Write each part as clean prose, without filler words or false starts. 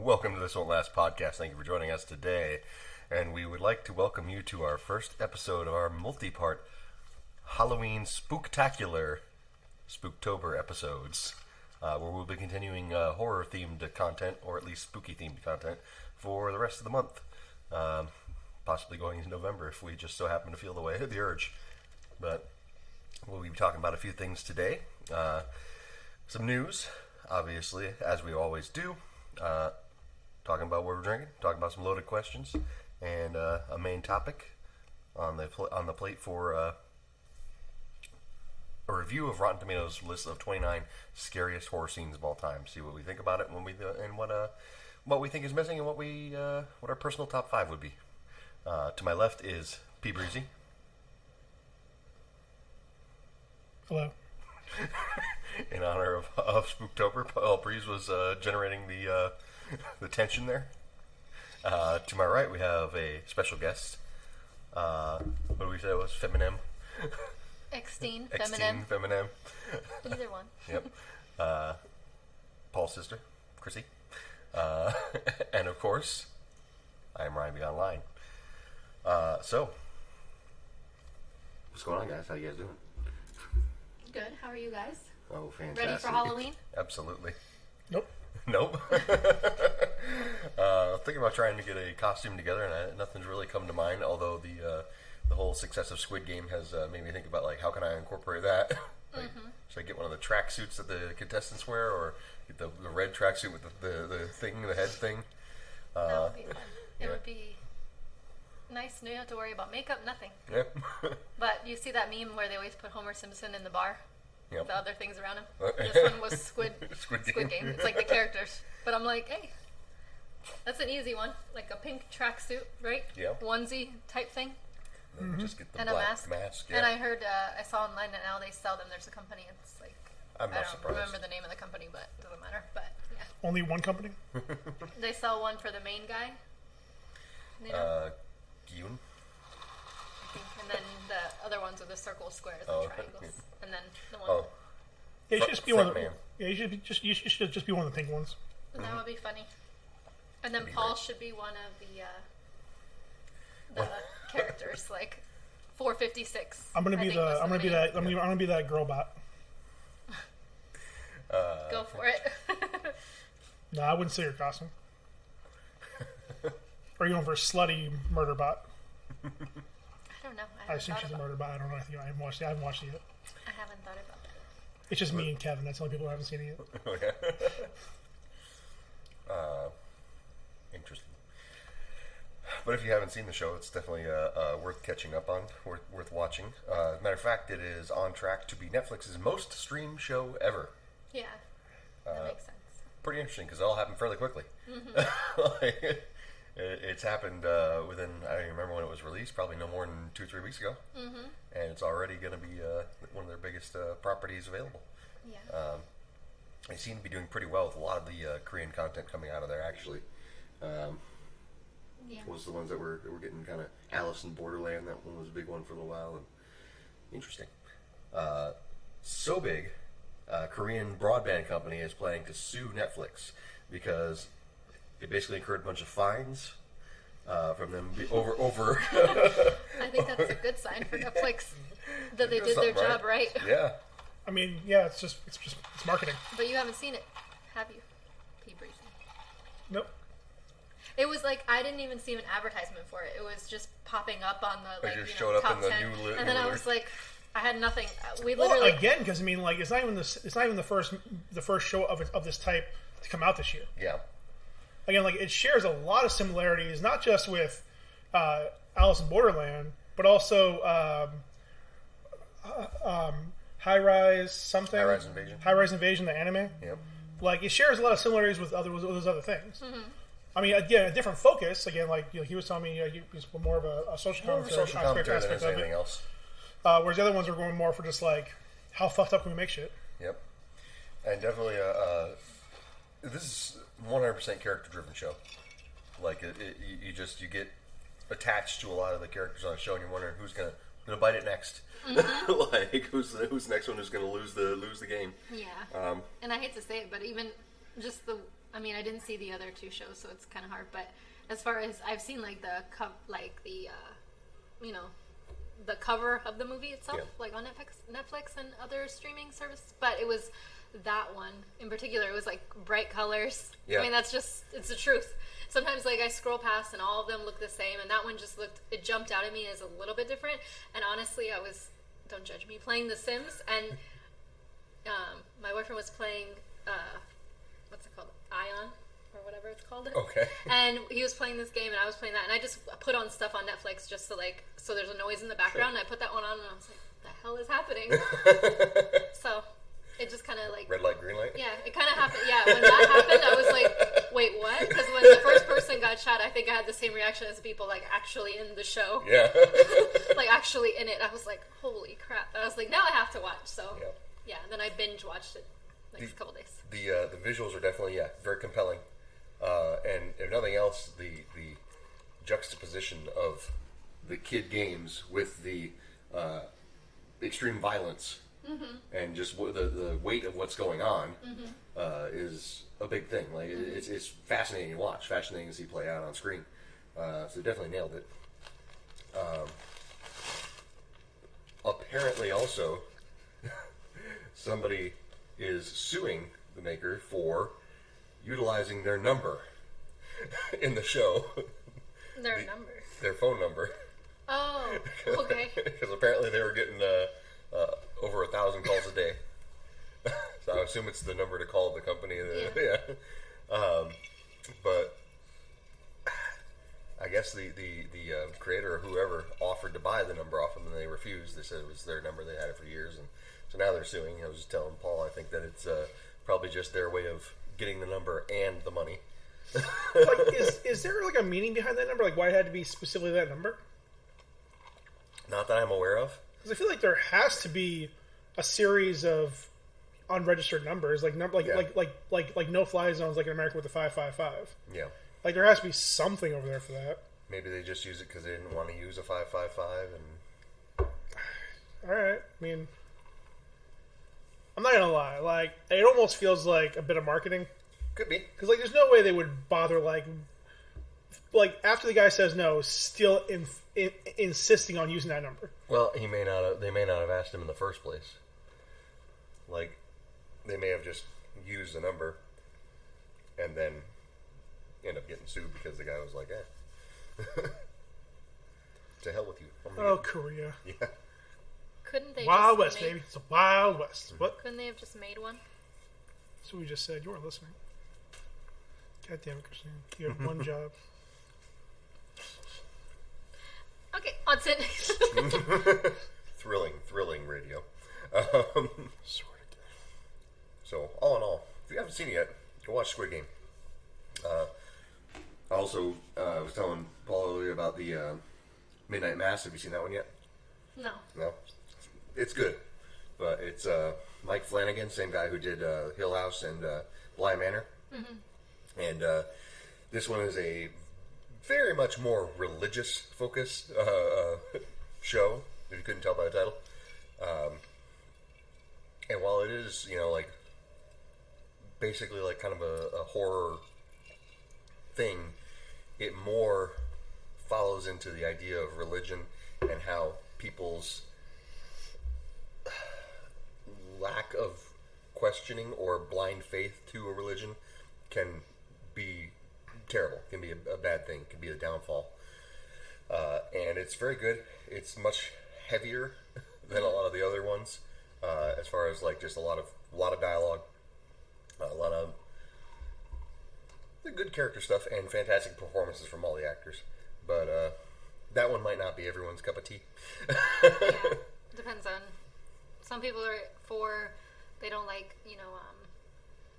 Welcome to This Won't Last podcast. Thank you for joining us today. And we would like to welcome you to our first episode of our multi-part Holla-ween Spooktacular Spooktober episodes, where we'll be continuing horror-themed content, or at least spooky-themed content, for the rest of the month. Possibly going into November if we just so happen to feel the urge. But we'll be talking about a few things today. Some news, obviously, as we always do. Talking about what we're drinking, talking about some loaded questions, and a main topic on the plate for a review of Rotten Tomatoes' list of 29 scariest horror scenes of all time. See what we think about it, and what we think is missing, and what our personal top 5 would be. To my left is P. Breezy. Hello. In honor of Spooktober, Paul Breeze was generating the tension there. To my right, we have a special guest. What did we say it was? Feminem? Extine, Feminem. Either one. Yep. Paul's sister, Chrissy. And of course, I am Ryan B. Online. So, what's going on, guys? How you guys doing? Good. How are you guys? Oh, fantastic. Ready for Halloween? Absolutely. Nope. Thinking about trying to get a costume together, and nothing's really come to mind. Although the whole success of Squid Game has made me think about how can I incorporate that. Should I get one of the track suits that the contestants wear, or get the red track suit with the head thing? That would be fun. It would be nice. No, you don't have to worry about makeup. Nothing. Yep. But you see that meme where they always put Homer Simpson in the bar? Yep. The other things around him. This one was Squid Game. It's like the characters. But I'm like, hey, that's an easy one. Like a pink tracksuit, right? Yeah. Onesie type thing. Just get the And black a mask. Yeah. And I heard, I saw online that now they sell them. There's a company. It's like, I'm not I don't surprised. remember the name of the company, but it doesn't matter. But yeah. Only one company? They sell one for the main guy. You know? Gyun? I think. And then the other ones are the circle squares and triangles. And then the one. Oh. Yeah, you should just be one of the, man. yeah, you should just be one of the pink ones. That would be funny. And then Paul should be one of the characters, like 456. I'm gonna be that girl bot. Go for it. No, I wouldn't say your costume. Or you going for a slutty murder bot? I don't know. I assume she's a murder bot. I don't know. I haven't watched it yet. I haven't thought about that. It's just me and Kevin. That's the only people who haven't seen it yet. Oh, yeah. Interesting. But if you haven't seen the show, it's definitely worth catching up on, worth watching. As a matter of fact, it is on track to be Netflix's most streamed show ever. Yeah, that makes sense. Pretty interesting, because it all happened fairly quickly. It's happened within, I don't even remember when it was released, probably no more than 2-3 weeks ago. And it's already going to be one of their biggest properties available. Yeah. They seem to be doing pretty well with a lot of the Korean content coming out of there, actually. Yeah. Was the ones that were getting kind of Alice in Borderland. That one was a big one for a little while. And interesting. So big, Korean broadband company is planning to sue Netflix because it basically incurred a bunch of fines from them over. I think that's a good sign for Netflix that they did their job right. Yeah. I mean, yeah, it's marketing. But you haven't seen it, have you? P. Breezy. Nope. It was like I didn't even see an advertisement for it. It was just popping up on the showed up top in the 10, new and then I was like, I had nothing. We Well, literally again, because I mean, like, it's not even the first show of this type to come out this year. Yeah. Again, like, it shares a lot of similarities, not just with Alice in Borderland, but also High Rise Invasion, the anime. Yep. Like, it shares a lot of similarities with those other things. I mean, again, a different focus. Again, like, he was telling me, he was more of a social commentary than anything else. Whereas the other ones are going more for just like, how fucked up can we make shit? Yep. And definitely, this is 100% character-driven show. Like, you get attached to a lot of the characters on the show, and you're wondering who's gonna bite it next. Like, who's the next one who's gonna lose the game? Yeah. And I hate to say it, but even just the I mean, I didn't see the other two shows, so it's kind of hard. But as far as I've seen, like the the cover of the movie itself, like on Netflix and other streaming services. But it was that one in particular. It was like bright colors. Yeah. I mean, it's the truth. Sometimes like I scroll past and all of them look the same, and that one just it jumped out at me as a little bit different. And honestly, I was, don't judge me, playing The Sims, and my boyfriend was playing what's it called, Ion or whatever it's called. Okay. And he was playing this game and I was playing that, and I just put on stuff on Netflix just to like, so there's a noise in the background, and I put that one on and I was like, what the hell is happening? So it just kind of like... Red light, green light? Yeah, it kind of happened. Yeah, when that happened, I was like, wait, what? Because when the first person got shot, I think I had the same reaction as the people like actually in the show. Yeah. Like actually in it. I was like, holy crap. I was like, now I have to watch. So yeah, and then I binge watched it like a couple days. The visuals are definitely, very compelling. And if nothing else, the juxtaposition of the kid games with the extreme violence and just the weight of what's going on is a big thing. Like it's fascinating to watch, fascinating to see play out on screen. So definitely nailed it. Apparently, also somebody is suing the maker for utilizing their number in the show. Their phone number. Oh, okay. Because apparently they were getting over 1,000 calls a day. So I assume it's the number to call the company. But I guess the creator or whoever offered to buy the number off them, and they refused. They said it was their number. They had it for years, and so now they're suing. I was just telling Paul, I think that it's probably just their way of getting the number and the money. Like, is there like a meaning behind that number? Like, why it had to be specifically that number? Not that I'm aware of. Because I feel like there has to be a series of unregistered numbers, like no-fly zones, like in America with the 555. Yeah. Like there has to be something over there for that. Maybe they just use it because they didn't want to use a 555. And all right, I mean, I'm not gonna lie. Like, it almost feels like a bit of marketing. Could be, because like there's no way they would bother like after the guy says no, still insisting on using that number. Well, he may not have. They may not have asked him in the first place. Like, they may have just used the number and then end up getting sued because the guy was like, "Eh, to hell with you." Korea. Yeah. Couldn't they? Wild West, baby. It's a Wild West. What? Couldn't they have just made one? That's what we just said. You weren't listening. God damn it, Christine. You have one job. Okay, on to it. Thrilling radio. Swear to God. So, all in all, if you haven't seen it yet, go watch Squid Game. I also was telling Paul earlier about the Midnight Mass. Have you seen that one yet? No. No? It's good. But it's Mike Flanagan, same guy who did Hill House and Bly Manor. Mm-hmm. And this one is a very much more religious focused show, if you couldn't tell by the title. And while it is, like basically like kind of a horror thing, it more follows into the idea of religion and how people's lack of questioning or blind faith to a religion can be terrible, can be a bad thing, can be a downfall. And it's very good. It's much heavier than a lot of the other ones, as far as like just a lot of dialogue, a lot of good character stuff, and fantastic performances from all the actors. But that one might not be everyone's cup of tea. Yeah, depends on. Some people they don't like,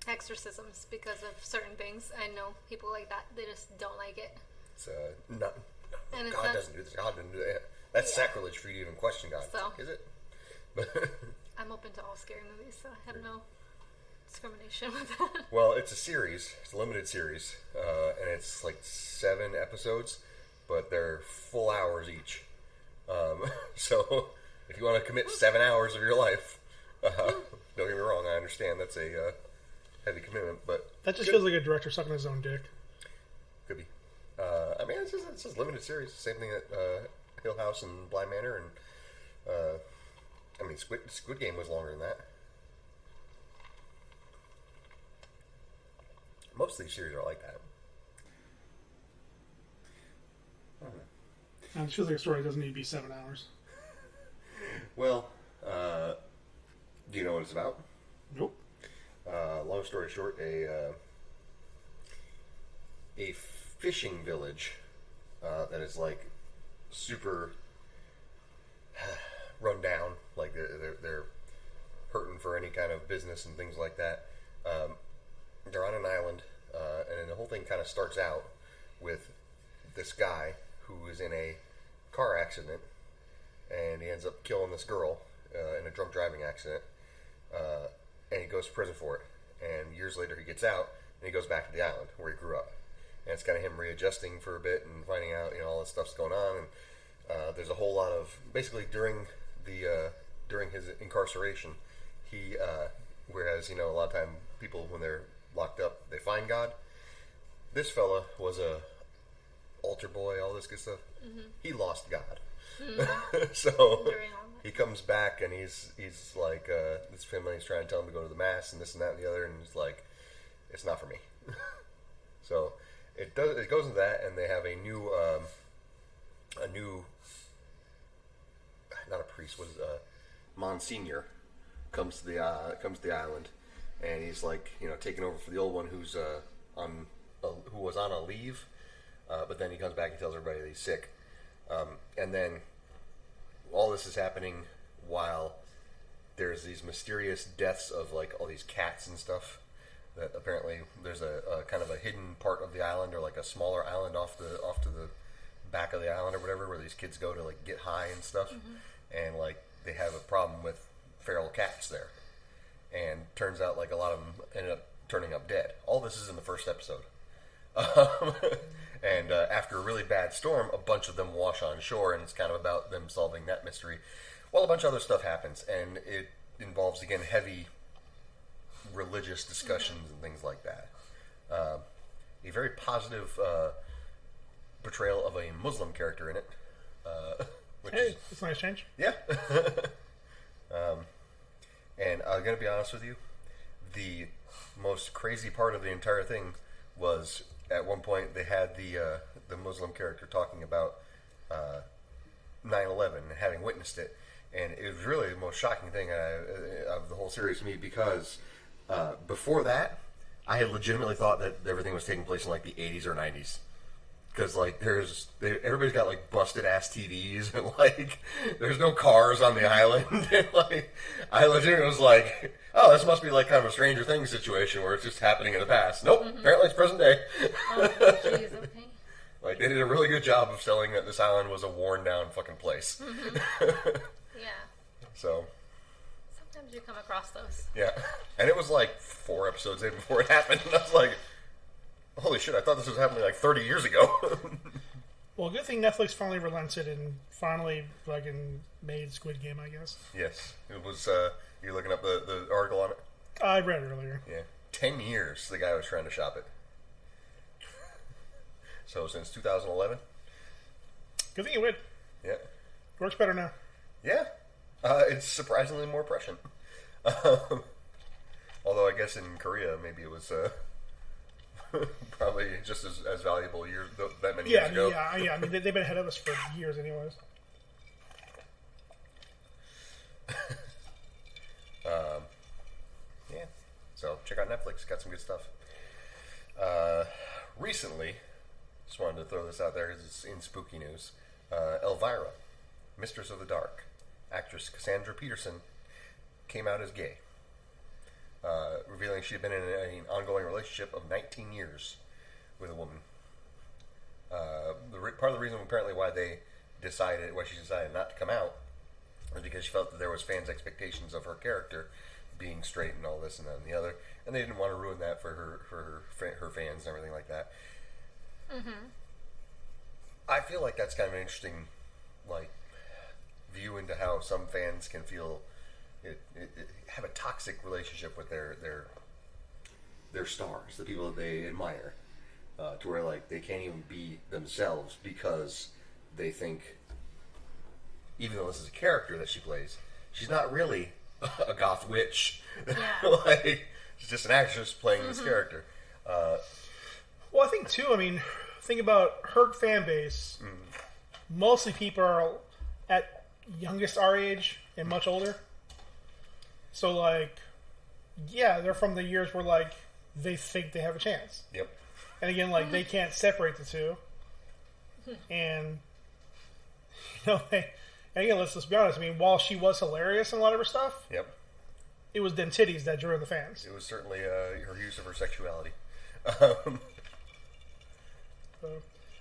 exorcisms because of certain things. I know people like that. They just don't like it. It's not. God doesn't do this. God didn't do that. That's sacrilege for you to even question God. So, is it? I'm open to all scary movies, so I have no discrimination with that. Well, it's a series. It's a limited series, and it's like 7 episodes, but they're full hours each. So if you want to commit 7 hours of your life, don't get me wrong. I understand that's a heavy commitment, but that just feels like a director sucking his own dick. Could be. I mean, it's just limited series. Same thing at Hill House and Bly Manor, and I mean, Squid Game was longer than that. Most of these series are like that. And it feels like a story that doesn't need to be 7 hours. Well, do you know what it's about? Nope. Long story short, a fishing village that is like super run down, like they're hurting for any kind of business and things like that. They're on an island, and the whole thing kind of starts out with this guy who is in a car accident, and he ends up killing this girl in a drunk driving accident, and he goes to prison for it. And years later, he gets out, and he goes back to the island where he grew up. And it's kind of him readjusting for a bit and finding out, all this stuff's going on. And there's a whole lot of basically during his incarceration, he whereas a lot of time people when they're locked up they find God. This fella was a altar boy, all this good stuff. Mm-hmm. He lost God. Mm-hmm. So he comes back and he's like this family's trying to tell him to go to the mass and this and that and the other, and he's like, it's not for me. So it goes into that, and they have a new not a priest, was Monsignor comes to the island, and he's like taking over for the old one who's who was on a leave, but then he comes back and tells everybody that he's sick, and then all this is happening while there's these mysterious deaths of like all these cats and stuff. That apparently there's a kind of a hidden part of the island, or like a smaller island off to the back of the island or whatever, where these kids go to like get high and stuff, and like they have a problem with feral cats there, and turns out like a lot of them ended up turning up dead. All this is in the first episode. And after a really bad storm, a bunch of them wash on shore, and it's kind of about them solving that mystery. Well, a bunch of other stuff happens, and it involves, again, heavy religious discussions and things like that. A very positive portrayal of a Muslim character in it. It's a nice change. Yeah. And I'm going to be honest with you, the most crazy part of the entire thing was at one point they had the Muslim character talking about 9/11 and having witnessed it, and it was really the most shocking thing of the whole series to me, because before that I had legitimately thought that everything was taking place in like the 80s or 90s. Because like everybody's got like busted ass TVs, and like there's no cars on the island, and like I legitimately was like, oh, this must be like kind of a Stranger Things situation where it's just happening in the past. Nope, apparently it's present day. Oh, jeez, okay. Like they did a really good job of selling that this island was a worn down fucking place. Yeah. So sometimes you come across those. Yeah, and it was like 4 episodes in before it happened, and I was like, holy shit, I thought this was happening like 30 years ago. Well, good thing Netflix finally relented and finally fucking made Squid Game, I guess. Yes. It was, you looking up the article on it? I read it earlier. Yeah. 10 years the guy was trying to shop it. So since 2011? Good thing you would. Yeah. Works better now. Yeah. It's surprisingly more prescient. Although I guess in Korea maybe it was... probably just as valuable that many years ago. Yeah. I mean, they've been ahead of us for years, anyways. Yeah. So check out Netflix. Got some good stuff. Recently, just wanted to throw this out there because it's in spooky news. Elvira, Mistress of the Dark, actress Cassandra Peterson, came out as gay. Revealing she had been in an ongoing relationship of 19 years with a woman. Part of the reason apparently why she decided not to come out was because she felt that there was fans' expectations of her character being straight and all this and that and the other, and they didn't want to ruin that for her fans and everything like that. Mm-hmm. I feel like that's kind of an interesting view into how some fans can feel. Have a toxic relationship with their their stars, the people that they admire, to where like they can't even be themselves because they think, even though this is a character that she plays, she's not really a goth witch. Yeah. Like, she's just an actress playing this character. Well, I think too. I mean, think about her fan base. Mostly people are at youngest our age and much older. So, like, yeah, they're from the years where, like, they think they have a chance. Yep. And again, like, they can't separate the two. And, you know, and again, let's be honest. I mean, while she was hilarious in a lot of her stuff, Yep. it was them titties that drew in the fans. It was certainly her use of her sexuality.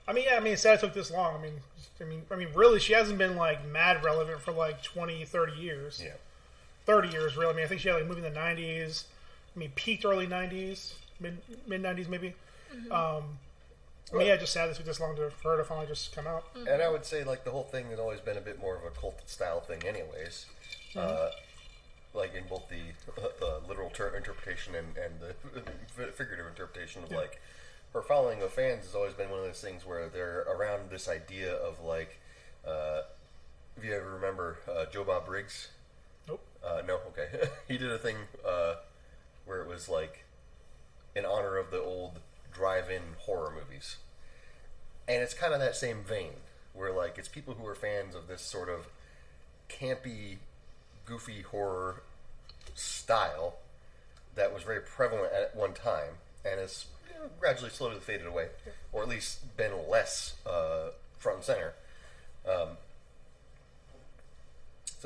I mean, it's sad it took this long. I mean, really, she hasn't been, like, mad relevant for, like, 20, 30 years. Yeah. 30 years, really. I mean, I think she had, like, a movie in the 90s. I mean, peaked early 90s. Mid-90s, maybe. I mean, yeah, just sad it took this long for her to finally just come out. And I would say, like, the whole thing has always been a bit more of a cult-style thing anyways. Like, in both the literal interpretation and the figurative interpretation of, like, her following of fans has always been one of those things where they're around this idea of, like, if you ever remember Joe Bob Briggs? Nope. No? Okay. He did a thing where it was, like, in honor of the old drive-in horror movies. And it's kind of that same vein, where, like, it's people who are fans of this sort of campy, goofy horror style that was very prevalent at one time, and has gradually slowly faded away, or at least been less front and center. So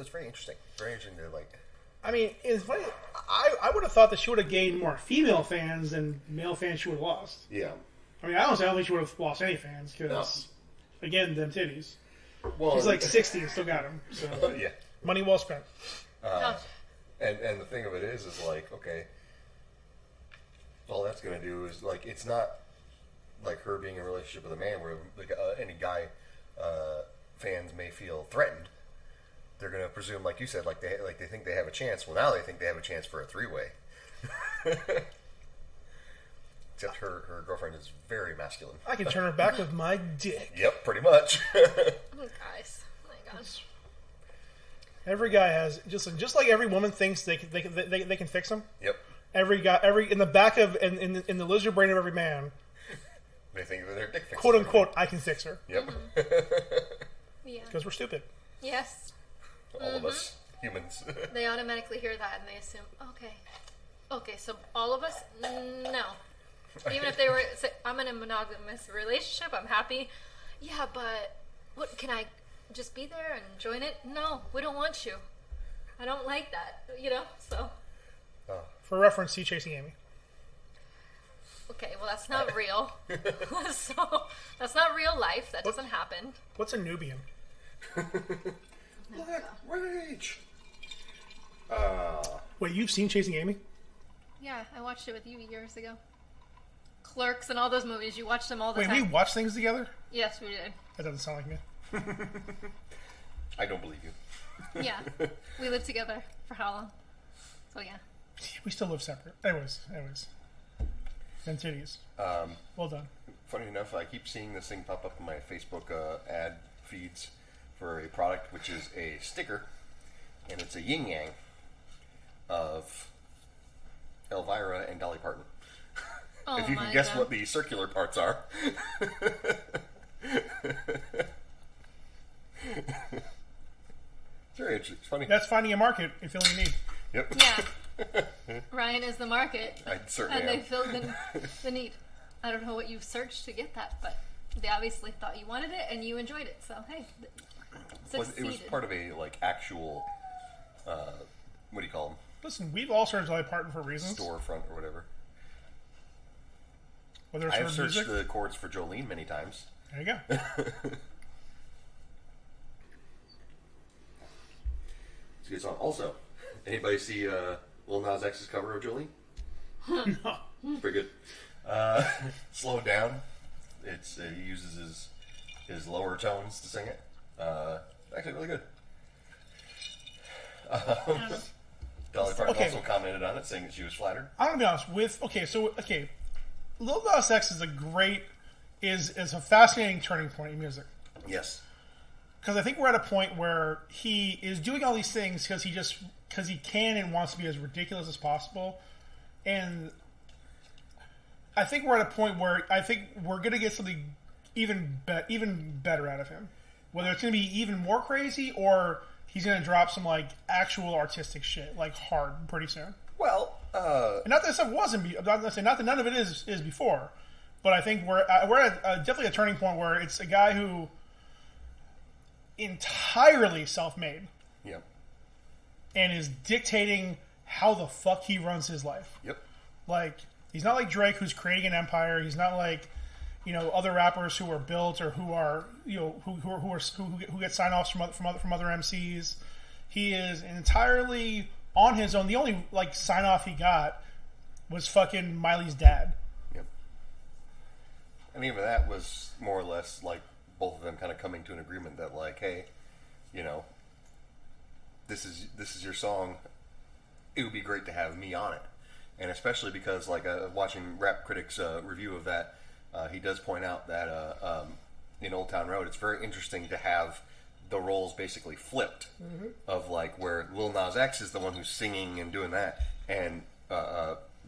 it's very interesting. Very interesting to, like... I mean, it's funny. I would have thought that she would have gained more female fans than male fans she would have lost. Yeah. I mean, I don't think she would have lost any fans because, again, them titties. Well, She's like 60 and still got them. So yeah. money well spent. And the thing of it is like, okay, all that's going to do is, like, it's not like her being in a relationship with a man where like, any guy fans may feel threatened. They're going to presume, like you said, like they think they have a chance. Well, now they think they have a chance for a three-way. Except her girlfriend is very masculine. I can turn her back with my dick. Yep, pretty much. Oh, guys, oh my gosh. Every guy has just like every woman thinks they can fix them. Yep. Every guy, in the back of in the lizard brain of every man, they think that their dick fixes quote unquote, I can fix her. Yep. Yeah. Because we're stupid. Yes. All of us humans. They automatically hear that and they assume, okay, so all of us, no. Even if they were, say, I'm in a monogamous relationship, I'm happy. Yeah, but what, can I just be there and join it? No, we don't want you. I don't like that, so. For reference, see Chasing Amy. Okay, well, that's not real. So, that's not real life. That doesn't happen. What's a Nubian? Black Rage! Wait, you've seen Chasing Amy? Yeah, I watched it with you years ago. Clerks and all those movies, you watched them all the Wait, time. we watched things together? Yes, we did. That doesn't sound like me. I don't believe you. Yeah, we lived together for how long? So yeah. We still live separate. Anyways. Then titties. Well done. Funny enough, I keep seeing this thing pop up in my Facebook ad feeds for a product which is a sticker, and it's a yin-yang of Elvira and Dolly Parton. Oh, if you can guess what the circular parts are. It's very interesting. It's funny. That's finding a market you feel you need. Yep. Yeah. Ryan is the market. I certainly and am. they filled the need. I don't know what you searched to get that, but they obviously thought you wanted it and you enjoyed it. So hey, It was part of a actual what do you call them? Listen, we've all searched Dolly Parton for reasons. Storefront or whatever. Whether it's I've her searched music. the chords for Jolene many times. There you go. It's a good song. Also, anybody see Lil Nas X's cover of Jolene? No. Pretty good. Slow it down. It's he uses his lower tones to sing it. Actually, really good. Dolly Parton also commented on it, saying that she was flattered. I'm gonna be honest with Lil Nas X is a fascinating turning point in music. Yes. Because I think we're at a point where he is doing all these things because he can and wants to be as ridiculous as possible, and I think we're at a point where I think we're gonna get something even better out of him. Whether it's gonna be even more crazy or he's gonna drop some like actual artistic shit like hard pretty soon. Well, and not that stuff wasn't. I'm not gonna say not that none of it is before, but I think we're at definitely a turning point where it's a guy who entirely self-made. Yep. And is dictating how the fuck he runs his life. Yep. Like he's not like Drake, who's creating an empire. He's not like other rappers who are built or who are who get sign-offs from other MCs. He is entirely on his own. The only like sign-off he got was fucking Miley's dad. Yep. And even that was more or less like both of them kind of coming to an agreement that like, hey, this is your song. It would be great to have me on it, and especially because like watching Rap Critic's review of that, he does point out that in Old Town Road, it's very interesting to have the roles basically flipped, of like where Lil Nas X is the one who's singing and doing that, and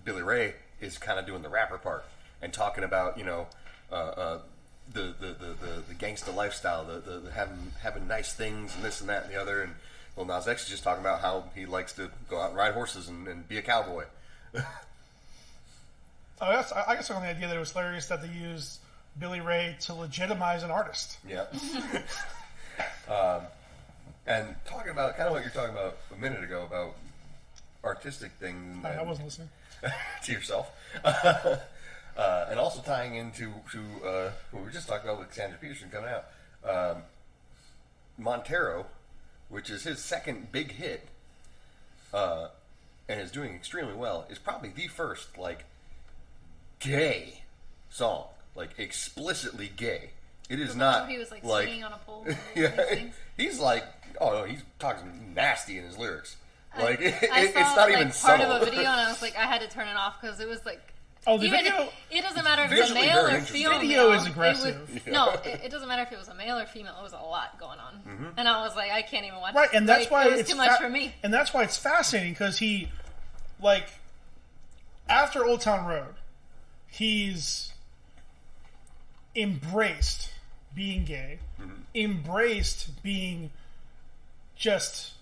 Billy Ray is kind of doing the rapper part and talking about the gangsta lifestyle, the having nice things and this and that and the other, and Lil Nas X is just talking about how he likes to go out and ride horses and be a cowboy. I guess on the idea that it was hilarious that they used Billy Ray to legitimize an artist. Yeah. And talking about kind of what you're talking about a minute ago about artistic things. I wasn't listening. To yourself. And also tying into what we were just talking about with Sandra Peterson coming out. Montero, which is his second big hit, and is doing extremely well, is probably the first, like, gay song. Like, explicitly gay. It is not he was like singing on a pole. Yeah, he's like, oh no, he's talking nasty in his lyrics. Like I saw, it's not like, even part subtle. of a video, and I was like, I had to turn it off because it was like. Oh, the video. It doesn't matter if it's a male or female. The video is aggressive. No, it doesn't matter if it was a male or female. It was a lot going on, and I was like, I can't even watch. Right, and that's why it was too much for me. And that's why it's fascinating because he, like, after Old Town Road, he's embraced being gay, embraced being just.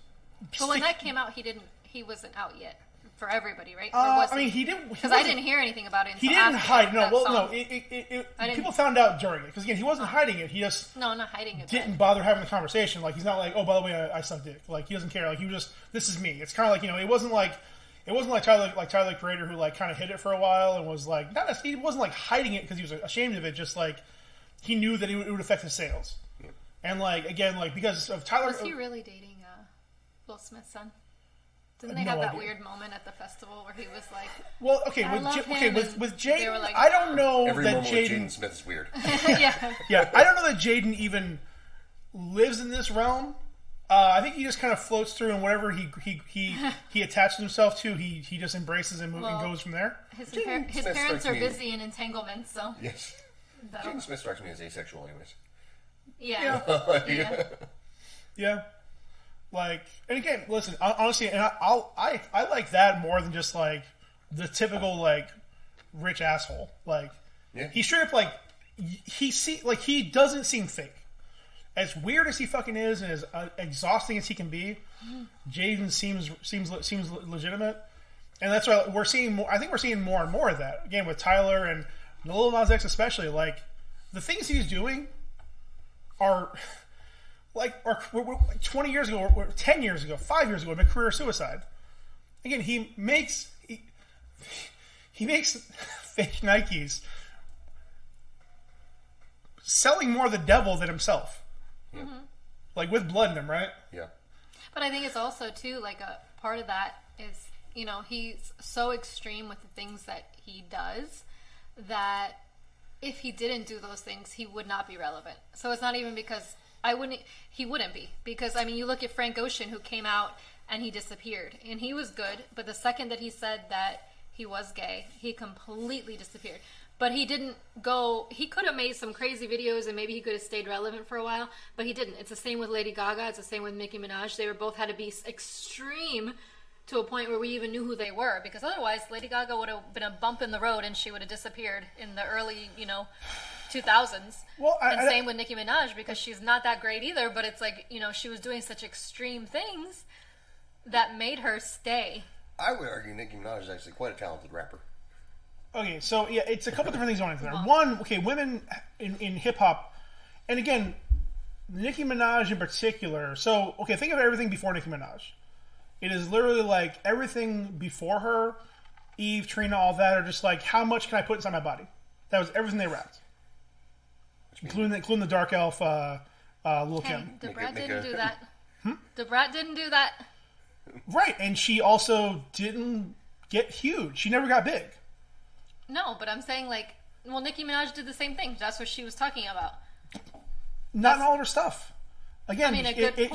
But when that came out, he wasn't out yet for everybody, right? I mean, he didn't because I didn't hear anything about it. He didn't hide. No, well, song. no. People found out during it because again, he wasn't hiding it. He just not hiding it. Didn't bother having the conversation. Like he's not like, oh, by the way, I suck dick. Like he doesn't care. Like he was just, this is me. It's kind of like it wasn't like Tyler Creator who like kind of hid it for a while and was like he wasn't like hiding it because he was ashamed of it. Just like he knew that it would affect his sales. Yeah. And like again, like because of Tyler, was he really dating Will Smith's son? Didn't they have that weird moment at the festival where he was like, "Well, okay, with Jaden, like, I don't know every that moment with Jaden Smith is weird." yeah, I don't know that Jaden even lives in this realm. I think he just kind of floats through, and whatever he attaches himself to, he just embraces and goes from there. His parents are busy in entanglements, so yes. Jaden Smith strikes me as asexual, anyways. Yeah. Yeah. Like, and again, listen, honestly, and I like that more than just like the typical like rich asshole. Like, he straight up like he doesn't seem fake. As weird as he fucking is, and as exhausting as he can be, Jaden seems legitimate, and that's why we're seeing more. I think we're seeing more and more of that again with Tyler and Lil Nas X, especially. Like the things he's doing are. Like 20 years ago, or 10 years ago, 5 years ago, would have been career suicide. Again, he makes fake Nikes selling more the devil than himself. Yeah. Like with blood in him, right? Yeah. But I think it's also too like a part of that is he's so extreme with the things that he does that if he didn't do those things, he would not be relevant. So it's not even because. He wouldn't be because I mean you look at Frank Ocean who came out and he disappeared. And he was good, but the second that he said that he was gay, he completely disappeared. But he didn't go... He could have made some crazy videos and maybe he could have stayed relevant for a while, but he didn't. It's the same with Lady Gaga. It's the same with Nicki Minaj. They were both had to be extreme to a point where we even knew who they were, because otherwise Lady Gaga would have been a bump in the road and she would have disappeared in the early, 2000s. Well, same with Nicki Minaj, because she's not that great either, but it's like, she was doing such extreme things that made her stay. I would argue Nicki Minaj is actually quite a talented rapper. Okay, so yeah, it's a couple different things going on there. One, okay, women in hip-hop, and again, Nicki Minaj in particular, so, okay, think of everything before Nicki Minaj. It is literally like everything before her, Eve, Trina, all that, are just like, how much can I put inside my body? That was everything they rapped. Including the Dark Elf, Lil Kim. The Brat didn't do that. The Brat didn't do that. Right, and she also didn't get huge. She never got big. No, but I'm saying Nicki Minaj did the same thing. That's what she was talking about. Not in all of her stuff. Again,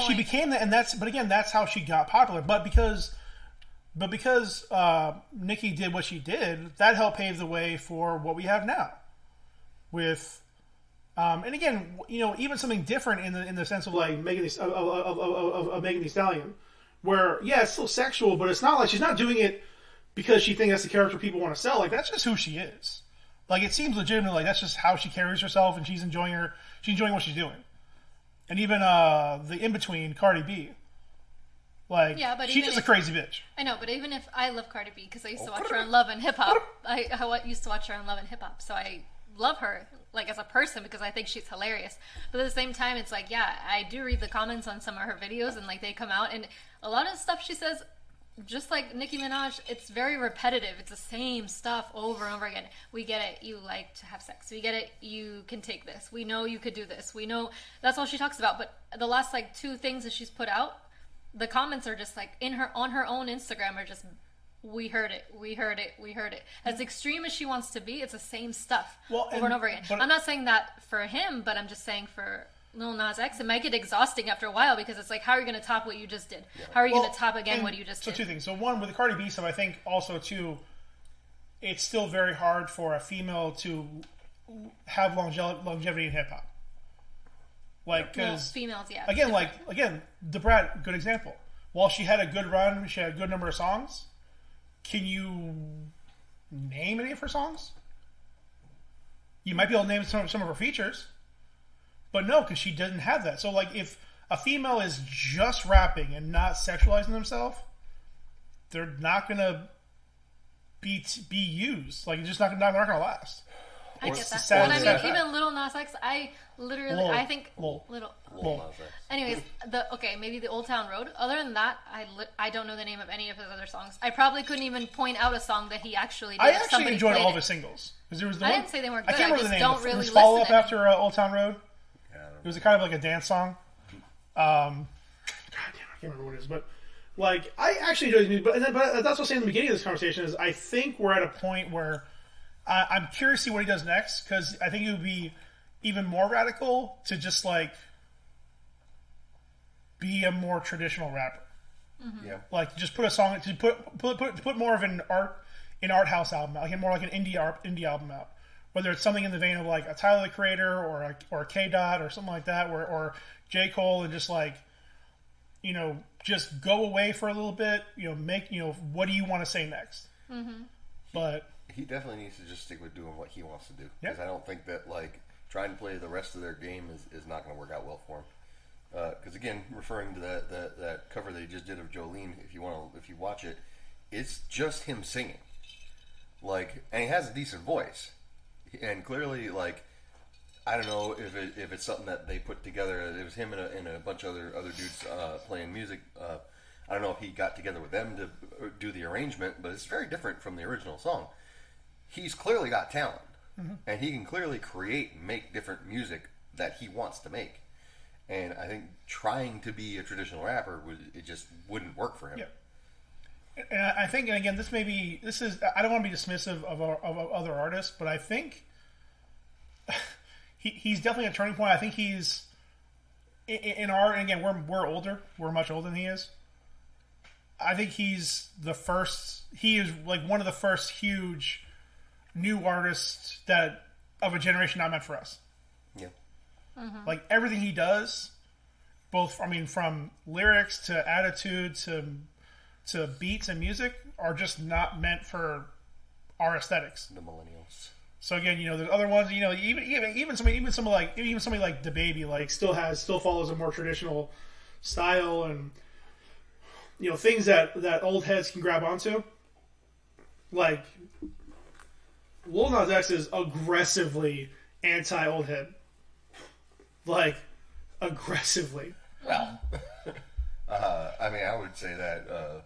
she became that, and that's how she got popular. But because Nicki did what she did, that helped pave the way for what we have now. With, and again, even something different in the sense of like Megan Thee Stallion, where it's still sexual, but it's not like she's not doing it because she thinks that's the character people want to sell. Like, that's just who she is. Like, it seems legitimate. Like, that's just how she carries herself, and she's enjoying what she's doing. And even the in-between, Cardi B. Like, she's just a crazy bitch. I know, but even if I love Cardi B, because I used to watch her on Love and Hip Hop. I used to watch her on Love and Hip Hop, so I love her, as a person, because I think she's hilarious. But at the same time, it's like, I do read the comments on some of her videos, and, they come out, and a lot of the stuff she says, just like Nicki Minaj, it's very repetitive. It's the same stuff over and over again. We get it. You like to have sex. We get it. You can take this. We know you could do this. We know that's all she talks about. But the last 2 things that she's put out, the comments are just on her own Instagram are just, we heard it. We heard it. We heard it. As extreme as she wants to be, it's the same stuff over and over again. I'm not saying that for him, but I'm just saying for Lil Nas X, it might get exhausting after a while, because it's like, how are you going to top what you just did? Yeah. How are you going to top again what you just did? So 2 things. So one, with the Cardi B stuff, I think also too, it's still very hard for a female to have longevity in hip hop. Because females, again, the Brat, good example. While she had a good run, she had a good number of songs. Can you name any of her songs? You might be able to name some of her features. But no, because she doesn't have that. So, if a female is just rapping and not sexualizing themselves, they're not going to be used. They're not going to last. I get that. And even Lil Nas X, I think... Lil. Anyways, maybe the Old Town Road. Other than that, I don't know the name of any of his other songs. I probably couldn't even point out a song that he actually did. I actually enjoyed all of his singles. There was I didn't say they weren't good. I can't remember the name. Don't really listen follow up after Old Town Road. It was kind of like a dance song. God damn, I can't remember what it is, but I actually enjoyed it. But that's what I was saying in the beginning of this conversation is I think we're at a point where I'm curious to see what he does next, because I think it would be even more radical to just be a more traditional rapper. Mm-hmm. Yeah, just put a song to put more of an art house album, more like an indie album out. Whether it's something in the vein of a Tyler the Creator or a K-Dot or something like that, or J. Cole, and just just go away for a little bit, what do you want to say next? Mm-hmm. But he definitely needs to just stick with doing what he wants to do, because I don't think that trying to play the rest of their game is not going to work out well for him. Because again, referring to that cover that he just did of Jolene, if you watch it, it's just him singing, and he has a decent voice. And clearly, I don't know if it's something that they put together. It was him and a bunch of other dudes playing music. I don't know if he got together with them to do the arrangement, but it's very different from the original song. He's clearly got talent, and he can clearly create and make different music that he wants to make. And I think trying to be a traditional rapper just wouldn't work for him. Yeah. And I think, and again, this is, I don't want to be dismissive of other artists, but I think he's definitely a turning point. I think he's, and again, we're older, we're much older than he is. I think he's the first. He is like one of the first huge new artists that of a generation not meant for us. Yeah. Mm-hmm. Like everything he does, both from lyrics to attitude to beats and music, are just not meant for our aesthetics. The millennials. So again, there's other ones. Even somebody like DaBaby, like still follows a more traditional style, and things that old heads can grab onto. Like Lil Nas X is aggressively anti-old head, like aggressively. Well, I would say that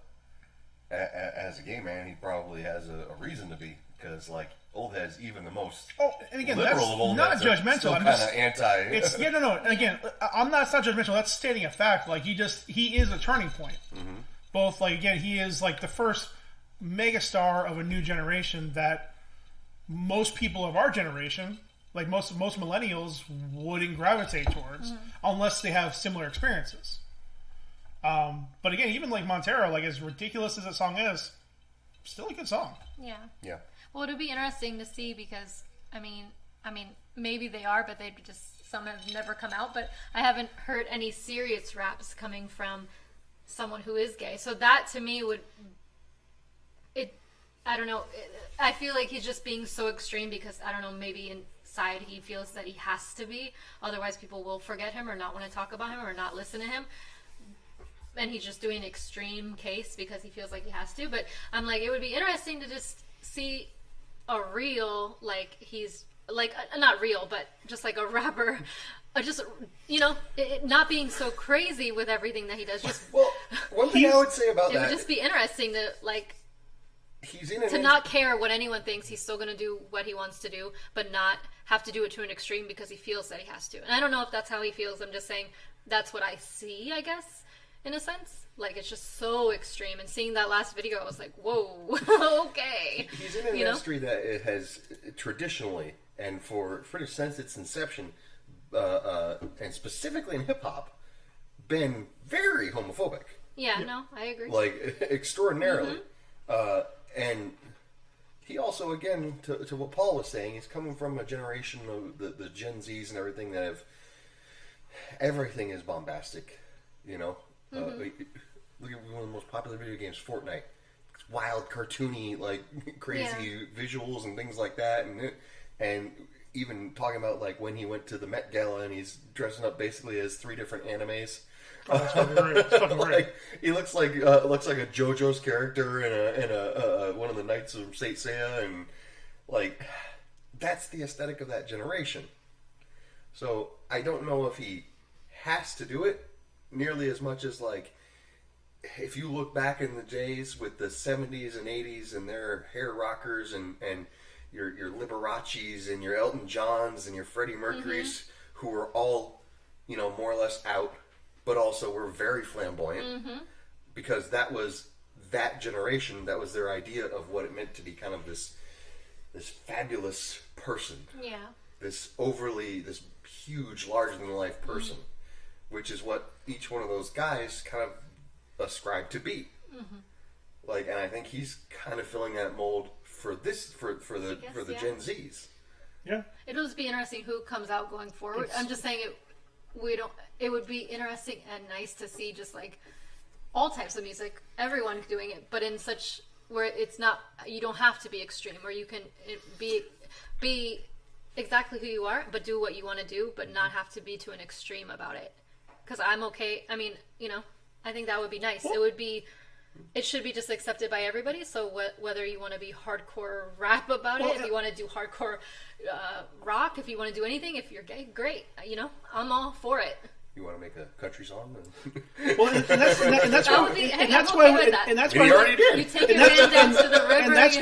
as a gay man, he probably has a reason to be, because like old heads, even the most and again, liberal that's of old not heads judgmental. I'm kind of anti. It's no. And again, I'm not. It's not judgmental. That's stating a fact. Like he is a turning point. Mm-hmm. Both like again, he is like the first megastar of a new generation that most people of our generation, like most millennials, wouldn't gravitate towards unless they have similar experiences. But again, even like Montero, like as ridiculous as that song is, still a good song. Yeah. Yeah. Well, it'll be interesting to see because I mean, maybe they are, but they just some have never come out. But I haven't heard any serious raps coming from someone who is gay. So that to me I don't know. I feel like he's just being so extreme because I don't know. Maybe inside he feels that he has to be, otherwise people will forget him or not want to talk about him or not listen to him. And he's just doing an extreme case because he feels like he has to. But I'm like, it would be interesting to just see a real, like, he's like not real, but just like a rapper, just not being so crazy with everything that he does. Just one thing I would say about it that, would just be interesting to like to not care what anyone thinks. He's still going to do what he wants to do, but not have to do it to an extreme because he feels that he has to. And I don't know if that's how he feels. I'm just saying that's what I see, I guess, in a sense. Like, it's just so extreme. And seeing that last video, I was like, whoa, okay. He's in an industry that it has traditionally, and since its inception, and specifically in hip-hop, been very homophobic. Yeah, no, I agree. Like, extraordinarily. And he also, again, to what Paul was saying, he's coming from a generation of the Gen Zs and everything that have... Everything is bombastic, look at one of the most popular video games, Fortnite. It's wild, cartoony, like crazy visuals and things like that, and even talking about like when he went to the Met Gala and he's dressing up basically as 3 different animes. Oh, that's fucking great. It's fucking great. Like, he looks like a JoJo's character in a one of the Knights of Saint Seiya, and like that's the aesthetic of that generation. So I don't know if he has to do it nearly as much as like if you look back in the days with the 70s and 80s and their hair rockers and your Liberace's and your Elton Johns and your Freddie Mercurys who were all, more or less out, but also were very flamboyant because that was that generation. That was their idea of what it meant to be kind of this fabulous person. Yeah. This huge, larger than life person, which is what each one of those guys kind of ascribed to be. Like, and I think he's kind of filling that mold for the Gen Zs. Yeah. It'll just be interesting who comes out going forward. I'm just saying it would be interesting and nice to see just like all types of music, everyone doing it, but in such where it's not, you don't have to be extreme, where you can be exactly who you are, but do what you want to do, but not have to be to an extreme about it. Because I'm okay. I mean, I think that would be nice. It should be just accepted by everybody. So whether you want to be hardcore rap about it, if you want to do hardcore rock, if you want to do anything, if you're gay, great. I'm all for it. You want to make a country song? Well, and that's why he already did. You take your man down to the river. And that's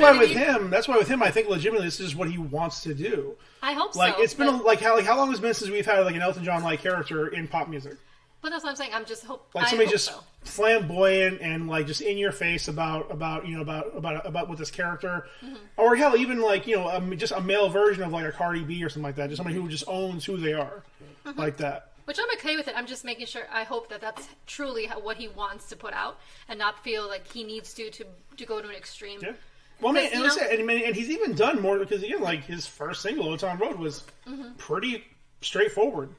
why with him, I think legitimately this is what he wants to do. I hope so. Like it's been how long has it been since we've had like an Elton John like character in pop music? But that's what I'm saying. I'm just like somebody just flamboyant and like just in your face about with this character, or hell, even like just a male version of like a Cardi B or something like that. Just somebody who just owns who they are, like that. Which I'm okay with it. I'm just making sure. I hope that that's truly what he wants to put out, and not feel like he needs to go to an extreme. Yeah. Well, I mean, and he's even done more because again, like his first single, "Old Town Road," was pretty straightforward.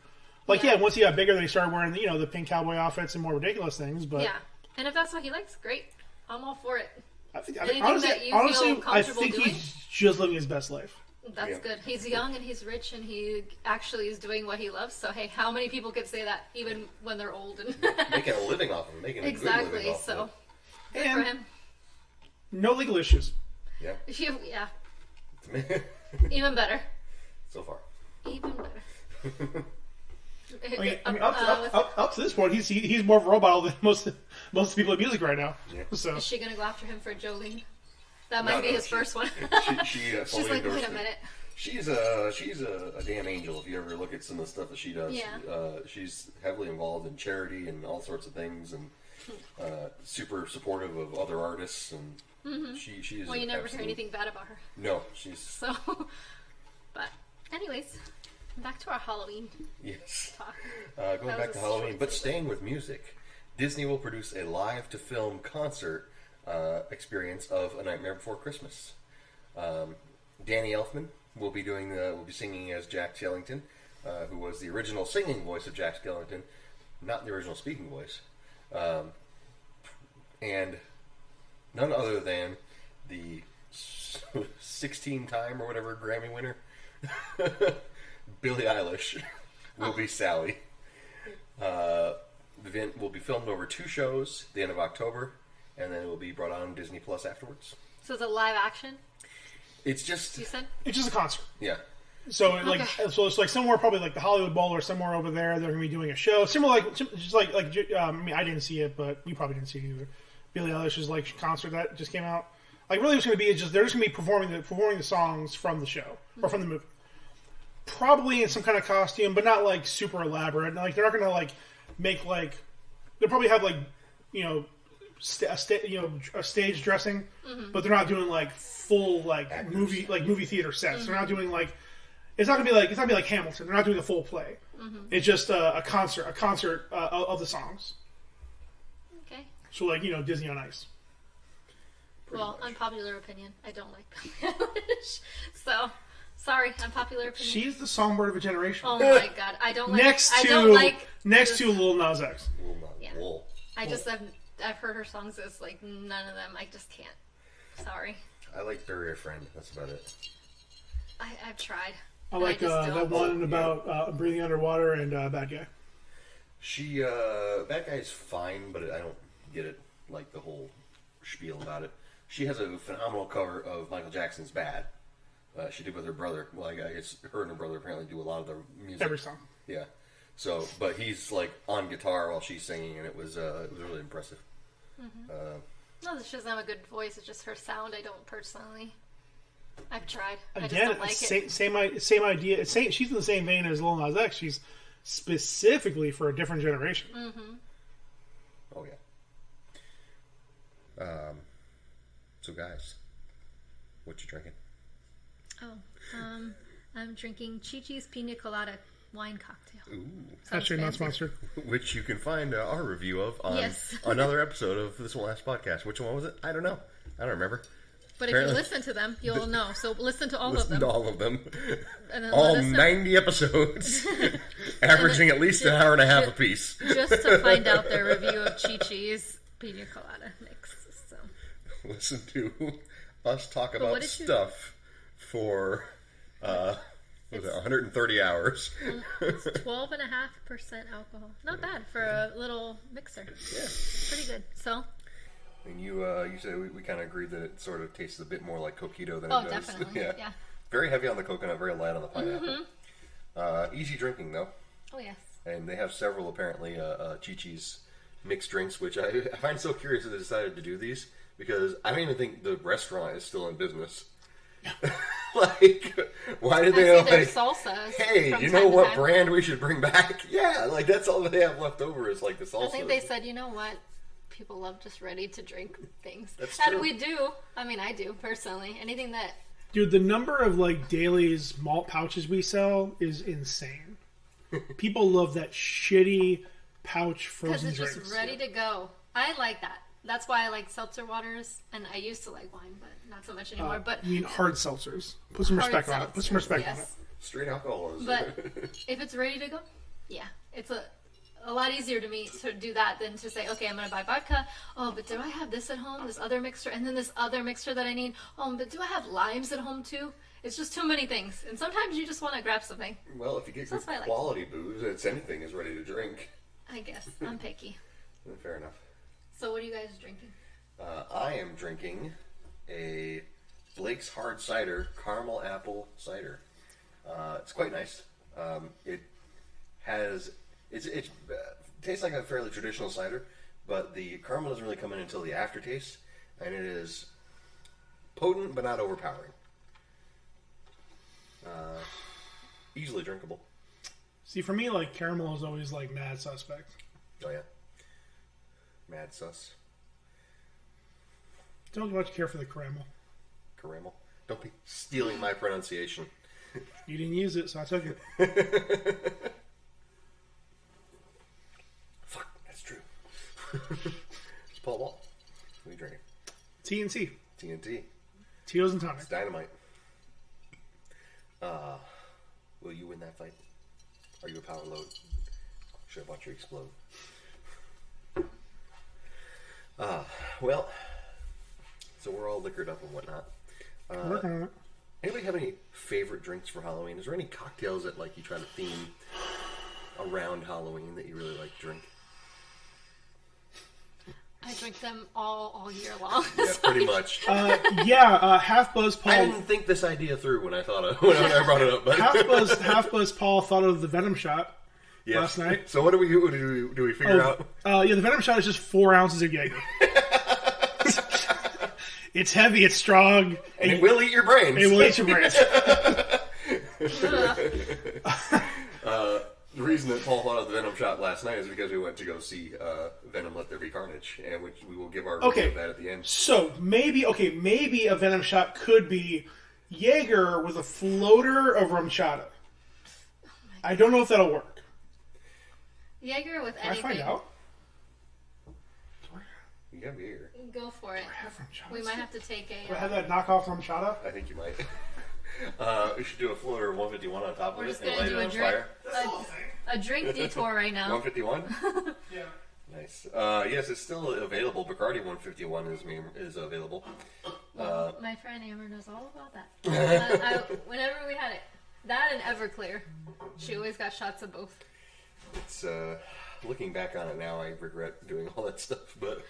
Like, once he got bigger, they started wearing the pink cowboy outfits and more ridiculous things. But and if that's what he likes, great. I'm all for it. I think honestly, he's just living his best life. That's good. He's young and he's rich and he actually is doing what he loves. So hey, how many people could say that even when they're old and making a living off of him, making a good living off of it. Good for him. No legal issues. Yeah. Yeah. Even better. So far. Even better. I mean, up to this point, he's more of a role model than most people in music right now. Yeah. So is she gonna go after him for Jolene? That might be his first one. She's like, wait a minute. She's a damn angel. If you ever look at some of the stuff that she does, she's heavily involved in charity and all sorts of things, and super supportive of other artists. And she is. Well, you never hear anything bad about her. No, she's so. But anyways, back to our Halloween. Yes. Talk. Going back to Halloween, but staying with music, Disney will produce a live-to-film concert experience of A Nightmare Before Christmas. Danny Elfman will be singing as Jack Skellington, who was the original singing voice of Jack Skellington, not the original speaking voice, and none other than the 16-time or whatever Grammy winner, Billie Eilish, will be Sally. The event will be filmed over 2 shows, the end of October, and then it will be brought on Disney Plus afterwards. So it's a live action? It's just... You said? It's just a concert. Yeah. So it's like somewhere probably like the Hollywood Bowl or somewhere over there. They're going to be doing a show similar, I mean, I didn't see it, but you probably didn't see it either. Billie Eilish's concert that just came out. Really, what's going to be is they're just going to be performing the songs from the show or from the movie. Probably in some kind of costume, but not super elaborate. They're not going to make they'll probably have a stage dressing, but they're not doing full movie theater sets. They're not doing it's not gonna be like Hamilton. They're not doing a full play. It's just a concert of the songs. Okay. So Disney on Ice. Well, unpopular opinion. I don't like Billie Eilish. So, sorry, unpopular opinion. She's the songbird of a generation. Oh my god, I don't like. Next to Lil Nas X. Yeah. I've heard her songs. It's none of them. I just can't. Sorry. I like Bury a Friend. That's about it. I've tried. I like that one about breathing underwater and Bad Guy. Bad Guy is fine, but I don't get it, the whole spiel about it. She has a phenomenal cover of Michael Jackson's Bad. She did with her brother. Well, I guess her and her brother apparently do a lot of the music. Every song. Yeah. So, but he's on guitar while she's singing, and it was really impressive. Not that she doesn't have a good voice; it's just her sound. I don't personally. I've tried. Again, I just don't like it. Same idea. She's in the same vein as Lil Nas X. She's specifically for a different generation. Oh yeah. So guys, what you drinking? I'm drinking Chichi's Pina Colada wine cocktail. Ooh. Actually, not sponsored. Which you can find our review of on another episode of This Will Last podcast. Which one was it? I don't know. I don't remember. But if you listen to them, you'll know. So listen to all of them. Listen to all of them. All 90 episodes. Averaging at least an hour and a half apiece. Just to find out their review of Chi-Chi's Pina Colada mix. So. Listen to us talk about stuff for 130 hours. It's 12.5% alcohol. Not bad for a little mixer. Yeah. Pretty good. So. And you said we kind of agreed that it sort of tastes a bit more like coquito than it does. Definitely. Yeah. Very heavy on the coconut, very light on the pineapple. Easy drinking, though. Oh, yes. And they have several, apparently, Chi-Chi's mixed drinks, which I find so curious that they decided to do these, because I don't even think the restaurant is still in business. Why did they salsas? Hey, you know what brand we should bring back? Yeah, that's all that they have left over is the salsa. I think they said, you know what? People love just ready to drink things. That's true. And we do. I mean, I do personally. Anything that. Dude, the number of Daly's malt pouches we sell is insane. People love that shitty pouch frozen Because it's drinks. just ready to go. I like that. That's why I like seltzer waters, and I used to like wine, but not so much anymore. But you mean hard seltzers. Put some respect on it. Put some respect on it. Straight alcohol is. But if it's ready to go, yeah, it's a lot easier to me to do that than to say, okay, I'm going to buy vodka. Oh, but do I have this at home? This other mixture, and then this other mixture that I need. Oh, but do I have limes at home too? It's just too many things, and sometimes you just want to grab something. Well, if you get good quality booze, it's anything is ready to drink. I guess I'm picky. Fair enough. So what are you guys drinking? I am drinking a Blake's Hard Cider Caramel Apple Cider. It's quite nice. It tastes like a fairly traditional cider, but the caramel doesn't really come in until the aftertaste, and it is potent but not overpowering. Easily drinkable. See, for me, like, caramel is always, like, mad suspect. Oh, yeah. Mad sus. Don't much care for the caramel. Caramel? Don't be stealing my pronunciation. You didn't use it, so I took it. Fuck, that's true. It's Paul Wall. What are you drinking? TNT. TNT. Tito's and tonic. It's dynamite. Will you win that fight? Are you a power load? Should I watch you explode? Well, so we're all liquored up and whatnot. Working on it. Anybody have any favorite drinks for Halloween? Is there any cocktails that like you try to theme around Halloween that you really like to drink? I drink them all year long. Yeah, pretty much. Half Buzz Paul. I didn't think this idea through when I brought it up. But Half Buzz Paul thought of the Venom Shot last night. So what do we figure out? The Venom Shot is just 4 ounces of Jaeger. It's heavy, it's strong, and it will eat your brains. It will eat your brains. The reason that Paul thought of the Venom Shot last night is because we went to go see Venom Let There Be Carnage, and which we will give our review of that at the end. So maybe a Venom Shot could be Jaeger with a floater of rum chata. I don't know if that'll work. Jaeger with Can anything. I find out? You got Jaeger. Go for it. We might have to take a... Do I have that knockoff rum chata? I think you might. We should do a floater 151 on top of it and light it on fire. A drink detour right now. 151? Yeah. Nice. Yes, it's still available. Bacardi 151 is available. My friend Amber knows all about that. Whenever we had it, that and Everclear, she always got shots of both. It's looking back on it now, I regret doing all that stuff, but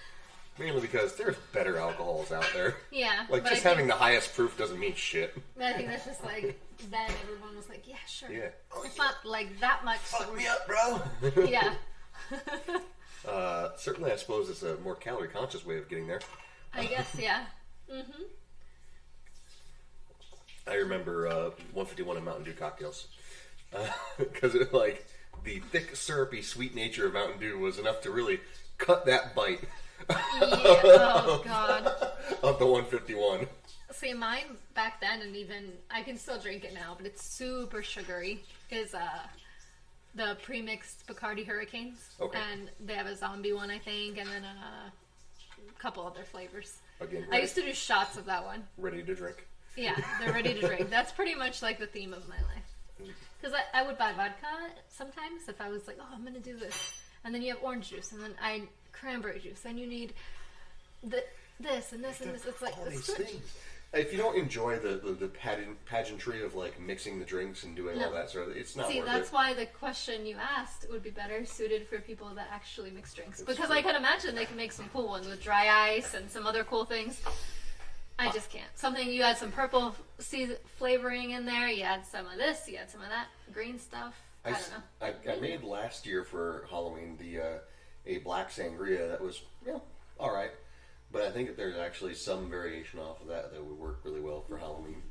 mainly because there's better alcohols out there. Yeah. Like, just having the highest proof doesn't mean shit. But I think that's just like, then everyone was like, yeah, sure. Yeah. It's not like that much. Fuck me up, bro! Yeah. Certainly, I suppose it's a more calorie-conscious way of getting there. I guess, yeah. Mm-hmm. I remember 151 and Mountain Dew cocktails. Because like, the thick, syrupy, sweet nature of Mountain Dew was enough to really cut that bite. Yeah. Oh, God. Of the 151. See, mine back then, and even, I can still drink it now, but it's super sugary, is the pre-mixed Bacardi Hurricanes. Okay. And they have a zombie one, I think, and then a couple other flavors. Again, I used to do shots of that one. Ready to drink. Yeah, they're ready to drink. That's pretty much like the theme of my life. Because I would buy vodka sometimes if I was like, oh, I'm going to do this. And then you have orange juice, and then cranberry juice. Then you need this and this and this. It's like, all these it's things. If you don't enjoy the pageantry of like mixing the drinks and doing all that sort of, it's not worth it. See, that's why the question you asked would be better suited for people that actually mix drinks. That's because true. I can imagine they can make some cool ones with dry ice and some other cool things. I just can't. Something, you add some purple flavoring in there, you add some of this, you add some of that green stuff. I don't know. I made last year for Halloween a black sangria that was all right, but I think that there's actually some variation off of that would work really well for Halloween.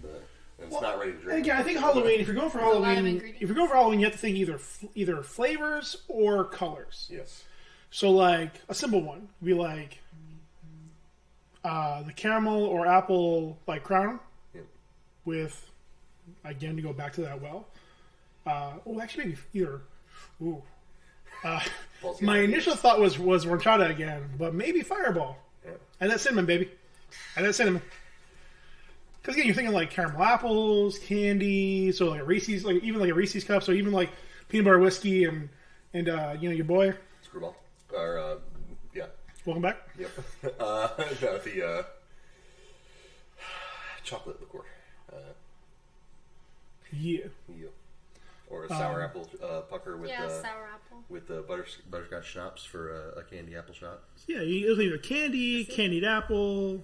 But it's not ready to drink. Again, I think Halloween. If you're going for Halloween, you have to think either flavors or colors. Yes. So, like a simple one would be like the caramel or apple like crown with, again, to go back to that well, Actually, maybe either. Ooh. My initial thought was horchata again, but maybe Fireball. Yeah. And that cinnamon, baby. And that cinnamon. Because again, you're thinking like caramel apples, candy, so like a Reese's, like even like a Reese's cup, so even like peanut butter whiskey and your boy Screwball, or yeah. Welcome back. Yep. The chocolate liqueur. Yeah. Or a sour apple pucker with sour apple with the butterscotch schnapps for a candy apple shot. Yeah, it was either candied apple.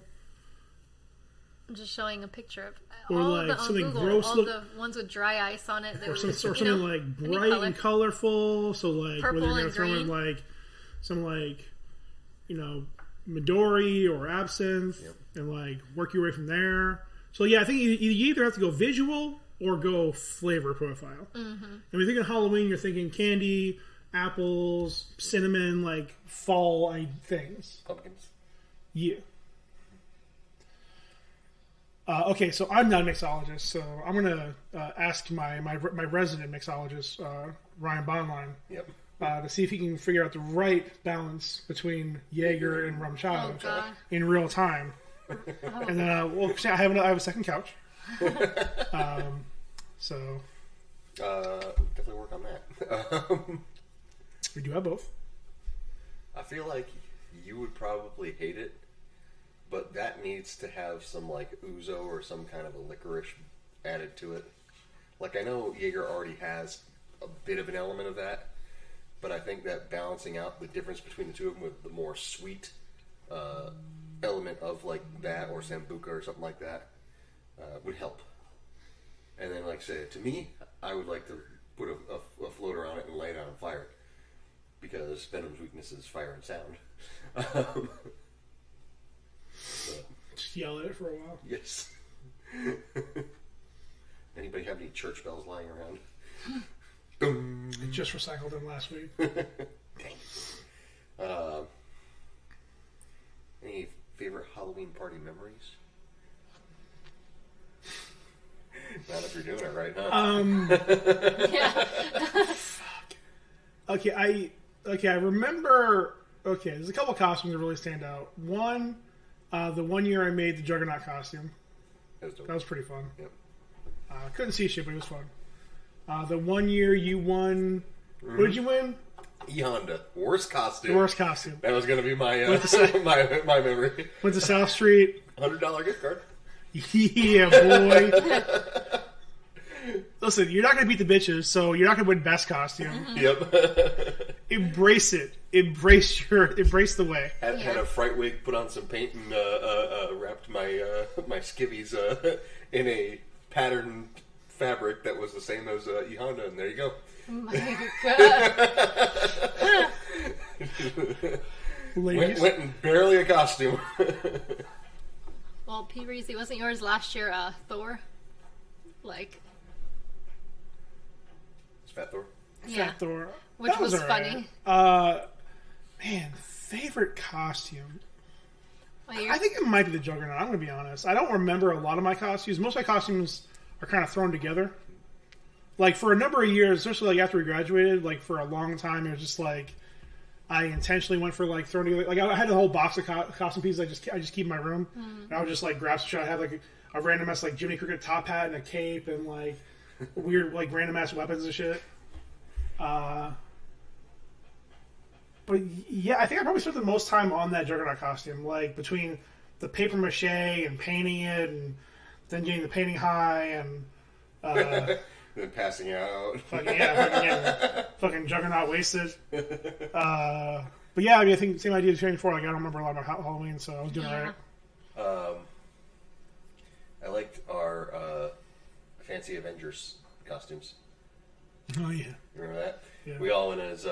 I'm just showing a picture of or all like the, something Google, gross, all the ones with dry ice on it, or something like bright and colorful. So like purple whether you're and throwing green. like some Midori or absinthe, and like work your way from there. So yeah, I think you either have to go visual or go flavor profile. Mm-hmm. And when you think of Halloween, you're thinking candy, apples, cinnamon, like fall things. Pumpkins. Yeah. Okay, so I'm not a mixologist, so I'm gonna ask my resident mixologist, Ryan Bonline, to see if he can figure out the right balance between Jaeger and rum chata in real time. And then I have a second couch. So definitely work on that. We do have both. I feel like you would probably hate it, but that needs to have some like ouzo or some kind of a licorice added to it. Like I know Jaeger already has a bit of an element of that, but I think that balancing out the difference between the two of them with the more sweet element of like that or Sambuca or something like that would help. And then, like I say, to me, I would like to put a floater on it and lay it on and fire it. Because Venom's weakness is fire and sound. Just yell at it for a while. Yes. Anybody have any church bells lying around? I just recycled them last week. Dang. Any favorite Halloween party memories? Not if you're doing it right now. Yeah. Okay, I remember. Okay, there's a couple costumes that really stand out. One, the one year I made the Juggernaut costume. That was pretty fun. Yep. Couldn't see shit, but it was fun. The one year you won. What did you win? E-Honda. Worst costume. The worst costume. That was going to be my my memory. Went to South Street. $100 gift card. Yeah, boy. Listen, you're not going to beat the bitches, so you're not going to win best costume. Yep. Embrace it. Embrace the way. Had a fright wig, put on some paint, and wrapped my my skivvies in a patterned fabric that was the same as E-Honda, and there you go. Oh my god. Ladies. Went in barely a costume. Well, P. Reezy, wasn't yours last year Thor? Like... It's Fat Thor. Yeah. Fat Thor. Which was funny. Man, favorite costume. Well, I think it might be the Juggernaut. I'm going to be honest. I don't remember a lot of my costumes. Most of my costumes are kind of thrown together. Like, for a number of years, especially like after we graduated, like for a long time, it was just like I intentionally went for like throwing together. Like I had a whole box of costume pieces. I just keep in my room. And I would just like grab some shit. I had like a random ass like Jiminy Cricket top hat and a cape and like weird like random ass weapons and shit. But yeah, I think I probably spent the most time on that Juggernaut costume. Like between the paper mache and painting it, and then getting the painting high and. Then passing out. Fucking Juggernaut wasted. But yeah, I mean, I think same idea as training before. Like, I don't remember a lot about Halloween, so I was doing alright. I liked our fancy Avengers costumes. Oh yeah, remember that? Yeah. We all went as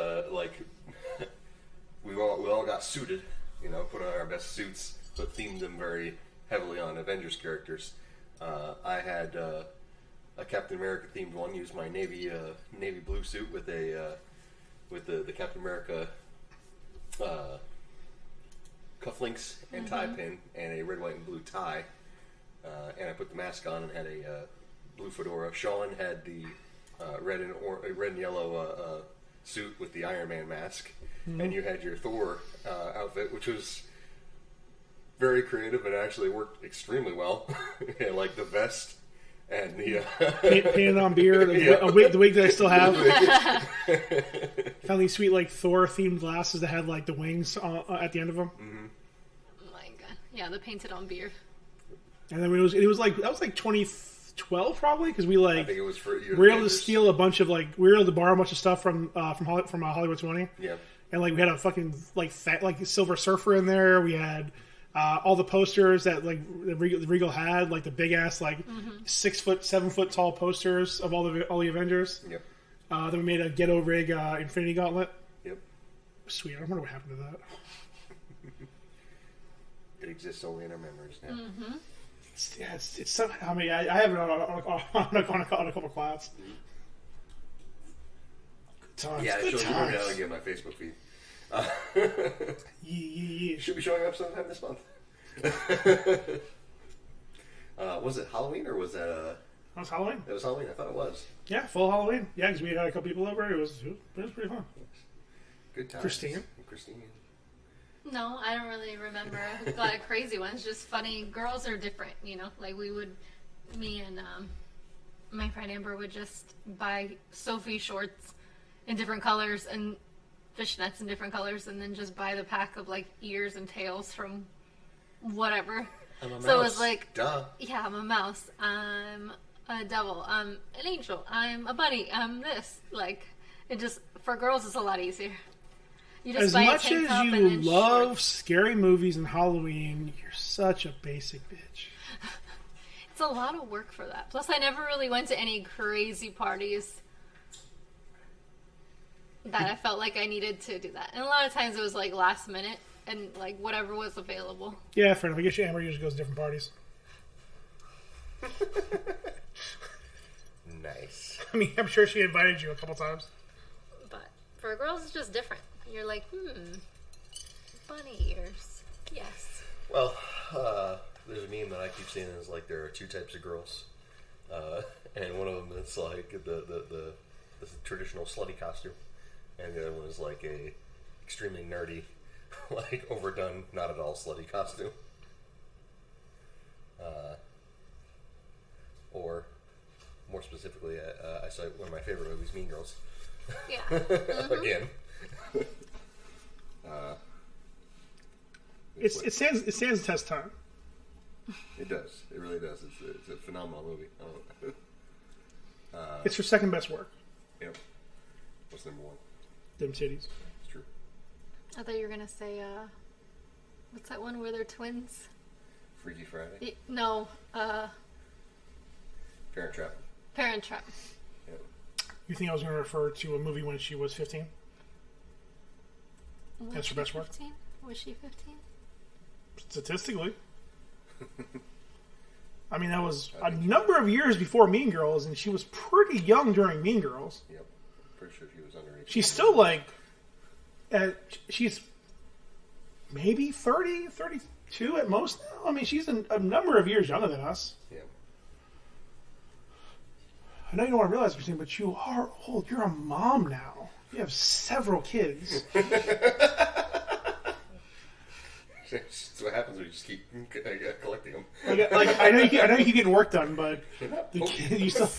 we all got suited. You know, put on our best suits, but themed them very heavily on Avengers characters. I had. A Captain America themed one. Used my navy blue suit with a with the Captain America cufflinks and tie pin and a red, white, and blue tie. And I put the mask on and had a blue fedora. Sean had the red and yellow suit with the Iron Man mask, and you had your Thor outfit, which was very creative and actually worked extremely well. And like the vest and the painted on beard, the wig that I still have. Found these sweet like Thor themed glasses that had like the wings at the end of them. Oh my god! Yeah, the painted on beard. And then it was like that was like 2012 probably, because we like I think it was for we were able to steal a bunch of like we were able to borrow a bunch of stuff from Hollywood 20. Yeah. And like we had a fucking like Silver Surfer in there. We had all the posters that like the Regal had, like the big ass like 6 foot, 7 foot tall posters of all the Avengers. Yep. Then we made a ghetto rig Infinity Gauntlet. Yep. Sweet. I wonder what happened to that. It exists only in our memories now. Mm-hmm. It's somehow. I mean, I have it on a couple clouds. Good times. Yeah, Good it shows you times. now again my Facebook feed. Yeah. Should be showing up sometime this month. Was it Halloween or was that That was Halloween. It was Halloween. I thought it was. Yeah, full Halloween. Yeah, because we had a couple people over. It was pretty fun. Good times. Christine. No, I don't really remember a lot of crazy ones. Just funny. Girls are different, you know. Like me and my friend Amber would just buy Sophie shorts in different colors and fishnets in different colors, and then just buy the pack of like ears and tails from whatever. I'm a mouse. So it was like, duh. Yeah, I'm a mouse. I'm a devil. I'm an angel. I'm a bunny. I'm this. Like, it just for girls it's a lot easier. You just As buy much a tank as top you and then love shorts. scary movies and Halloween, you're such a basic bitch. It's a lot of work for that. Plus, I never really went to any crazy parties that I felt like I needed to do that. And a lot of times it was like last minute and like whatever was available. Yeah, fair enough. I guess Amber usually goes to different parties. Nice. I mean, I'm sure she invited you a couple times. But for girls, it's just different. You're like, bunny ears. Yes. Well, there's a meme that I keep seeing is like there are two types of girls, and one of them is like the traditional slutty costume, and the other one is like a extremely nerdy, like overdone, not at all slutty costume. Or more specifically, I saw one of my favorite movies, Mean Girls. Yeah. Mm-hmm. Again. It stands the test time. It does. It really does. It's a phenomenal movie. It's her second best work. Yep. What's number one? Them titties. It's true. I thought you were going to say, what's that one where they're twins? Freaky Friday. No, Parent Trap. Parent Trap. Yep. You think I was going to refer to a movie when she was 15? That's her best work? 15? Was she 15? Statistically. I mean, that was a number of years before Mean Girls, and she was pretty young during Mean Girls. Yep. Pretty sure she was underage. She's still like, she's maybe 30, 32 at most now. I mean, she's a number of years younger than us. Yeah. I know you don't want to realize, Christine, but you are old. You're a mom now. You have several kids. That's what happens when you just keep collecting them. Like I know you keep getting work done, but the kid, you still.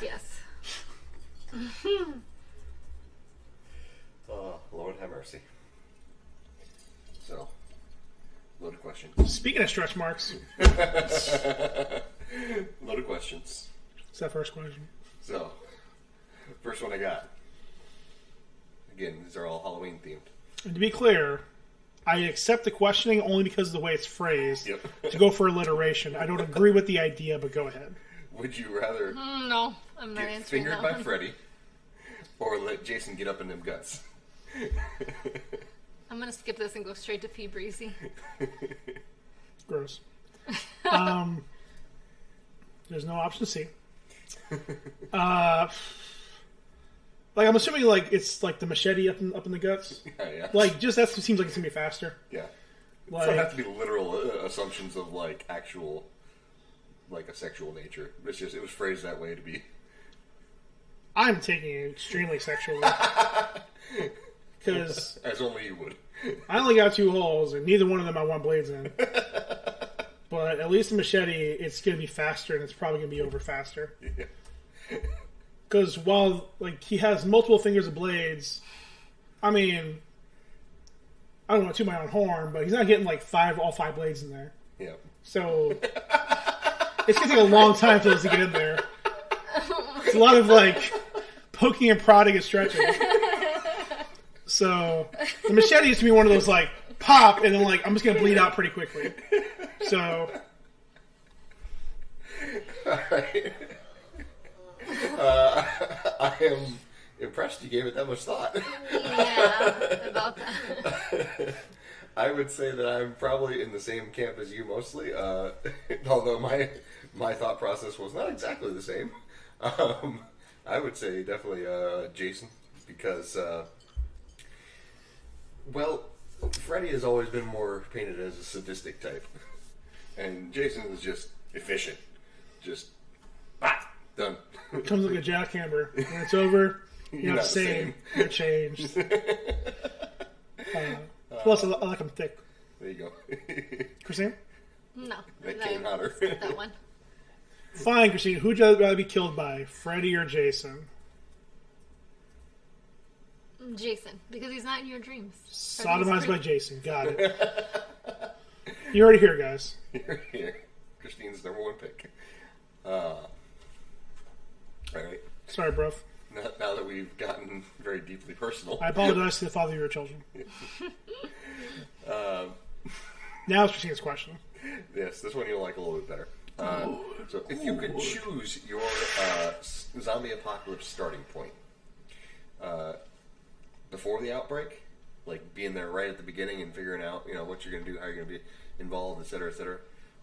Yes. Oh, Lord have mercy. So, load of questions. Speaking of stretch marks, Load of questions. it's that first question. So, first one I got. Again, these are all Halloween themed. And to be clear, I accept the questioning only because of the way it's phrased. Yep. To go for alliteration. I don't agree with the idea, but go ahead. Would you rather No, I'm not get answering fingered that by one. Freddy or let Jason get up in them guts? I'm going to skip this and go straight to Pea Breezy. Gross. There's no option C. Like, I'm assuming, like, it's, like, the machete up in the guts. Yeah. Like, just that seems like it's going to be faster. Yeah. Like, So it have to be literal assumptions of, like, actual, like, a sexual nature. It's just, it was phrased that way to be I'm taking it extremely sexually. Because as only you would. I only got 2 holes, and neither one of them I want blades in. But at least the machete, it's going to be faster, and it's probably going to be over faster. Because while he has multiple fingers of blades, I mean, I don't want to toot my own horn, but he's not getting all 5 blades in there. Yeah. So it's going to take a long time for this to get in there. It's a lot of poking and prodding and stretching. So the machete used to be one of those pop, and then I'm just going to bleed out pretty quickly. So. All right. I am impressed you gave it that much thought. Yeah, about that. I would say that I'm probably in the same camp as you mostly, although my thought process was not exactly the same. I would say definitely Jason, because, Freddy has always been more painted as a sadistic type, and Jason is just efficient. Just, done. Comes like a jackhammer. When it's over, you're not the same. You're changed. Plus, I like them thick. There you go. Christine? No. That came hotter. That one. Fine, Christine. Who'd you rather be killed by, Freddy or Jason? Jason, because he's not in your dreams. Sodomized by Jason. Got it. You heard it here, guys. You're here. Christine's #1 pick. All right. Sorry, bro. Now that we've gotten very deeply personal. I apologize to the father of your children. Now it's Christine's question. Yes, this one you'll like a little bit better. So if you could choose your zombie apocalypse starting point before the outbreak, being there right at the beginning and figuring out what you're going to do, how you're going to be involved, etc.,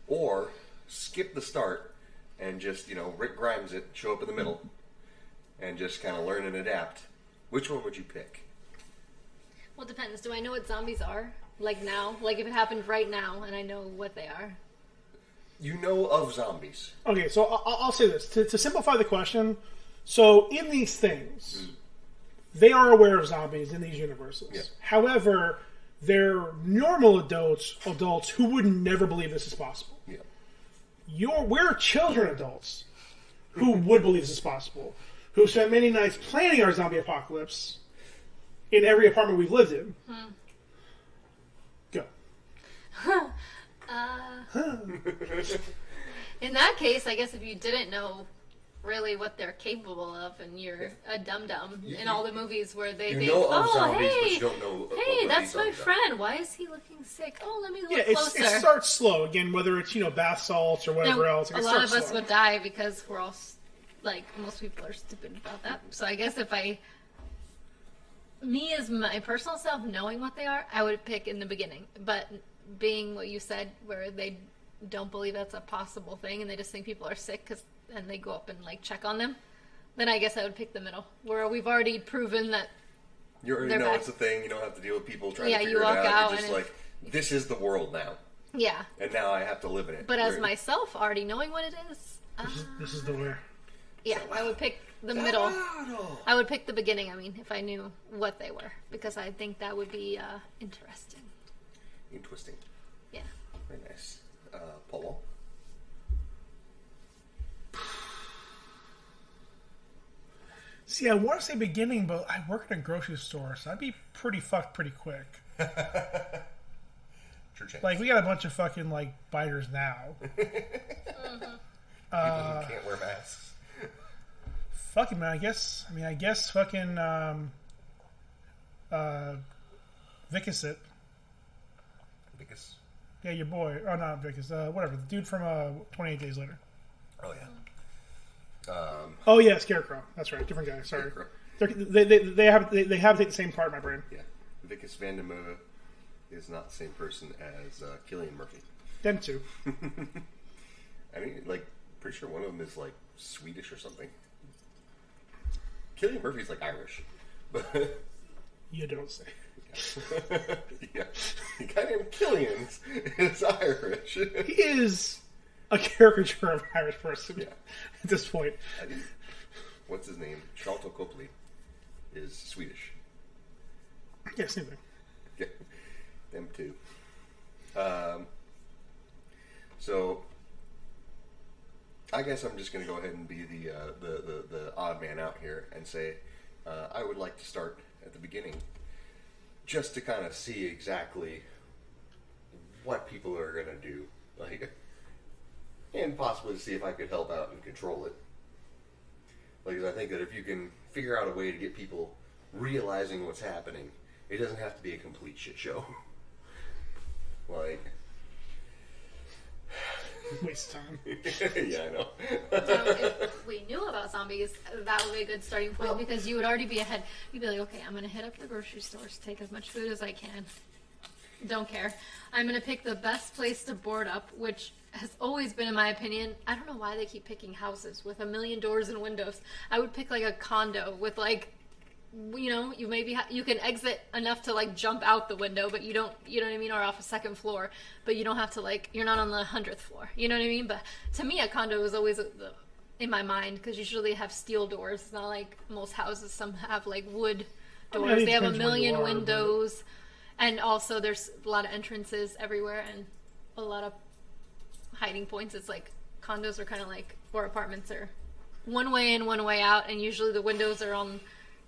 or skip the start and just Rick Grimes it, show up in the middle, and just kind of learn and adapt, which one would you pick? Well, it depends. Do I know what zombies are? Now? If it happened right now and I know what they are? You know of zombies. Okay, so I'll say this. To simplify the question, so in these things, they are aware of zombies in these universes. Yeah. However, they're normal adults who would never believe this is possible. Yeah. We're children adults who would believe this is possible, who spent many nights planning our zombie apocalypse in every apartment we've lived in. Go. In that case, I guess if you didn't know really what they're capable of, and you're a dum-dum in all the movies where they think, zombies, hey, but you don't know hey, that's my friend. Why is he looking sick? Oh, let me look closer. It starts slow. Again, whether it's, bath salts or whatever else. A lot of us would die because we're all, most people are stupid about that. So I guess if me as my personal self, knowing what they are, I would pick in the beginning. But being what you said, where they don't believe that's a possible thing and they just think people are sick and they go up and check on them, then I guess I would pick the middle, where we've already proven that you already know it's a thing. You don't have to deal with people trying to figure you walk it out. You're just this is the world now. Yeah. And now I have to live in it. But as myself, already knowing what it is, this is the way. Yeah, I would pick the middle. I would pick the beginning, if I knew what they were, because I think that would be interesting. Interesting. Yeah. Very nice. Paul? See, I want to say beginning, but I work in a grocery store, so I'd be pretty fucked pretty quick. True chance. We got a bunch of fucking, biters now. People who can't wear masks. Fucking, man, I guess fucking, Vicus. Yeah, your boy. Oh, not Vicus. Whatever. The dude from 28 Days Later. Oh, yeah. Oh, yeah, Scarecrow. That's right. Different guy. Sorry. They have to take the same part in my brain. Yeah. Vicus Vandermeer is not the same person as Cillian Murphy. Them two. Pretty sure one of them is, Swedish or something. Cillian Murphy's, Irish. But You don't say. Yeah. The guy named Cillian is Irish. He is a caricature of an Irish person at this point. what's his name? Shocktober is Swedish. Yeah, same thing. Yeah, them too. So I guess I'm just going to go ahead and be the odd man out here and say I would like to start at the beginning, just to kind of see exactly what people are going to do, like, and possibly see if I could help out and control it. Because I think that if you can figure out a way to get people realizing what's happening, it doesn't have to be a complete shit show. Like, waste of time. yeah, I know. So if we knew about zombies, that would be a good starting point, because you would already be ahead. You'd be like, okay, I'm going to hit up the grocery stores, take as much food as I can. Don't care. I'm going to pick the best place to board up, which has always been, in my opinion, I don't know why they keep picking houses with a million doors and windows. I would pick like a condo with like, you know, you maybe you can exit enough to like jump out the window, but you don't, you know what I mean, or off a second floor, but you don't have to like, you're not on the 100th floor, you know what I mean? But to me, a condo is always in my mind, because usually they have steel doors. It's not like most houses. Some have like wood doors. They have a million windows, and also there's a lot of entrances everywhere and a lot of hiding points. It's like condos are kind of like, or apartments are one way in, one way out, and usually the windows are on,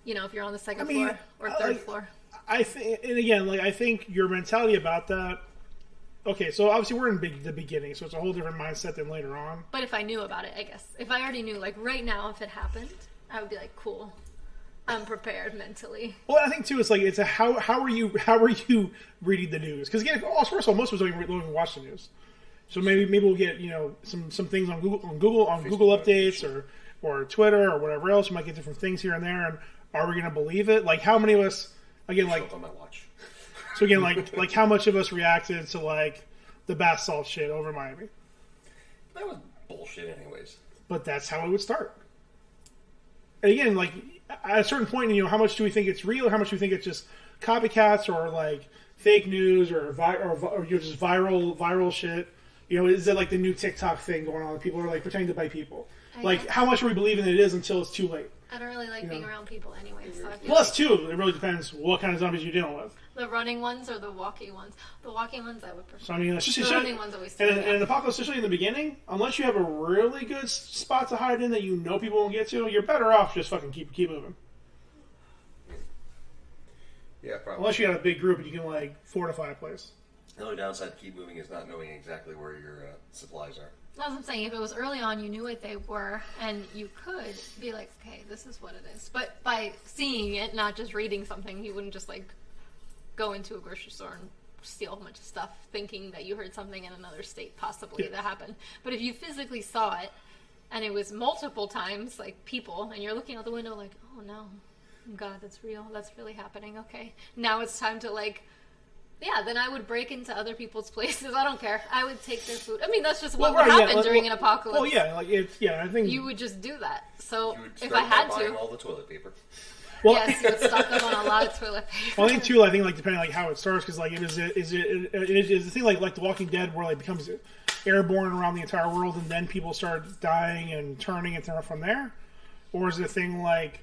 you know, if you're on the second floor or third floor. I think, and again, like, I think your mentality about that. Okay, so obviously we're in the beginning, so it's a whole different mindset than later on. But if I knew about it, I guess if I already knew, like right now, if it happened, I would be like, cool, I'm prepared mentally. Well, I think too, it's like it's a how are you reading the news? Because again, first of all, most of us don't even watch the news. So maybe we'll get, you know, some things on Google updates or Twitter or whatever else. We might get different things here and there. And are we going to believe it? Like, how many of us, again, like, on my watch. So again, like how much of us reacted to like the bath salt shit over Miami? That was bullshit, anyways. But that's how it would start. And again, like at a certain point, you know, how much do we think it's real? How much do we think it's just copycats or like fake news or just viral shit? You know, is it like the new TikTok thing going on? People are like pretending to bite people. Like, how much are we believing it is until it's too late? I don't really like being around people anyway. So Plus, too, it really depends what kind of zombies you're dealing with. The running ones or the walking ones? The walking ones I would prefer. So, I mean, it's just, the running ones always and in Apocalypse, especially in the beginning, unless you have a really good spot to hide in that you know people won't get to, you're better off just fucking keep moving. Yeah, probably. Unless you got a big group and you can, like, fortify a place. The only downside to keep moving is not knowing exactly where your supplies are. That's what I'm saying. If it was early on, you knew what they were, and you could be like, okay, this is what it is. But by seeing it, not just reading something, you wouldn't just, like, go into a grocery store and steal a bunch of stuff thinking that you heard something in another state possibly that happened. But if you physically saw it, and it was multiple times, like, people, and you're looking out the window like, oh, no, God, that's real. That's really happening. Okay. Now it's time to, like... Yeah, then I would break into other people's places. I don't care. I would take their food. I mean, that's just what would happen during an apocalypse. Well, yeah, like I think you would just do that. So if I had to, all the toilet paper. Well, yes, you would stock up on a lot of toilet paper. Well, I think too. I think like depending like how it starts, because like is the thing like The Walking Dead where like becomes airborne around the entire world, and then people start dying and turning and from there, or is it a thing like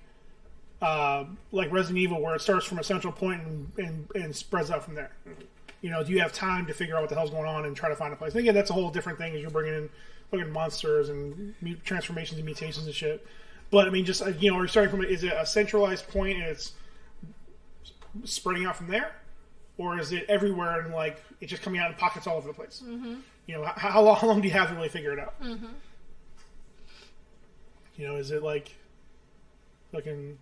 Resident Evil, where it starts from a central point and spreads out from there? Mm-hmm. You know, do you have time to figure out what the hell's going on and try to find a place? And again, that's a whole different thing, as you're bringing in fucking monsters and transformations and mutations and shit. But I mean, just are you starting from is it a centralized point and it's spreading out from there, or is it everywhere and like it's just coming out in pockets all over the place? Mm-hmm. You know, how long do you have to really figure it out? Mm-hmm. You know, is it like fucking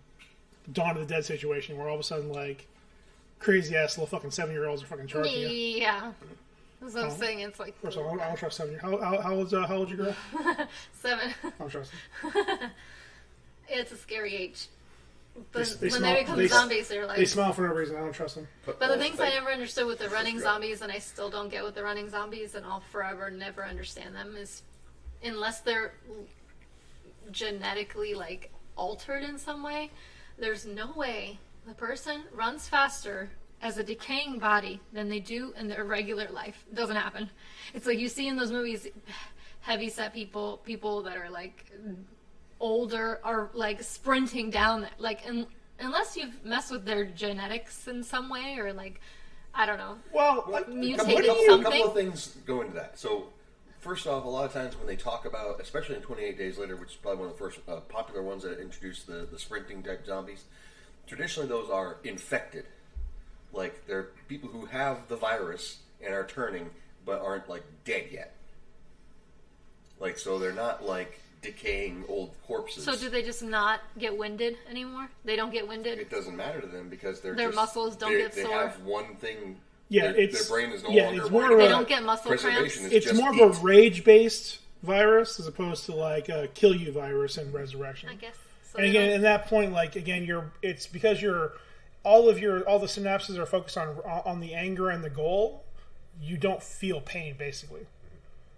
Dawn of the Dead situation where all of a sudden like crazy ass little fucking 7-year-olds are fucking charging you? Yeah, that's what I'm saying. It's like first of all, I don't trust 7 years. How old's your girl? 7. I don't trust them. It's a scary age. But when they become zombies, they're like... They smile for no reason. I don't trust them. But the things I never understood with the running zombies, and I still don't get with the running zombies, and I'll forever never understand them, is unless they're genetically, like, altered in some way, there's no way the person runs faster as a decaying body than they do in their regular life. It doesn't happen. It's like you see in those movies, heavy-set people that are, like... older are like sprinting down there. Like, unless you've messed with their genetics in some way, or like, I don't know. Well, mutated a something. couple of things go into that. So, first off, a lot of times when they talk about, especially in 28 Days Later, which is probably one of the first popular ones that introduced the sprinting type zombies, traditionally those are infected. Like, they're people who have the virus and are turning, but aren't, like, dead yet. Like, so they're not, like, decaying old corpses. So do they just not get winded anymore? They don't get winded? It doesn't matter to them because their muscles don't get sore. They have one thing. Yeah, their brain is no longer worried They about don't get muscle cramps. It's more of a rage-based virus as opposed to like a kill you virus in Resurrection. I guess. So And again, at that point, like again, it's because all the synapses are focused on the anger and the goal. You don't feel pain, basically.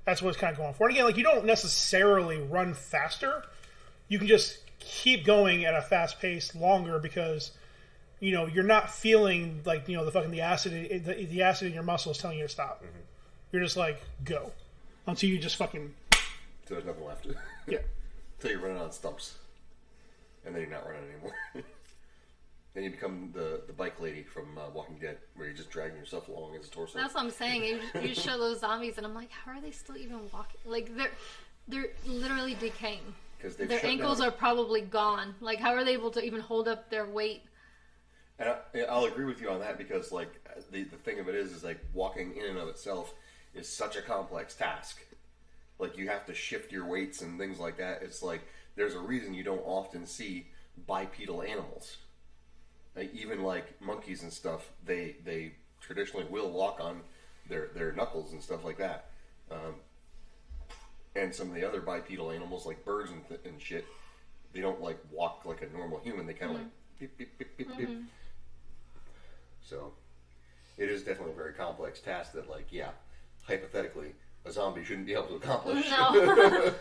That's what it's kind of going for. And again, like you don't necessarily run faster. You can just keep going at a fast pace longer because you're not feeling like the acid in your muscle is telling you to stop. Mm-hmm. You're just like go until you just fucking. So there's nothing left. Yeah. Until you're running on stumps, and then you're not running anymore. Then you become the bike lady from Walking Dead, where you're just dragging yourself along as a torso. That's what I'm saying. You show those zombies, and I'm like, how are they still even walking? Like they're literally decaying. Because their ankles are probably gone. Like, how are they able to even hold up their weight? And I'll agree with you on that because, like, the thing of it is like walking in and of itself is such a complex task. Like, you have to shift your weights and things like that. It's like there's a reason you don't often see bipedal animals. Like, even like monkeys and stuff, they traditionally will walk on their knuckles and stuff like that. And some of the other bipedal animals, like birds and shit, they don't like walk like a normal human. They kind of like beep, beep, beep, beep, beep. So it is definitely a very complex task that, like, yeah, hypothetically, a zombie shouldn't be able to accomplish. No.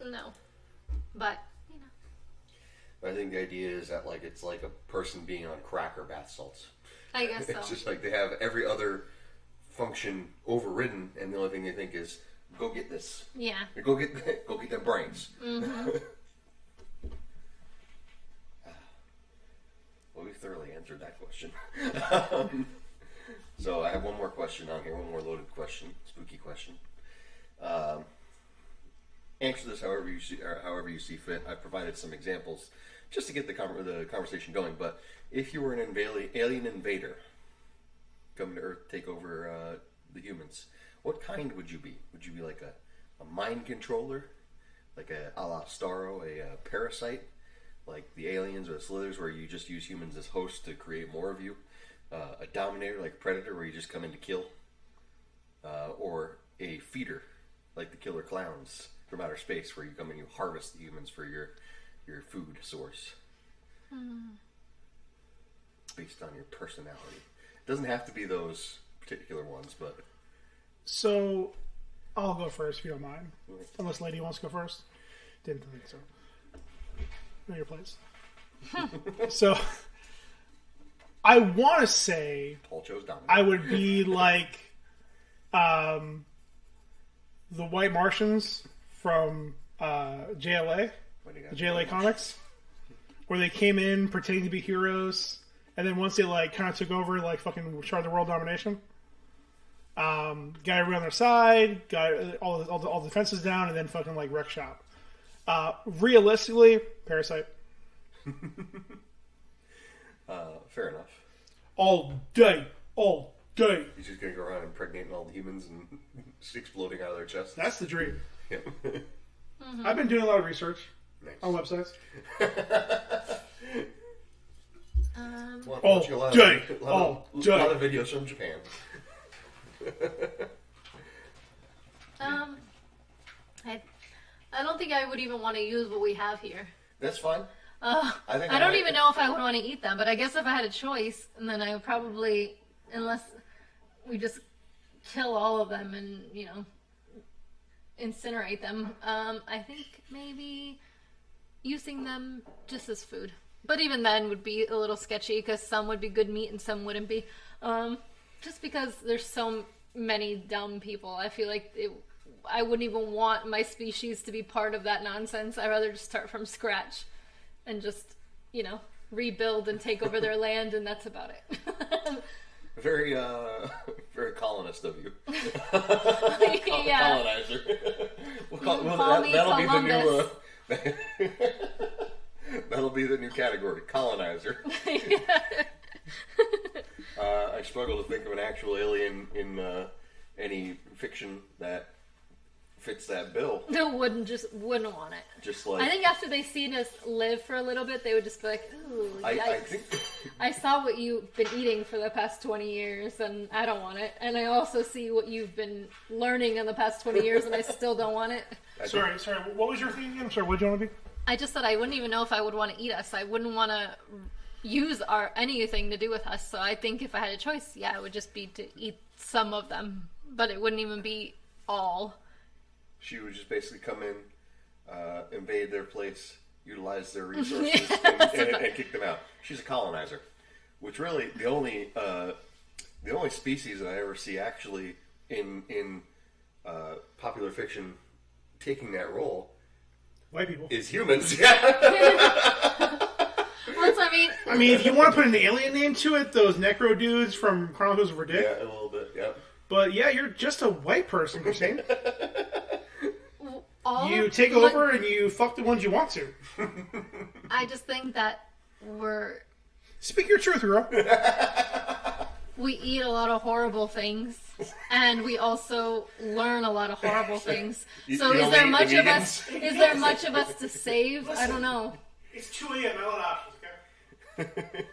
No. But I think the idea is that, like, it's like a person being on crack or bath salts. I guess so. It's just like they have every other function overridden, and the only thing they think is, go get this. Yeah. Or go get them brains. Mm-hmm. Well, we thoroughly answered that question. So I have one more question on here, one more loaded question, spooky question. Answer this however you see fit. I've provided some examples just to get the conversation going. But if you were an alien invader coming to Earth, take over the humans, what kind would you be? Would you be like a mind controller, like a la Starro, a parasite, like the aliens or the Slithers, where you just use humans as hosts to create more of you? A dominator, like Predator, where you just come in to kill, or a feeder, like the killer clowns from outer space, where you come and you harvest the humans for your food source, based on your personality. It doesn't have to be those particular ones, but so I'll go first if you don't mind, unless Lady wants to go first. Didn't think so. Know your place. So I want to say Paul chose dominator. I would be like the White Martians from JLA, the JLA comics, where they came in pretending to be heroes, and then once they like kind of took over, like fucking started the world domination. Got everyone on their side, got all the defenses down, and then fucking like wreck shop. Realistically, Parasite. Fair enough. All day. He's just gonna go around impregnating all the humans and just exploding out of their chests. That's the dream. Yep. Mm-hmm. I've been doing a lot of research on websites. Watching a lot of videos from Japan. I don't think I would even want to use what we have here. That's fine. I don't even know if I would want to eat them, but I guess if I had a choice, and then I would probably, unless we just kill all of them and, incinerate them, I think maybe using them just as food. But even then would be a little sketchy, because some would be good meat and some wouldn't be. Just because there's so many dumb people, I feel like it I wouldn't even want my species to be part of that nonsense. I'd rather just start from scratch and just, rebuild and take over their land, and that's about it. Very, very colonist of you. Colonizer. That'll be the new. That'll be the new category, colonizer. I struggle to think of an actual alien in any fiction that fits that bill. They wouldn't want it. Just like, I think after they seen us live for a little bit, they would just be like, "Ooh, yikes! I saw what you've been eating for the past 20 years, and I don't want it. And I also see what you've been learning in the past 20 years, and I still don't want it." Sorry. What was your thing again? Sorry, what did you want to be? I just said I wouldn't even know if I would want to eat us. I wouldn't want to use anything to do with us. So I think if I had a choice, it would just be to eat some of them, but it wouldn't even be all. She would just basically come in, invade their place, utilize their resources, and kick them out. She's a colonizer, which really the only species that I ever see actually in popular fiction taking that role. White people. Is humans. I mean, if you want to put an alien name to it, those necro dudes from Chronicles of Riddick. Yeah, a little bit. Yeah. But you're just a white person, Christine. You take over and you fuck the ones you want to. I just think that Speak your truth, girl. We eat a lot of horrible things, and we also learn a lot of horrible things. So is there much of us? Is there much of us to save? Listen, I don't know. It's 2 a.m. I want options, okay?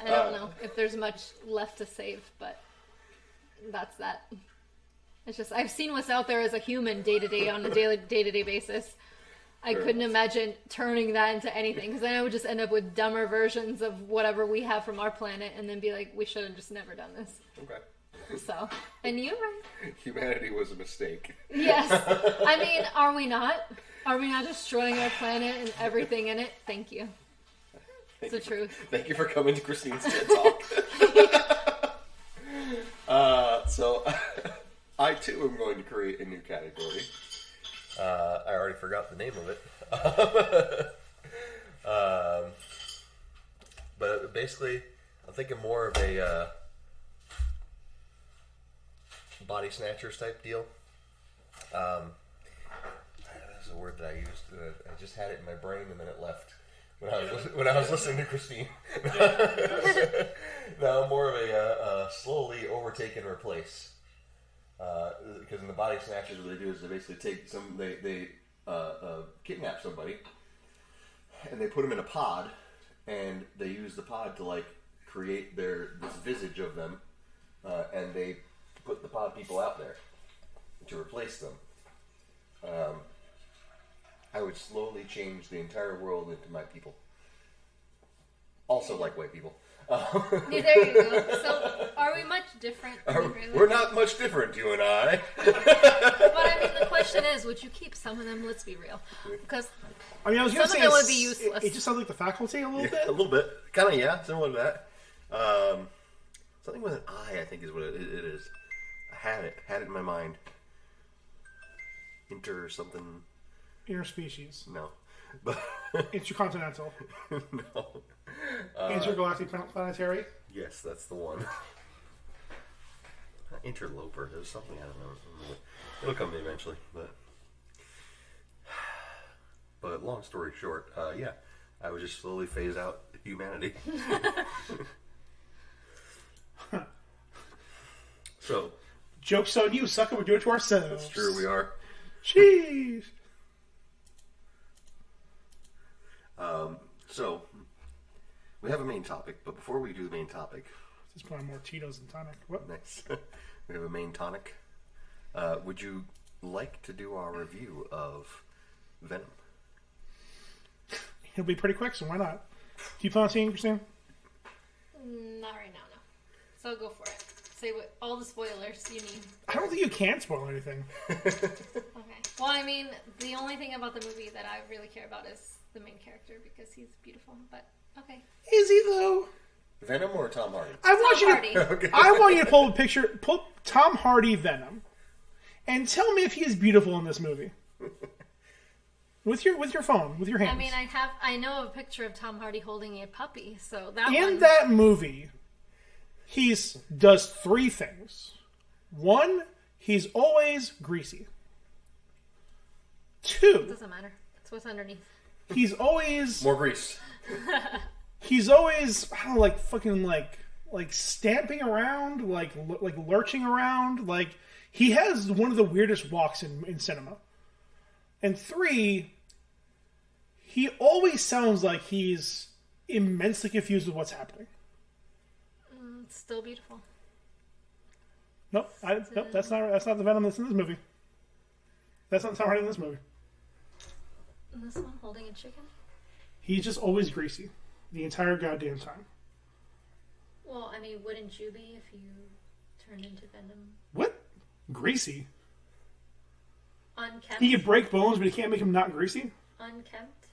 I don't know if there's much left to save, but that's that. It's just I've seen what's out there as a human day to day on a day-to-day basis. I couldn't imagine turning that into anything, because then I would just end up with dumber versions of whatever we have from our planet, and then be like, we should have just never done this. Okay. So, and you're right. Humanity was a mistake. Yes. I mean, are we not? Are we not destroying our planet and everything in it? Thank you. It's the truth. Thank you for coming to Christine's TED Talk. So, I too am going to create a new category. I already forgot the name of it. But basically, I'm thinking more of a body snatchers type deal. That's a word that I used. I just had it in my brain and then it left when I was listening to Christine. No, more of a slowly overtake and replace. Because in the body snatchers, what they do is they basically take they kidnap somebody, and they put them in a pod, and they use the pod to create this visage of them, and they put the pod people out there to replace them. I would slowly change the entire world into my people. Also like white people. Yeah, there you go. So, are we much different? We're not much different, you and I. But I mean, the question is, would you keep some of them? Let's be real, because I was going to say some of them would be useless. It just sounds like the faculty a little bit. A little bit, kind of, similar to that. Something with an I think is what it is. I had it in my mind. Something. Interspecies. No, but intercontinental. No. Intergalactic planetary. Yes, that's the one. Interloper. There's something, I don't know. It'll come to me eventually, but long story short, I would just slowly phase out humanity. So, joke's on you, sucker. We're doing it to ourselves. That's true. We are. Jeez. So, we have a main topic, but before we do the main topic... Just put on more Tito's and tonic. What? Nice. We have a main tonic. Would you like to do our review of Venom? It'll be pretty quick, so why not? Do you plan on seeing it, Christine? Not right now, no. So go for it. Say what all the spoilers you need. I don't think you can spoil anything. Okay. Well, I mean, the only thing about the movie that I really care about is the main character, because he's beautiful, but okay. Is he, though? Venom or Tom Hardy? I want you to pull a picture, pull Tom Hardy Venom, and tell me if he is beautiful in this movie. With your phone, with your hands. I mean, I know a picture of Tom Hardy holding a puppy, so that in that movie, does 3 things. 1, he's always greasy. 2, it doesn't matter. It's what's underneath. He's always more grease. He's always like stamping around, like lurching around. Like he has one of the weirdest walks in cinema. And 3, he always sounds like he's immensely confused with what's happening. It's still beautiful. Nope, that's not the Venom that's in this movie. That's not Tom Hardy in this movie. And this one holding a chicken? He's just always greasy the entire goddamn time. Well, I mean, wouldn't you be if you turned into Venom? What? Greasy? Unkempt? He could break bones, but he can't make him not greasy? Unkempt?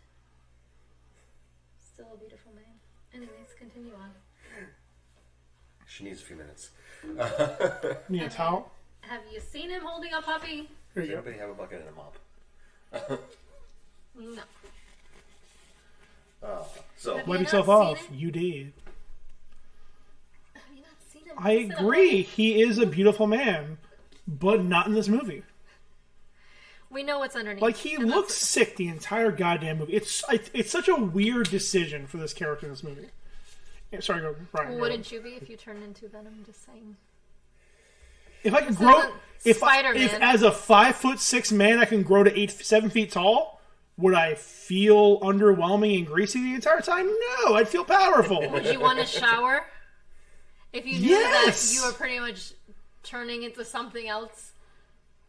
Still a beautiful man. Anyways, continue on. She needs a few minutes. Need a towel? Have you seen him holding a puppy? Does anybody have a bucket and a mop? No. So wipe yourself off. You did. Have you not seen him? I agree. He is a beautiful man, but not in this movie. We know what's underneath. Like he looks sick the entire goddamn movie. It's such a weird decision for this character in this movie. Yeah, sorry, go Brian. Well, wouldn't you be if you turned into Venom? Just saying. If I could grow, if Spider-Man. as a 5'6" man I can grow to 7 feet tall, would I feel underwhelming and greasy the entire time? No, I'd feel powerful. Would you want to shower if you knew that you were pretty much turning into something else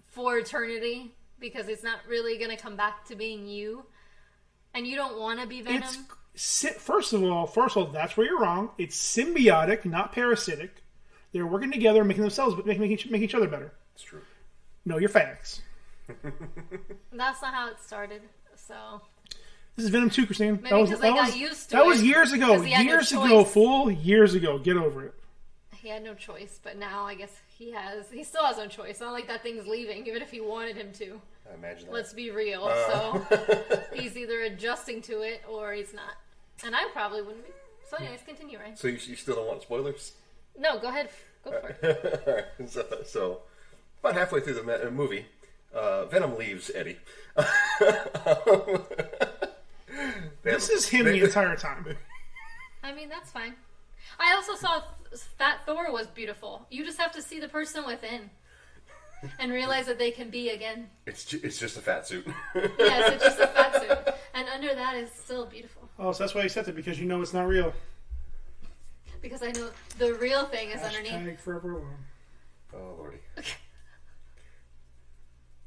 for eternity because it's not really going to come back to being you, and you don't want to be Venom? First of all, that's where you're wrong. It's symbiotic, not parasitic. They're working together, making each other better. It's true. No, you're facts. That's not how it started. So this is Venom 2, Christine. Maybe because I got used to it. That was years ago. Years ago, fool. Years ago. Get over it. He had no choice, but now I guess he still has no choice. It's not like that thing's leaving, even if he wanted him to. I imagine that. Let's be real. So he's either adjusting to it or he's not. And I probably wouldn't be. So anyways, continue, Ryan. So you still don't want spoilers? No, go ahead. Go for it. All right. So about halfway through the movie, Venom leaves Eddie. This is him the entire time. I mean, that's fine. I also saw Fat Thor was beautiful. You just have to see the person within and realize that they can be again. It's just a fat suit. Yes, it's just a fat suit. And under that is still beautiful. Oh, so that's why you said it, because you know it's not real. Because I know the real thing is underneath. Hashtag forever alone. Oh, Lordy.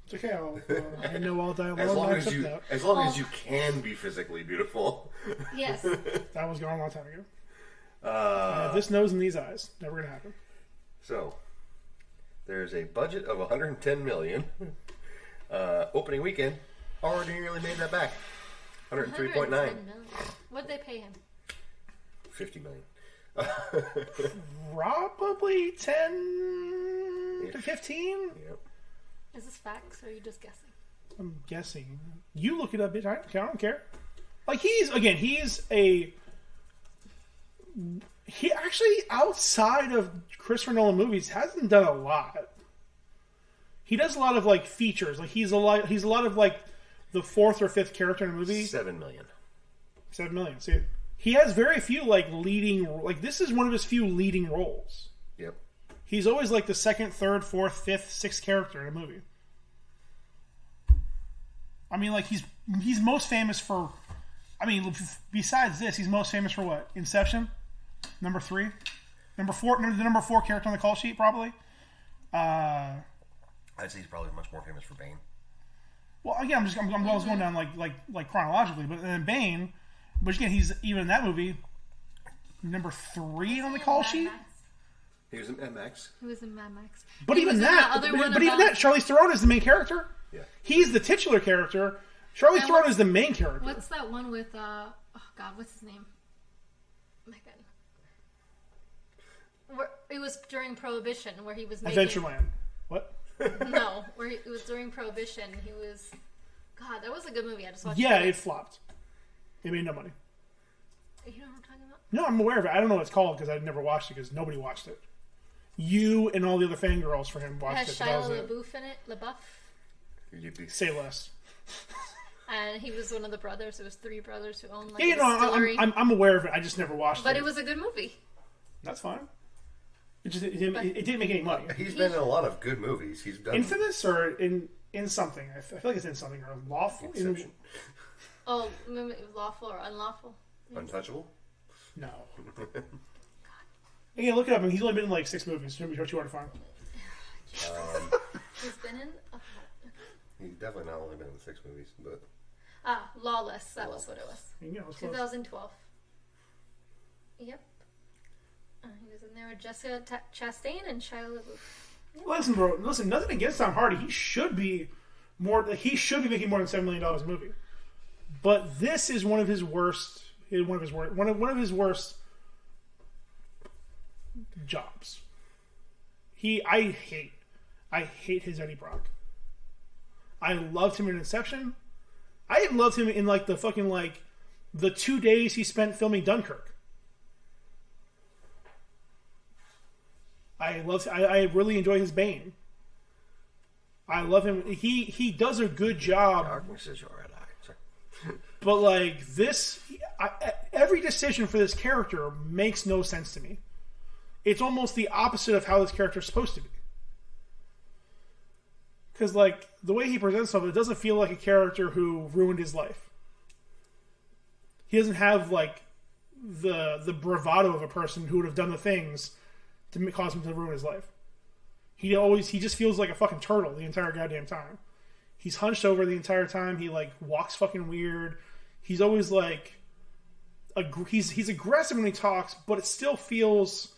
It's okay, I know all dialogue. As long as you can be physically beautiful. Yes. That was gone a long time ago. I have this nose and these eyes. Never gonna happen. So, there's a budget of $110 million. Opening weekend already nearly made that back. 103.9. What'd they pay him? $50 million. Probably 10 to 15. Yep. Is this facts, or are you just guessing? I'm guessing. You look it up, bitch. I don't care. Like he actually, outside of Christopher Nolan movies, hasn't done a lot. He does a lot of like features. Like he's a lot of like the 4th or 5th character in a movie. $7 million. $7 million. See, he has very few like leading. Like this is one of his few leading roles. Yep. He's always like the 2nd, 3rd, 4th, 5th, 6th character in a movie. I mean, like he's most famous for. I mean, besides this, he's most famous for what? Inception, number 3, number 4, the number 4 character on the call sheet, probably. I'd say he's probably much more famous for Bane. Well, again, I'm going down like chronologically, but then Bane, which again, he's even in that movie, number 3 on the call sheet. He was in Mad Max. He was in Mad Max. But even that, Charlize Theron is the main character. Yeah. He's the titular character. Charlize Theron is the main character. What's that one with, oh God, what's his name? Oh my God. It was during Prohibition where he was making... Adventureland. What? No, where it was during Prohibition. He was... God, that was a good movie. I just watched Yeah, it. it flopped. It made no money. You know what I'm talking about? No, I'm aware of it. I don't know what it's called because I've never watched it because nobody watched it. You and all the other fangirls for him It watched has it. But that was Shia it. LaBeouf in it. LaBeouf. Say less. And he was one of the brothers. It was three brothers who owned like Yeah, a distillery. I'm aware of it. I just never watched it. But it was a good movie. That's fine. It didn't make any money. He's been in a lot of good movies. He's done Infamous or in something. I feel like it's in something or lawful. Inception. Oh, lawful or unlawful? Untouchable? No. Yeah, look it up. I mean, he's only been in like 6 movies. It's too hard to find. He's been in... He's definitely not only been in 6 movies, but... Lawless. That was what it was. You know, it's close. 2012. Yep. He was in there with Jessica Chastain and Shia LaBeouf. Listen, bro. Listen, nothing against Tom Hardy. He should be making more than $7 million a movie. But this is one of his worst jobs. I hate his Eddie Brock. I loved him in Inception. I even loved him in like the fucking like the 2 days he spent filming Dunkirk. I really enjoy his Bane. I love him. He does a good job. Darkness is your red eye. Sorry. But like this, every decision for this character makes no sense to me. It's almost the opposite of how this character is supposed to be. Because like the way he presents himself, it doesn't feel like a character who ruined his life. He doesn't have like the bravado of a person who would have done the things to cause him to ruin his life. He just feels like a fucking turtle the entire goddamn time. He's hunched over the entire time. He like walks fucking weird. He's always like he's aggressive when he talks, but it still feels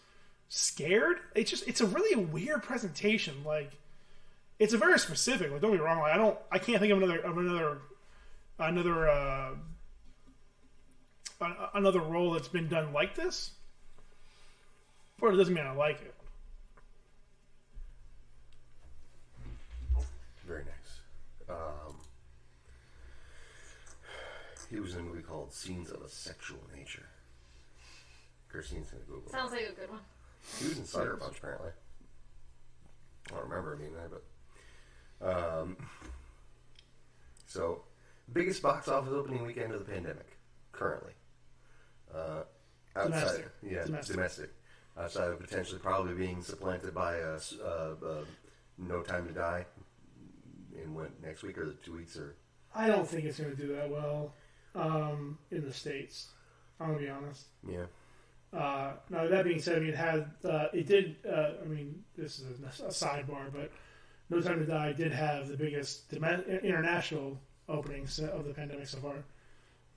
scared. It's a really weird presentation. Like it's a very specific. Like don't get me wrong. Like I can't think of another role that's been done like this. But it doesn't mean I like it. Very nice. He was in a movie called Scenes of a Sexual Nature. Christine's going to Google. Sounds like a good one. He was in Cider Punch, apparently. I don't remember him being there, but... so, biggest box office opening weekend of the pandemic, currently. Outside, domestic. Outside of potentially probably being supplanted by No Time to Die in next week or 2 weeks or... I don't think it's going to do that well in the States. I'm going to be honest. Yeah. Now, that being said, I mean, this is a sidebar, but No Time to Die did have the biggest international openings of the pandemic so far.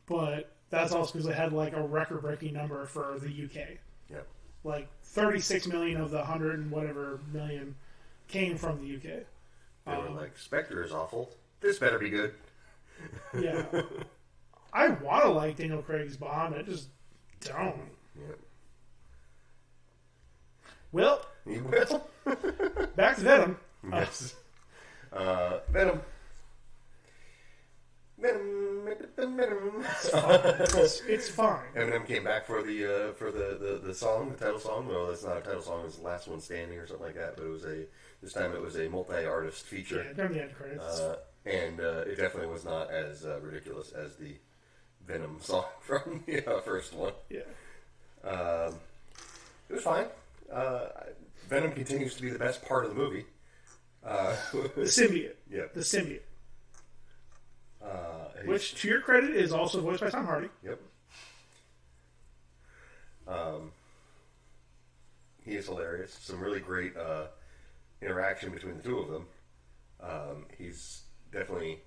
But that's also because they had like a record-breaking number for the UK. Yep. Like 36 million of the 100 and whatever million came from the UK. They were like, Spectre is awful. This better be good. Yeah. I want to like Daniel Craig's Bond. I just don't. Yep. Well, You will. back to Venom. Yes. Venom. Venom. It's fine. Eminem came back for the song, the title song. Well, that's not a title song; it's the last one standing or something like that. But this time it was a multi-artist feature. Yeah, during the end credits. And it definitely was not as ridiculous as the Venom song from the first one. Yeah. It was fine. Venom continues to be the best part of the movie. The symbiote. Yeah. The symbiote. Which, to your credit, is also voiced by Tom Hardy. Yep. He is hilarious. Some really great interaction between the two of them. He's definitely...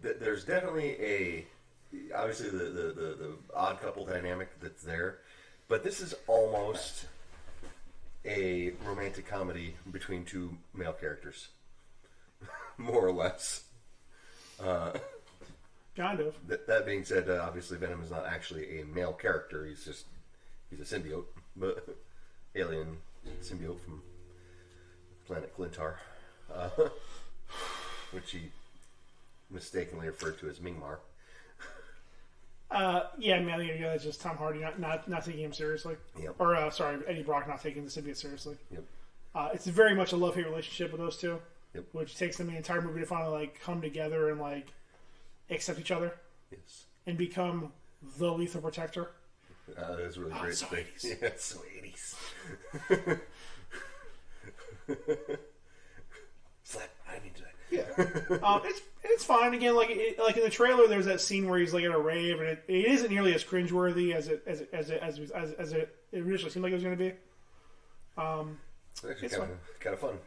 There's definitely obviously the odd couple dynamic that's there, but this is almost a romantic comedy between two male characters. More or less. Kind of. That being said, obviously Venom is not actually a male character. He's a symbiote, but alien symbiote from planet Clintar. which he mistakenly referred to as Mingmar. Yeah, I mean, I think that's just Tom Hardy not taking him seriously. Yep. Or, sorry, Eddie Brock not taking the symbiote seriously. Yep. It's very much a love-hate relationship with those two. Yep. Which takes them the entire movie to finally, like, come together and, like, accept each other. Yes. And become the Lethal Protector. That's really great. So 80s. Yeah, it's so 80s. Slap, I need to. Yeah. It's fine. Again, like in the trailer, there's that scene where he's like at a rave, and it isn't nearly as cringeworthy as it initially seemed like it was going to be. It's actually kind of fun.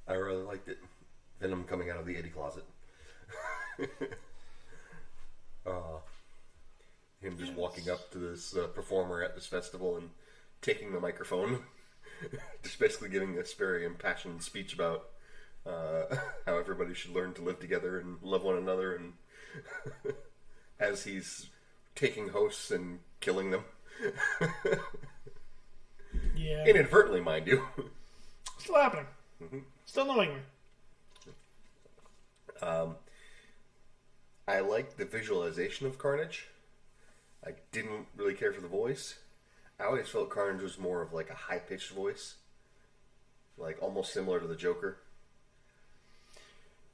I really liked it. Venom coming out of the Eddie closet. Him just walking up to this performer at this festival and taking the microphone, just basically giving this very impassioned speech about how everybody should learn to live together and love one another, and as he's taking hosts and killing them. Yeah. Inadvertently, mind you. Still happening. Mm-hmm. Still knowingly. I liked the visualization of Carnage. I didn't really care for the voice. I always felt Carnage was more of like a high-pitched voice. Like almost similar to the Joker.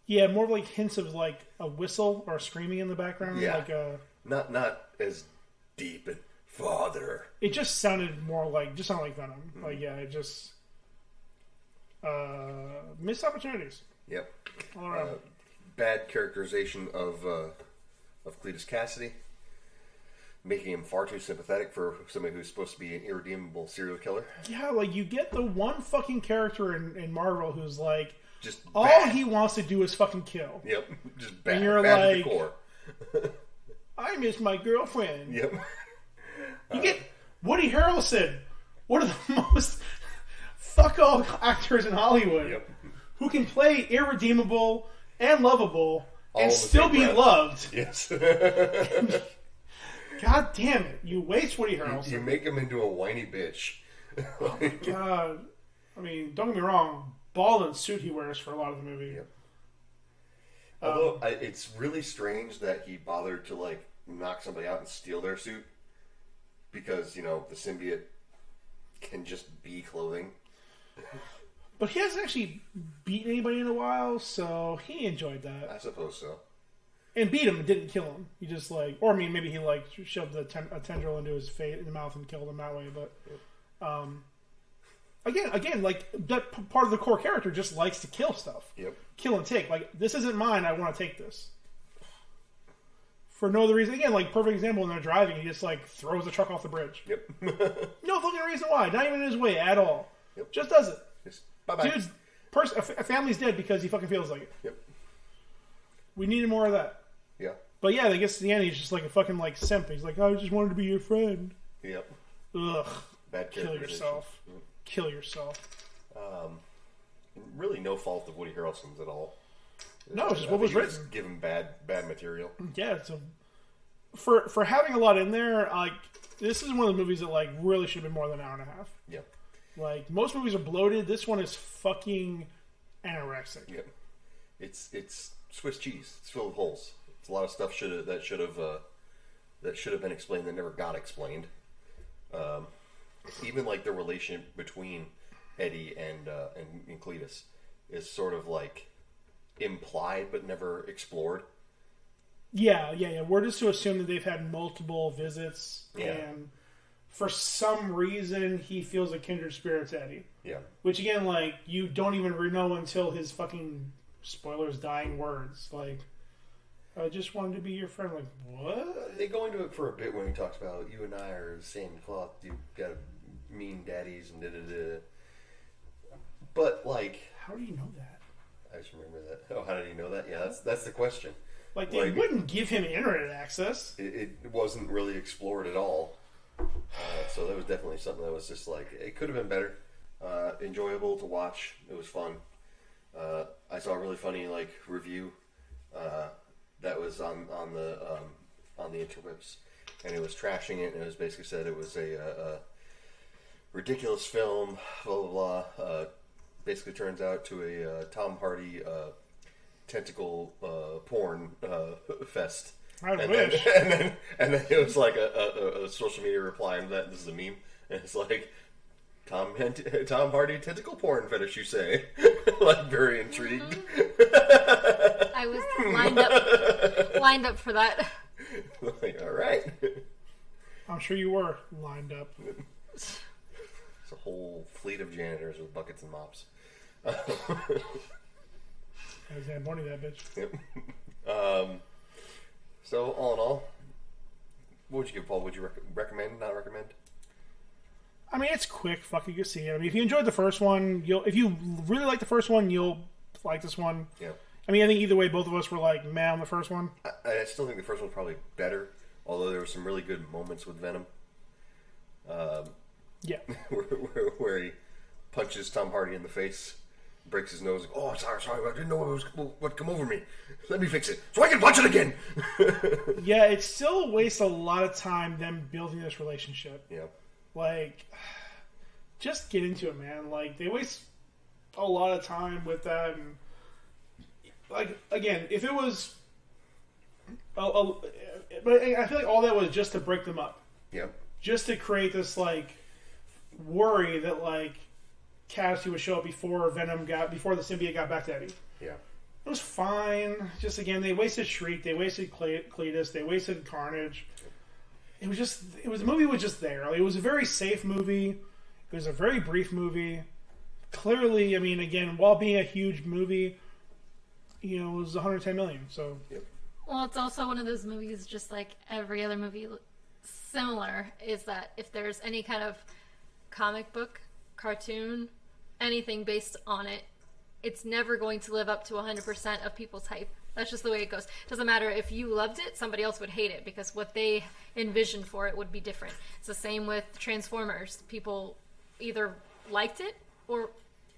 Yeah, more like hints of like a whistle or screaming in the background. Yeah. Like not as deep and father. It just sounded more like Venom. Mm-hmm. Like it just missed opportunities. Yep. All around. Bad characterization of Cletus Cassidy, making him far too sympathetic for somebody who's supposed to be an irredeemable serial killer. Yeah, like you get the one fucking character in Marvel who's like, just all bad. he wants to do is fucking kill. Yep, just bad. And you're bad like, to the core. I miss my girlfriend. Yep. You get Woody Harrelson, one of the most fuck all actors in Hollywood, yep. who can play irredeemable and lovable all and still be loved. Yes. God damn it! You waste Woody Harrelson. You make him into a whiny bitch. Oh my god! I mean, don't get me wrong. Ball and suit he wears for a lot of the movie. Yep. Although it's really strange that he bothered to like knock somebody out and steal their suit, because the symbiote can just be clothing. But he hasn't actually beaten anybody in a while, so he enjoyed that. I suppose so. And beat him and didn't kill him. He just or maybe he shoved a tendril into his face in the mouth and killed him that way. But again, like that part of the core character just likes to kill stuff. Yep. Kill and take. Like, this isn't mine. I want to take this. For no other reason. Again, like perfect example when they're driving, he just like throws the truck off the bridge. Yep. No fucking reason why. Not even in his way at all. Yep. Just does it. Just bye-bye. Dude's a family's dead because he fucking feels like it. Yep. We needed more of that. Yeah. But yeah, I guess at the end he's just like a fucking like simp. He's like, I just wanted to be your friend. Yep. Ugh. Bad Kill yourself. Yep. Kill yourself. Really no fault of Woody Harrelson's at all. No, it's just what was written. Just give him bad material. Yeah, it's for having a lot in there, like this is one of the movies that like really should have been more than an hour and a half. Yep. Like most movies are bloated. This one is fucking anorexic. Yep. It's Swiss cheese. It's filled with holes. It's a lot of stuff that should have been explained that never got explained. Even like the relation between Eddie and Cletus is sort of like implied but never explored. Yeah. We're just to assume that they've had multiple visits, and for some reason he feels a kindred spirit to Eddie. Yeah. Which again, like you don't even know until his fucking spoilers dying words. Like, I just wanted to be your friend. Like, what? They go into it for a bit when he talks about you and I are the same cloth. You got mean daddies and da-da-da. But like, how do you know that? I just remember that. Oh, how did he know that? Yeah, that's the question. Like, they wouldn't give him internet access. It wasn't really explored at all. So that was definitely something that was just like, it could have been better. Enjoyable to watch. It was fun. I saw a really funny like review that was on the interwebs, and it was trashing it, and it was basically said it was a ridiculous film, blah blah blah. basically turns out to a Tom Hardy tentacle porn fest. I wish. And then it was like a social media reply, and that this is a meme, and it's like Tom Hardy tentacle porn fetish, you say? Like very intrigued. I was lined up for that. Like, all right. I'm sure you were lined up. It's a whole fleet of janitors with buckets and mops. Alexander Boney, that bitch. Yep. So, all in all, what would you give, Paul? Would you recommend, not recommend? I mean, it's quick. Fuck, you can see it. I mean, if you enjoyed the first one, if you really like the first one, you'll like this one. Yeah. I mean, I think either way, both of us were like mad on the first one. I still think the first one's probably better, although there were some really good moments with Venom. Yeah. where he punches Tom Hardy in the face, breaks his nose. Oh, sorry, I didn't know what come over me. Let me fix it so I can punch it again. Yeah, it still wastes a lot of time them building this relationship. Yeah. Like, just get into it, man. Like, they waste a lot of time with that. And, like, again, if it was... but I feel like all that was just to break them up. Yeah. Just to create this, like, worry that, like, Cassie would show up before the symbiote got back to Eddie. Yeah. It was fine. Just, again, they wasted Shriek. They wasted Cletus. They wasted Carnage. The movie was just there. Like, it was a very safe movie. It was a very brief movie. Clearly, I mean, again, while being a huge movie, it was 110 million. So, yep. Well, it's also one of those movies, just like every other movie similar, is that if there's any kind of comic book, cartoon, anything based on it, it's never going to live up to 100% of people's hype. That's just the way it goes. Doesn't matter if you loved it, somebody else would hate it because what they envisioned for it would be different. It's the same with Transformers. People either liked it or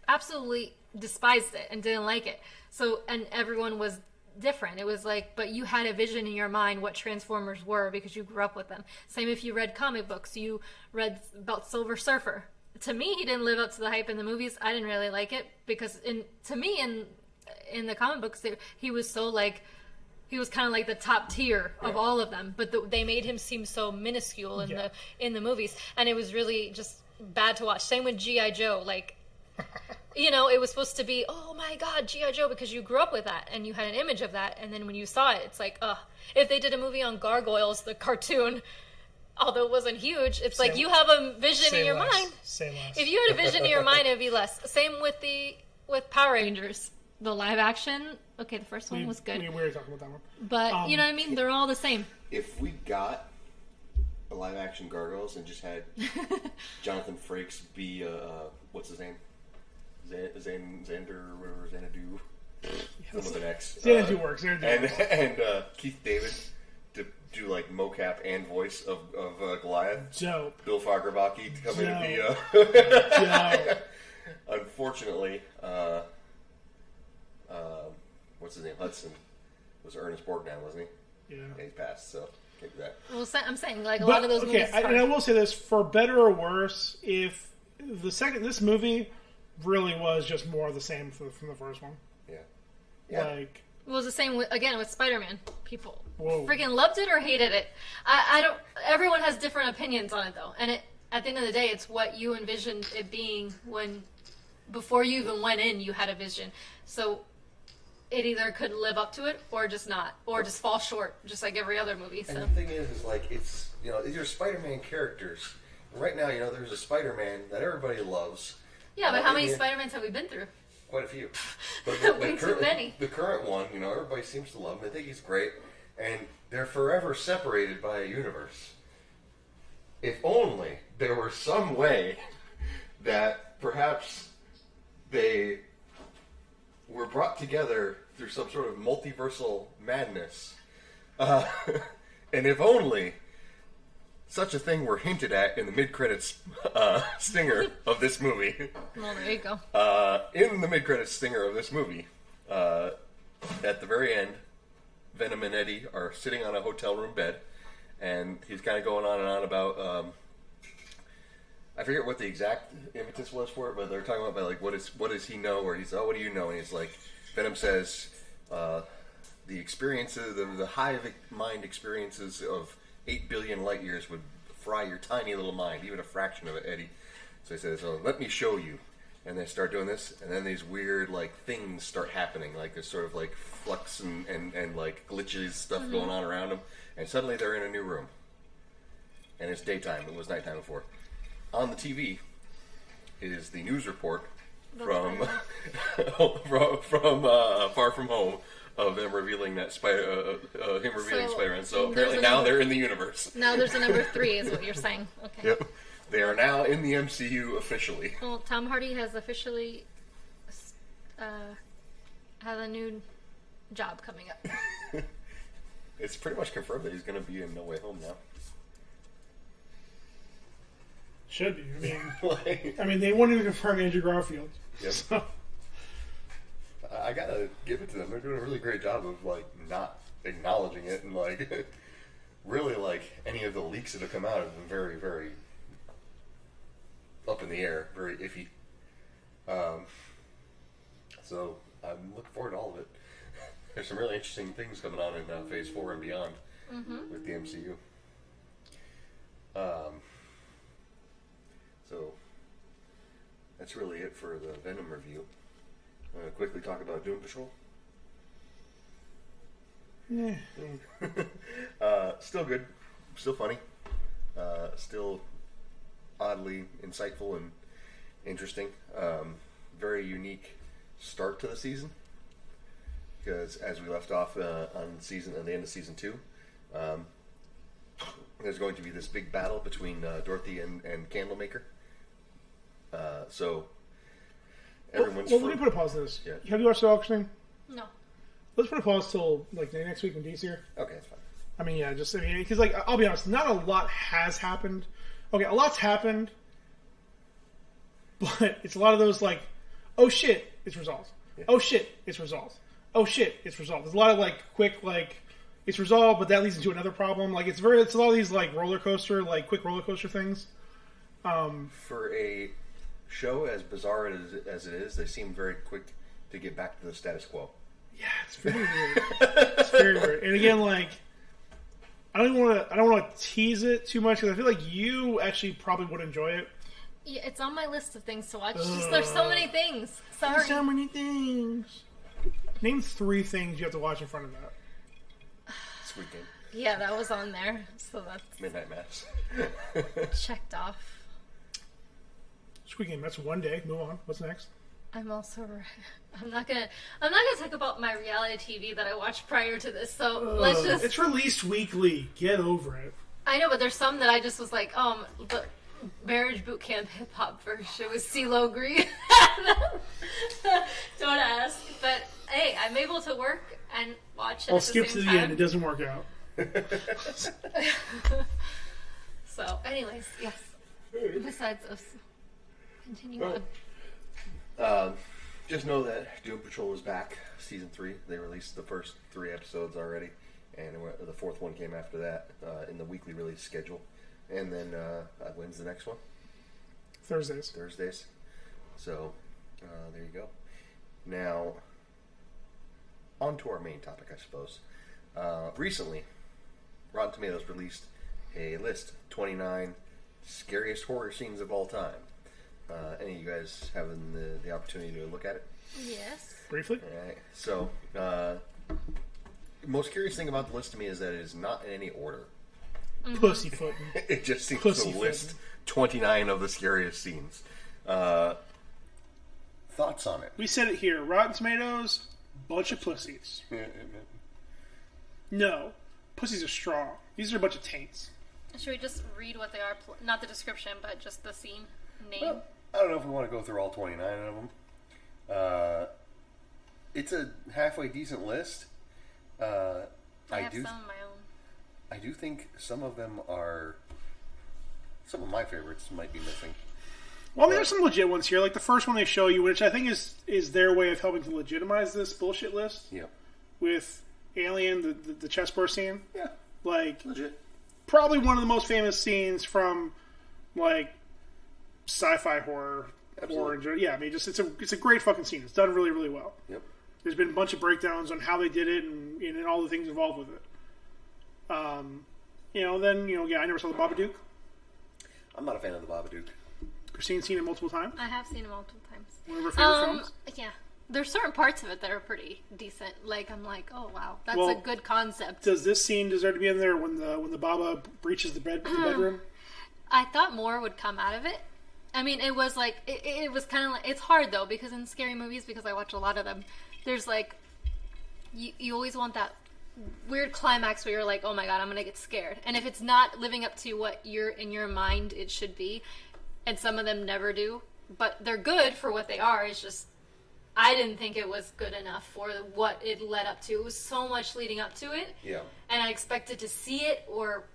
absolutely despised it and didn't like it. So, and everyone was different. It was like, but you had a vision in your mind what Transformers were because you grew up with them. Same if you read comic books. You read about Silver Surfer. To me, he didn't live up to the hype in the movies. I didn't really like it because in the comic books, he was so like, he was kind of like the top tier of all of them, but they made him seem so minuscule in the movies, and it was really just bad to watch. Same with G.I. Joe, like, it was supposed to be, oh my god, G.I. Joe, because you grew up with that and you had an image of that, and then when you saw it, it's like, if they did a movie on Gargoyles, the cartoon, although it wasn't huge, it's like you have a vision in your mind. Say less. If you had a vision in your mind, it'd be less. Same with Power Rangers. The live action, okay, the first one was good. We were talking about that one. But, you know what I mean? They're all the same. If we got a live action Gargoyles and just had Jonathan Frakes be, what's his name? Xander or whatever, Xanadu. With an X. Xanadu works. And Keith David to do like mocap and voice of Goliath. Dope. Bill Fagerbaki to come in and be unfortunately, what's his name? Hudson was Ernest Borgnine, wasn't he? Yeah. He's passed, so can't do that. Well, I'm saying like a lot of those movies. Okay, and I will say this: for better or worse, if this movie really was just more of the same from the first one. Yeah. Like. It was the same with Spider-Man. People freaking loved it or hated it. I don't. Everyone has different opinions on it, though. And at the end of the day, it's what you envisioned it being before you even went in. You had a vision, so it either could live up to it or just not, or just fall short, just like every other movie. So. And the thing is like it's these are Spider-Man characters. Right now, there's a Spider-Man that everybody loves. Yeah, but how many Spider-Mans have we been through? Quite a few. But too many. The current one, everybody seems to love him. I think he's great. And they're forever separated by a universe. If only there were some way that perhaps they were brought together through some sort of multiversal madness. And if only such a thing were hinted at in the mid-credits stinger of this movie. Well, there you go. In the mid-credits stinger of this movie, at the very end, Venom and Eddie are sitting on a hotel room bed, and he's kind of going on and on about I forget what the exact impetus was for it, but they're talking about like what does he know, or he's what do you know, and he's like Venom says the experiences, the hive mind experiences of 8 billion light years would fry your tiny little mind, even a fraction of it, Eddie. So he says, let me show you. And they start doing this, and then these weird, like, things start happening, like this sort of, like, flux and like, glitches stuff going on around them. And suddenly they're in a new room. And it's daytime. It was nighttime before. On the TV is the news report from Far From Home of them revealing that Spider-Man. So apparently now they're in the universe. Now there's a number 3, is what you're saying. Okay. Yep. They are now in the MCU officially. Well, Tom Hardy has officially has a new job coming up. It's pretty much confirmed that he's going to be in No Way Home now. Should be. I mean, they won't even confirm Andrew Garfield. Yep. So. I gotta give it to them. They're doing a really great job of like not acknowledging it, and like really like any of the leaks that have come out have been very, very up in the air, very iffy. So I'm looking forward to all of it. There's some really interesting things coming on in Phase 4 and beyond with the MCU. So that's really it for the Venom review. I'm going to quickly talk about Doom Patrol. Yeah. Still good. Still funny. Still oddly insightful and interesting. Very unique start to the season. Because as we left off at the end of season 2, there's going to be this big battle between Dorothy and Candlemaker. So everyone's. Well, let me put a pause to this. Yeah. Have you watched the auction? No. Let's put a pause till like next week when Dee's here. Okay, that's fine. I mean, yeah, because like I'll be honest, not a lot has happened. Okay, a lot's happened, but it's a lot of those like, oh shit, it's resolved. Yeah. Oh shit, it's resolved. Oh shit, it's resolved. There's a lot of like quick like it's resolved, but that leads into another problem. Like it's a lot of these like quick roller coaster things. For a show as bizarre as it is, they seem very quick to get back to the status quo. Yeah, it's very weird. It's very weird. And again, like I don't want to tease it too much because I feel like you actually probably would enjoy it. Yeah, it's on my list of things to watch. There's so many things. Sorry. There's so many things. Name 3 things you have to watch in front of that. Squid Game. Yeah, that was on there. So that's Midnight Mass. checked off. Squid Game. That's one day. Move on. What's next? I'm not gonna talk about my reality TV that I watched prior to this. So let's just. It's released weekly. Get over it. I know, but there's some that I just was like, the Marriage Boot Camp hip hop version with CeeLo Green. Don't ask, but hey, I'm able to work and watch it. I'll skip to the end. It doesn't work out. So, anyways, yes. Besides us, continue on. Just know that Doom Patrol is back, season 3. They released the first 3 episodes already, and the 4th one came after that in the weekly release schedule. And then when's the next one? Thursdays. So there you go. Now, on to our main topic, I suppose. Recently, Rotten Tomatoes released a list 29 scariest horror scenes of all time. Any of you guys having the opportunity to look at it? Yes. Briefly? All right. So, most curious thing about the list to me is that it is not in any order. Pussyfooting. It just seems to list 29 of the scariest scenes. Thoughts on it? We said it here. Rotten Tomatoes, bunch of pussies. No. Pussies are strong. These are a bunch of taints. Should we just read what they are? Not the description, but just the scene name? Well, I don't know if we want to go through all 29 of them. It's a halfway decent list. I have some of my own. I do think some of them are... Some of my favorites might be missing. Well, I mean, there's some legit ones here. Like the first one they show you, which I think is their way of helping to legitimize this bullshit list. Yep. With Alien, the chessboard scene. Yeah. Like... Legit. Probably one of the most famous scenes from, like, sci-fi horror. Absolutely. Or, yeah, I mean, just it's a great fucking scene. It's done really, really well. Yep. There's been a bunch of breakdowns on how they did it and all the things involved with it. Then I never saw the Babadook. I'm not a fan of the Babadook. Christine's seen it multiple times. I have seen it multiple times. One of her favorite films. Yeah. There's certain parts of it that are pretty decent. Like, I'm like, oh wow, that's a good concept. Does this scene deserve to be in there when the Baba breaches the bedroom? I thought more would come out of it. I mean, it was like it was kind of like, it's hard though, because in scary movies, because I watch a lot of them, there's like you always want that weird climax where you're like, oh my god, I'm gonna get scared, and if it's not living up to what you're in your mind it should be, and some of them never do, but they're good for what they are. It's just I didn't think it was good enough for what it led up to. It was so much leading up to it. Yeah. And I expected to see it, or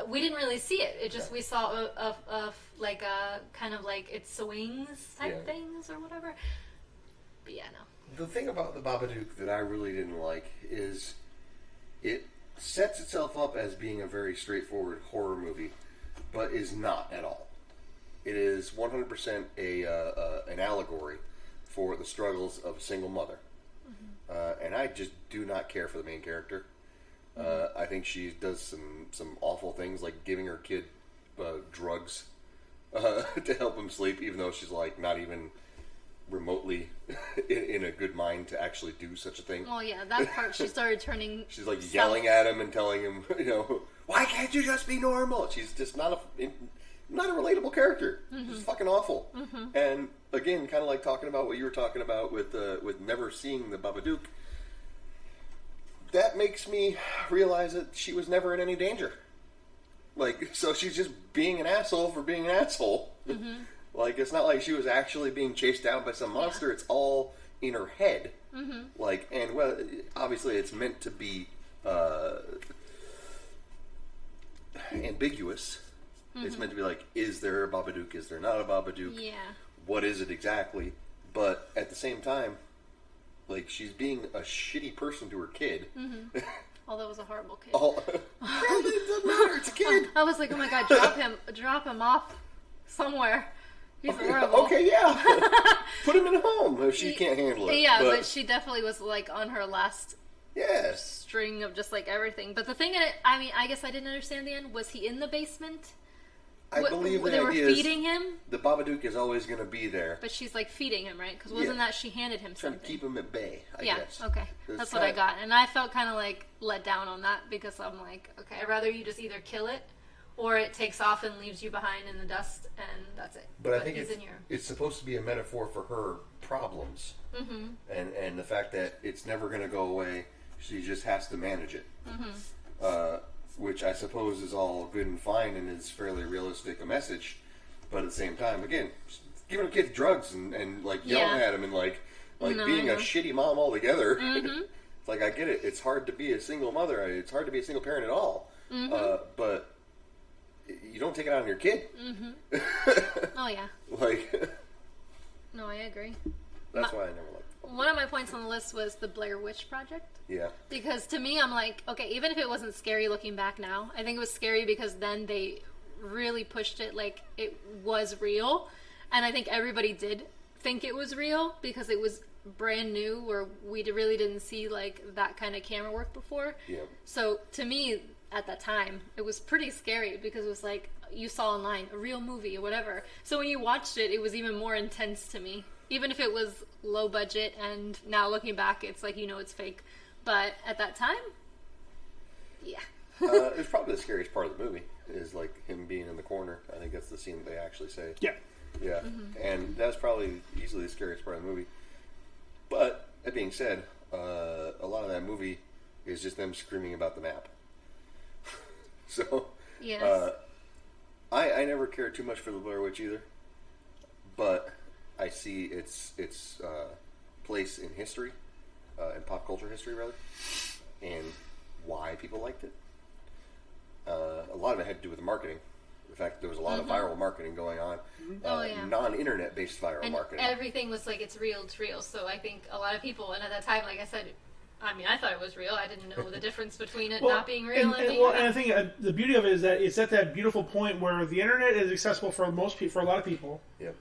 we didn't really see it. It just, we saw a like a kind of like it swings type things or whatever. But yeah, no. The thing about the Babadook that I really didn't like is it sets itself up as being a very straightforward horror movie, but is not at all. It is 100% an allegory for the struggles of a single mother. And I just do not care for the main character. I think she does some awful things, like giving her kid drugs to help him sleep, even though she's like not even remotely in a good mind to actually do such a thing. Well, yeah, that part she started turning. She's like yelling at him and telling him, why can't you just be normal? She's just not a relatable character. She's fucking awful. And again, kind of like talking about what you were talking about with never seeing the Babadook. That makes me realize that she was never in any danger. Like, so she's just being an asshole for being an asshole. Like, it's not like she was actually being chased down by some monster. It's all in her head. Like, and well, obviously it's meant to be ambiguous. It's meant to be like, is there a Babadook? Is there not a Babadook? Yeah. What is it exactly? But at the same time, like, she's being a shitty person to her kid. Although it was a horrible kid. It doesn't matter. It's a kid. I was like, oh my god, drop him off somewhere. He's horrible. Okay, yeah. Put him in a home if she can't handle it. Yeah, but she definitely was like on her last yes string of just like everything. But the thing, I guess I didn't understand the end. Was he in the basement? I believe they were feeding him. The Babadook is always going to be there, but she's like feeding him, right? Because wasn't that she handed him something? Trying to keep him at bay. I guess. Okay, that's what I got, and I felt kind of like let down on that because I'm like, okay, I'd rather you just either kill it, or it takes off and leaves you behind in the dust, and that's it. But I think it's supposed to be a metaphor for her problems, and the fact that it's never going to go away. She just has to manage it. Which I suppose is all good and fine and is fairly realistic a message, but at the same time, again, giving a kid drugs and like yelling at him and like being a shitty mom altogether. It's like, I get it. It's hard to be a single mother. It's hard to be a single parent at all. But you don't take it out on your kid. Oh yeah. Like. No, I agree. That's why I never liked it. One of my points on the list was the Blair Witch Project. Yeah. Because to me, I'm like, okay, even if it wasn't scary looking back now, I think it was scary because then they really pushed it like it was real. And I think everybody did think it was real because it was brand new, where we really didn't see like that kind of camera work before. Yeah. So to me, at that time, it was pretty scary because it was like you saw online a real movie or whatever. So when you watched it, it was even more intense to me. Even if it was low budget, and now looking back, it's like, it's fake. But at that time, yeah. It's probably the scariest part of the movie, is like him being in the corner. I think that's the scene that they actually say. Yeah. Yeah. And that's probably easily the scariest part of the movie. But, that being said, a lot of that movie is just them screaming about the map. So, yes. I never cared too much for the Blair Witch either. But I see its place in history, in pop culture history rather, and why people liked it. A lot of it had to do with the marketing. In fact, there was a lot of viral marketing going on, non-internet based viral marketing. Everything was like, it's real. So I think a lot of people, and at that time, like I said, I mean, I thought it was real. I didn't know the difference between it not being real and being real. And I think the beauty of it is that it's at that beautiful point where the internet is accessible for most people, for a lot of people. Yep.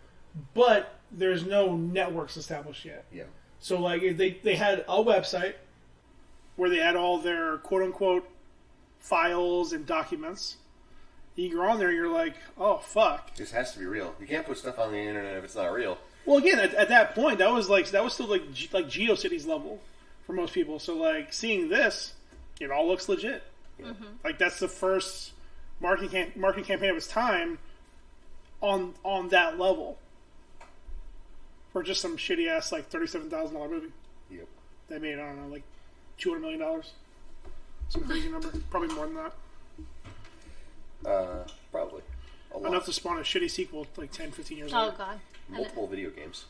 But there's no networks established yet. Yeah. So, like, if they had a website where they had all their quote-unquote files and documents. You go on there and you're like, oh, fuck. This has to be real. You can't put stuff on the internet if it's not real. Well, again, at that point, that was still like GeoCities level for most people. So, like, seeing this, it all looks legit. Mm-hmm. Like, that's the first marketing campaign of its time on that level for just some shitty ass like $37,000 movie. Yep. They made, I don't know, like $200 million. Some crazy number. Probably more than that. Probably. A lot. Enough to spawn a shitty sequel like 10, 15 years later. Oh, God. Multiple video games.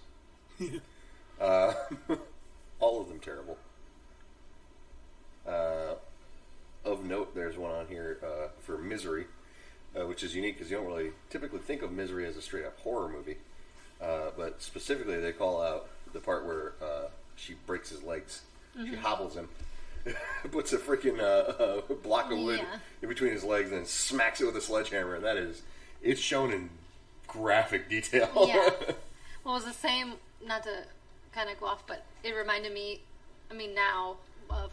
All of them terrible. Of note, there's one on here for Misery, which is unique because you don't really typically think of Misery as a straight-up horror movie. But specifically, they call out the part where she breaks his legs. Mm-hmm. She hobbles him. Puts a freaking block of wood in between his legs and smacks it with a sledgehammer. And it's shown in graphic detail. Yeah. Well, it was the same, not to kind of go off, but it reminded me, now, of,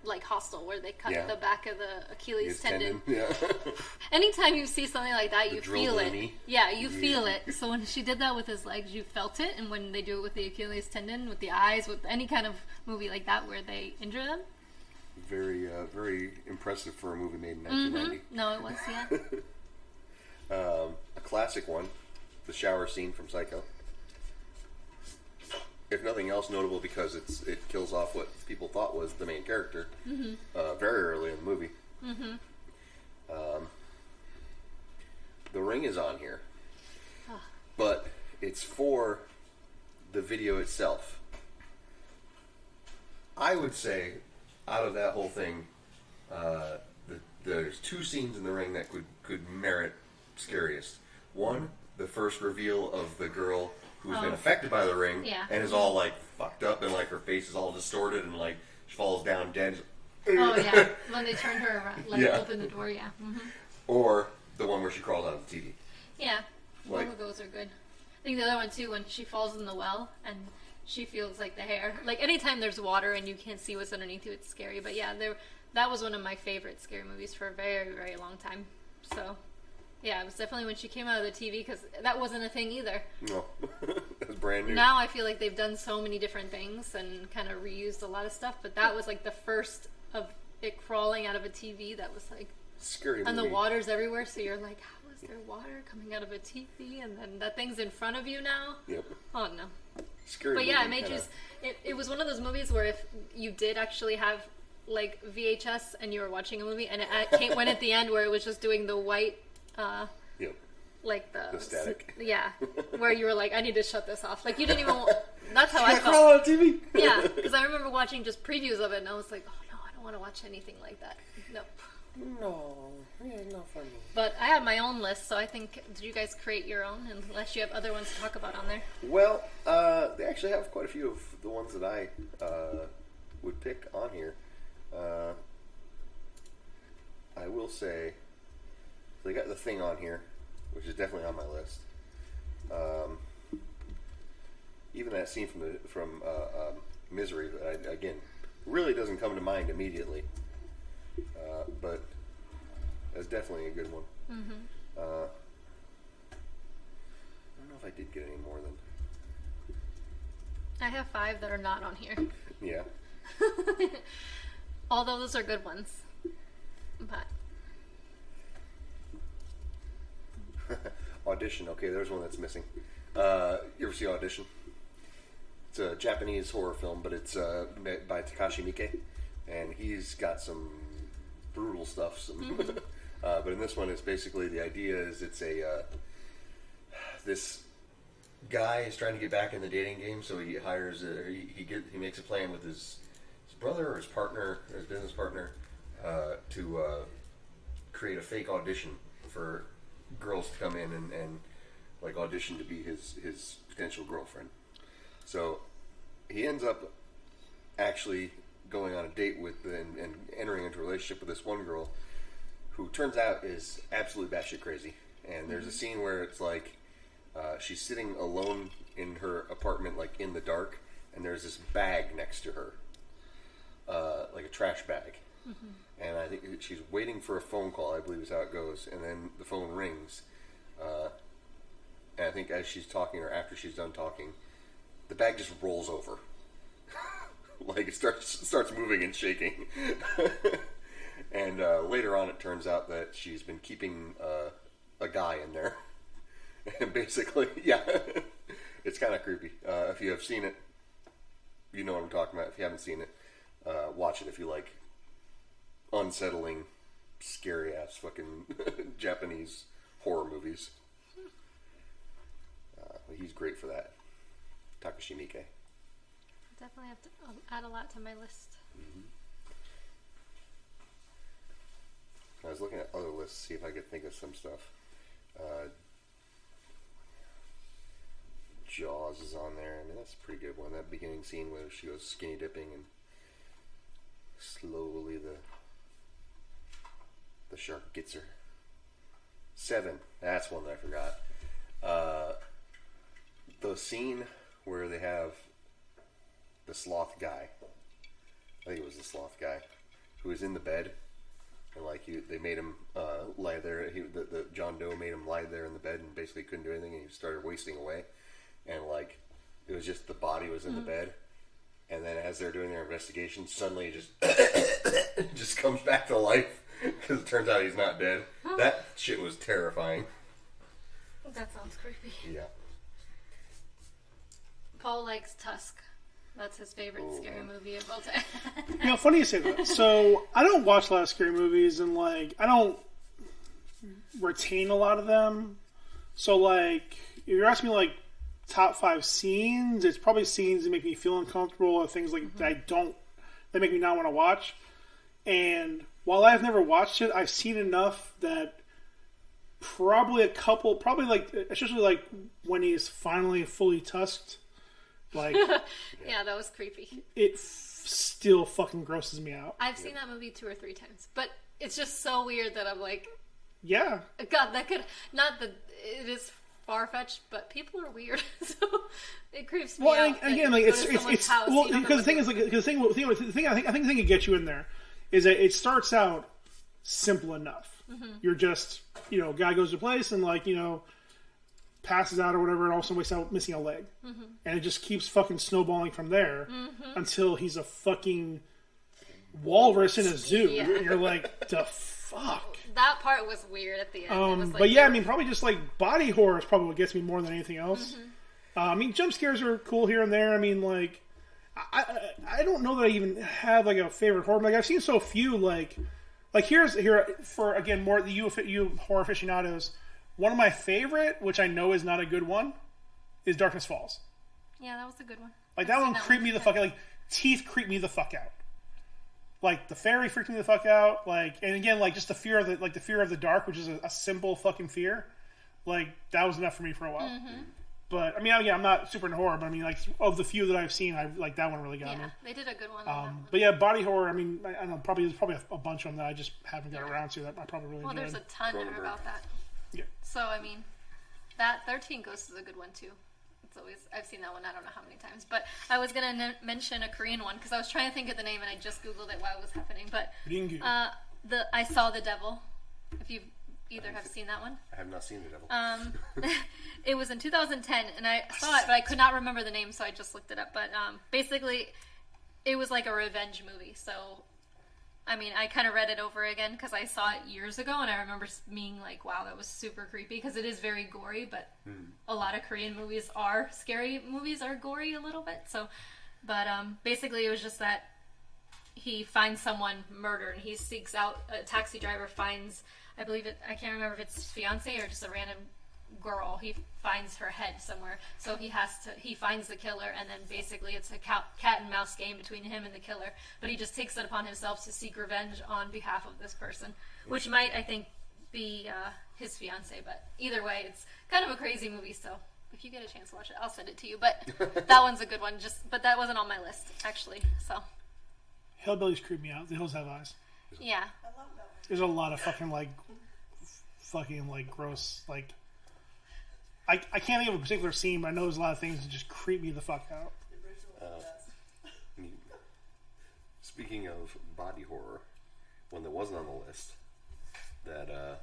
like Hostel, where they cut the back of the Achilles tendon. Yeah. Anytime you see something like that, you feel it. Knee. Yeah, you feel it. So when she did that with his legs, you felt it. And when they do it with the Achilles tendon, with the eyes, with any kind of movie like that where they injure them. Very, very impressive for a movie made in 1990. Mm-hmm. No, it was, yeah. A classic one, the shower scene from Psycho. If nothing else, notable because it kills off what people thought was the main character very early in the movie. Mm-hmm. The Ring is on here, but it's for the video itself. I would say, out of that whole thing, there's two scenes in The Ring that could merit scariest. One, the first reveal of the girl who's been affected by the ring and is all like fucked up and like her face is all distorted and like she falls down dead. Oh yeah, when they turn her around, open the door, Mm-hmm. Or the one where she crawls out of the TV. Yeah, both of those are good. I think the other one too, when she falls in the well and she feels like the hair. Like anytime there's water and you can't see what's underneath you, it's scary. But yeah, that was one of my favorite scary movies for a very, very long time. So. Yeah, it was definitely when she came out of the TV, because that wasn't a thing either. No, that was brand new. Now I feel like they've done so many different things and kind of reused a lot of stuff, but that was like the first of it crawling out of a TV that was like... Scary movie. And the water's everywhere, so you're like, how is there water coming out of a TV? And then that thing's in front of you now? Yep. Oh, no. Scary But movie. yeah, it made you... It was one of those movies where if you did actually have like VHS and you were watching a movie, and it went at the end where it was just doing the white... like the static. Yeah, where you were like, I need to shut this off. Like you didn't even. That's how I felt. Crawl on TV. Yeah, because I remember watching just previews of it, and I was like, oh no, I don't want to watch anything like that. Nope. No, it's not funny. But I have my own list, so I think. Did you guys create your own? Unless you have other ones to talk about on there. Well, they actually have quite a few of the ones that I would pick on here. I will say. They got The Thing on here, which is definitely on my list. Even that scene from Misery, again, really doesn't come to mind immediately. But that's definitely a good one. Mm-hmm. I don't know if I did get any more than... I have 5 that are not on here. Yeah. Although those are good ones. But... Audition. Okay, there's one that's missing. You ever see Audition? It's a Japanese horror film, but it's made by Takashi Miike, and he's got some brutal stuff. But in this one, it's basically the idea is it's this guy is trying to get back in the dating game, so he hires he makes a plan with his brother or his partner, or his business partner, to create a fake audition for girls to come in and like audition to be his potential girlfriend. So he ends up actually going on a date with and entering into a relationship with this one girl who turns out is absolutely batshit crazy. And there's a scene where it's like she's sitting alone in her apartment, like in the dark, and there's this bag next to her, like a trash bag. Mm-hmm. And I think she's waiting for a phone call, I believe is how it goes. And then the phone rings. And I think as she's talking or after she's done talking, the bag just rolls over. Like it starts moving and shaking. And later on it turns out that she's been keeping a guy in there. And basically, yeah, it's kind of creepy. If you have seen it, you know what I'm talking about. If you haven't seen it, watch it if you like unsettling, scary-ass fucking Japanese horror movies. He's great for that. Takashi Miike. Definitely have to add a lot to my list. Mm-hmm. I was looking at other lists to see if I could think of some stuff. Jaws is on there. I mean, that's a pretty good one. That beginning scene where she goes skinny dipping and slowly the shark gets her. 7. That's one that I forgot. The scene where they have the sloth guy. I think it was the sloth guy who was in the bed. And like they made him lie there. The John Doe made him lie there in the bed and basically couldn't do anything. And he started wasting away. And like it was just the body was in the bed. And then as they're doing their investigation, suddenly it just comes back to life because it turns out he's not dead. That shit was terrifying. That sounds creepy. Yeah. Paul likes Tusk. That's his favorite scary movie of all time. You know, funny you say that. So, I don't watch a lot of scary movies, and, like, I don't retain a lot of them. So, like, if you're asking me, like, top 5 scenes, it's probably scenes that make me feel uncomfortable or things like that make me not want to watch. And while I've never watched it, I've seen enough that probably, like, especially, like, when he's finally fully tusked. Like, yeah, that was creepy. It still fucking grosses me out. I've seen that movie 2 or 3 times, but it's just so weird that I'm like, yeah, God, that could not that it is far fetched, but people are weird, so it creeps me out. Well, again, like it's well because the thing is like the thing I think the thing that gets you in there is that it starts out simple enough. Mm-hmm. You're just guy goes to a place and like passes out or whatever, and also wakes out missing a leg. Mm-hmm. And it just keeps fucking snowballing from there until he's a fucking walrus in a zoo. Yeah. And you're like, the fuck? That part was weird at the end. But yeah, I mean, probably just like body horror is probably what gets me more than anything else. Mm-hmm. I mean, jump scares are cool here and there. I mean, like, I don't know that I even have like a favorite horror. Like, I've seen so few. Like here for again more you horror aficionados. One of my favorite, which I know is not a good one, is Darkness Falls. Yeah, that was a good one. Like, that one creeped me the fuck out. Like, Teeth creeped me the fuck out. Like, the fairy freaked me the fuck out. Like, and again, like, just the fear of the dark, which is a simple fucking fear. Like, that was enough for me for a while. Mm-hmm. But, I mean, I'm not super into horror, but I mean, like, of the few that I've seen, like, that one really got me. Yeah, they did a good one on that one. But yeah, body horror, I mean, I don't know, there's probably a bunch of them that I just haven't got around to that I probably really enjoyed. Well, there's a ton about that. Yeah. So, I mean, that 13 Ghosts is a good one, too. It's always, I've seen that one, I don't know how many times. But I was going to mention a Korean one, because I was trying to think of the name, and I just Googled it while it was happening. But I Saw the Devil, if you either have seen that one. I have not seen the Devil. It was in 2010, and I saw it, but I could not remember the name, so I just looked it up. But basically, it was like a revenge movie, so... I mean, I kind of read it over again because I saw it years ago, and I remember being like, wow, that was super creepy, because it is very gory, but a lot of Korean movies are scary movies, are gory a little bit, so, but basically it was just that he finds someone murdered, and he seeks out, a taxi driver finds, I can't remember if it's his fiance or just a random girl, he finds her head somewhere, so he finds the killer, and then basically it's a cat and mouse game between him and the killer, but he just takes it upon himself to seek revenge on behalf of this person, which might, I think, be his fiance, but either way, it's kind of a crazy movie, so if you get a chance to watch it, I'll send it to you, but that one's a good one, but that wasn't on my list, actually, so. Hillbillies creep me out. The Hills Have Eyes. Yeah. There's a lot of fucking gross, like... I can't think of a particular scene, but I know there's a lot of things that just creep me the fuck out. Speaking of body horror, one that wasn't on the list, that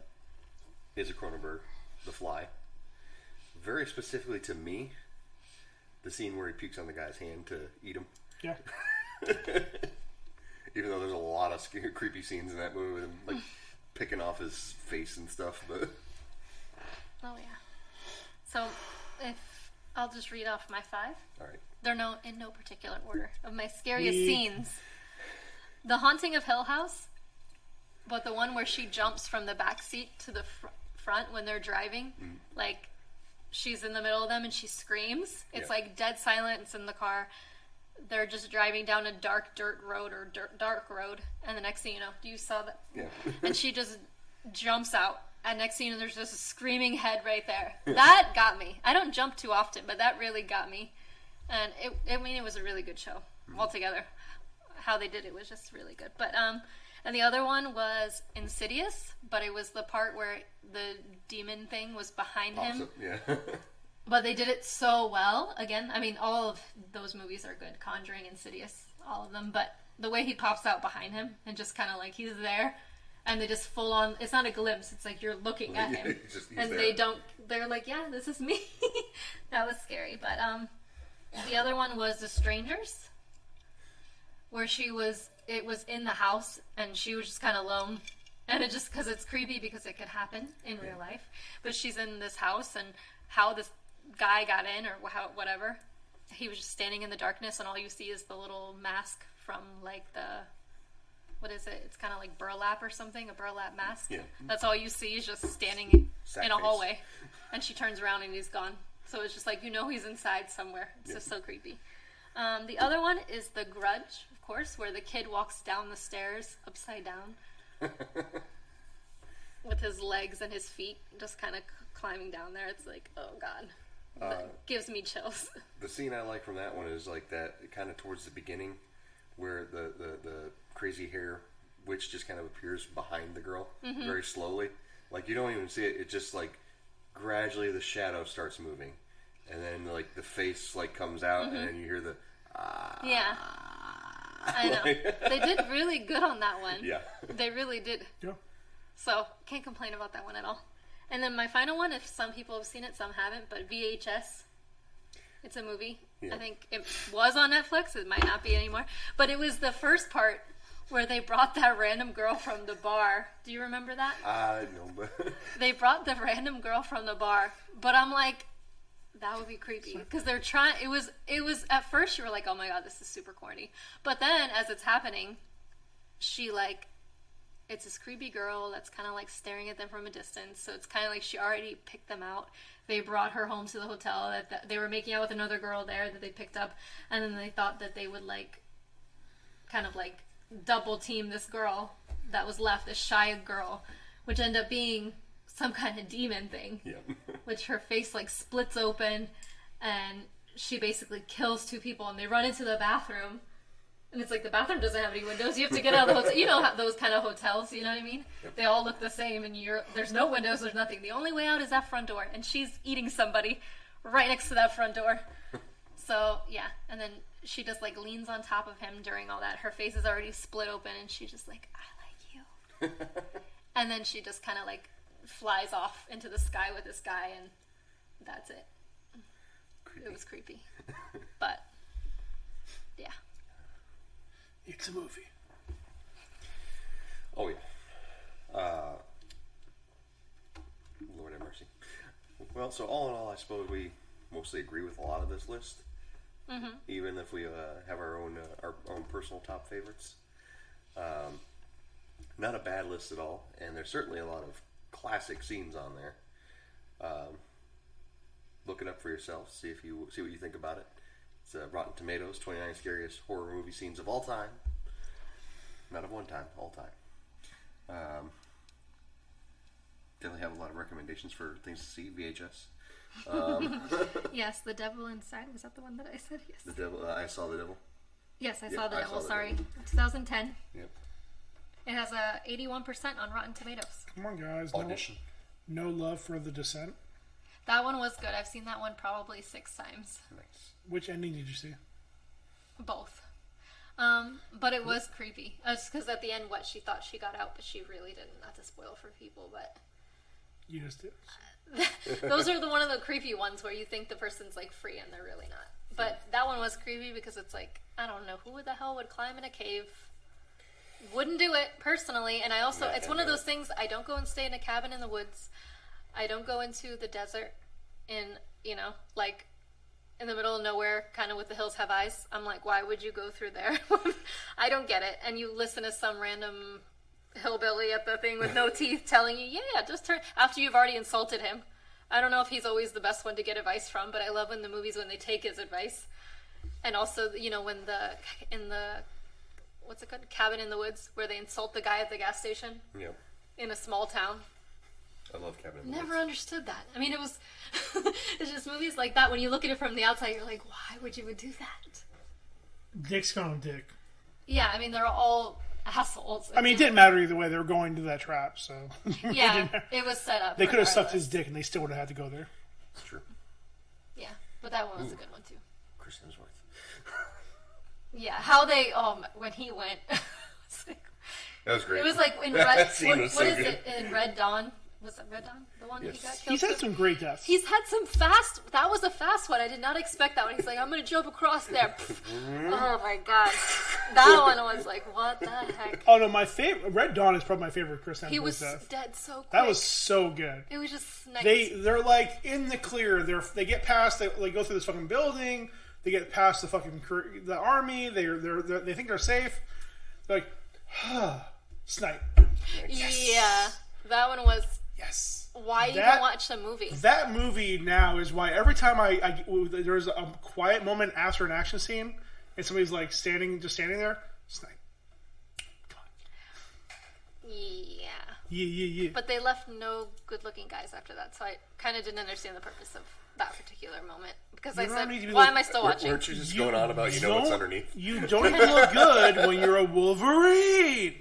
is a Cronenberg, The Fly. Very specifically to me, the scene where he pukes on the guy's hand to eat him. Yeah. Even though there's a lot of creepy scenes in that movie with him, like, picking off his face and stuff, but... Oh, yeah. So, if I'll just read off my 5. All right. They're in no particular order of my scariest scenes. The Haunting of Hill House, but the one where she jumps from the back seat to the front when they're driving, like she's in the middle of them and she screams. It's like dead silence in the car. They're just driving down a dark dirt road or dark road, and the next thing you know, you saw that? Yeah. And she just jumps out. And next thing you know, there's just a screaming head right there. That got me. I don't jump too often, but that really got me. And it was a really good show altogether. How they did it was just really good. But and the other one was Insidious, but it was the part where the demon thing was behind him. Yeah. But they did it so well. Again, I mean, all of those movies are good. Conjuring, Insidious, all of them. But the way he pops out behind him and just kind of like he's there. And they just full on, it's not a glimpse, it's like you're looking at him. He's and there. They're like, yeah, this is me. That was scary. But the other one was The Strangers, where it was in the house and she was just kind of alone. And it just, because it's creepy because it could happen in real life. But she's in this house and how this guy got in or whatever. He was just standing in the darkness and all you see is the little mask from like the... What is it? It's kind of like burlap or something, a burlap mask. Yeah. That's all you see is just standing in a hallway. And she turns around and he's gone. So it's just like, he's inside somewhere. It's just so creepy. The other one is The Grudge, of course, where the kid walks down the stairs upside down. With his legs and his feet just kind of climbing down there. It's like, oh God. That gives me chills. The scene I like from that one is like that kind of towards the beginning where the crazy hair witch just kind of appears behind the girl very slowly. Like you don't even see it. It just like gradually the shadow starts moving, and then like the face like comes out, and then you hear the yeah. I know. They did really good on that one. Yeah. They really did. Yeah. So can't complain about that one at all. And then my final one, if some people have seen it, some haven't, but VHS. It's a movie. Yeah. I think it was on Netflix. It might not be anymore. But it was the first part where they brought that random girl from the bar. Do you remember that? No, but... They brought the random girl from the bar. But I'm like, that would be creepy. Because they're trying... It was, at first you were like, oh my God, this is super corny. But then, as it's happening, she like... It's this creepy girl that's kind of like staring at them from a distance. So it's kind of like she already picked them out. They brought her home to the hotel. That they were making out with another girl there that they picked up. And then they thought that they would like... Kind of like... double team this girl that was left, this shy girl, which ended up being some kind of demon thing. Yeah. Which her face like splits open and she basically kills 2 people and they run into the bathroom and it's like the bathroom doesn't have any windows. You have to get out of the hotel. You know those kind of hotels, you know what I mean? Yep. They all look the same and there's no windows, there's nothing. The only way out is that front door and she's eating somebody right next to that front door. So yeah, and then she just like leans on top of him during all that. Her face is already split open and she's just like, I like you. And then she just kind of like flies off into the sky with this guy and that's it. Creepy. It was creepy. But yeah. It's a movie. Oh yeah. Lord have mercy. Well, so all in all, I suppose we mostly agree with a lot of this list. Mm-hmm. Even if we have our own personal top favorites. Not a bad list at all, and there's certainly a lot of classic scenes on there. Look it up for yourself. See what you think about it. It's Rotten Tomatoes, 29 scariest horror movie scenes of all time. Not of one time, all time. Definitely have a lot of recommendations for things to see. VHS. Yes, The Devil Inside. Was that the one that I said? Yes. The Devil. I saw The Devil. Yes, I saw The Devil. Sorry, 2010. Yep. It has a 81% on Rotten Tomatoes. Come on, guys. Audition. No love for The Descent. That one was good. I've seen that one probably 6 times. Nice. Which ending did you see? Both. But it was creepy. It's because at the end, she thought she got out, but she really didn't. Not to spoil for people, but You just did. those are one of the creepy ones where you think the person's like free and they're really not. But that one was creepy because it's like, I don't know who the hell would climb in a cave. Wouldn't do it personally. And I also, it's one of those things. I don't go and stay in a cabin in the woods. I don't go into the desert in like in the middle of nowhere, kind of with the hills have eyes. I'm like, why would you go through there? I don't get it. And you listen to some random hillbilly at the thing with no teeth telling you, yeah, just turn, after you've already insulted him. I don't know if he's always the best one to get advice from, but I love when the movies, when they take his advice. And also, when in the, what's it called? Cabin in the Woods, where they insult the guy at the gas station. Yep. In a small town. I love Cabin in the Never Woods. understood that. I mean, it was, it's just movies like that. When you look at it from the outside, you're like, why would you do that? Dick's gone dick. Yeah, I mean, they're all assholes. I mean, it didn't matter either way. They were going to that trap, so. Yeah, it was set up. They could have sucked his dick and they still would have had to go there. It's true. Yeah, but that one was a good one, too. Chris Hemsworth. Yeah, how they, when he went. That was great. It was like in Red, what is it, in Red Dawn? Was it Red Dawn? The one he got killed? He's had some great deaths. He's had some fast, that was a fast one. I did not expect that one. He's like, I'm going to jump across there. Oh my God. That one was like, what the heck? Oh no, my favorite, Red Dawn is probably my favorite Chris Hemsworth He was death. dead so quick. That was so good. It was just nice. They're like in the clear. They get past. They go through this fucking building. They get past the army. They think they're safe. They're like, snipe. Yes. Yeah, that one was. Yes. Why you don't watch the movie? That movie now is why every time there's a quiet moment after an action scene and somebody's like standing there, snipe. Come on. Yeah. Yeah. But they left no good-looking guys after that, so I kind of didn't understand the purpose of that particular moment. Because I said, why am I still watching? Weren't you just going on about what's underneath? You don't even look good when you're a Wolverine.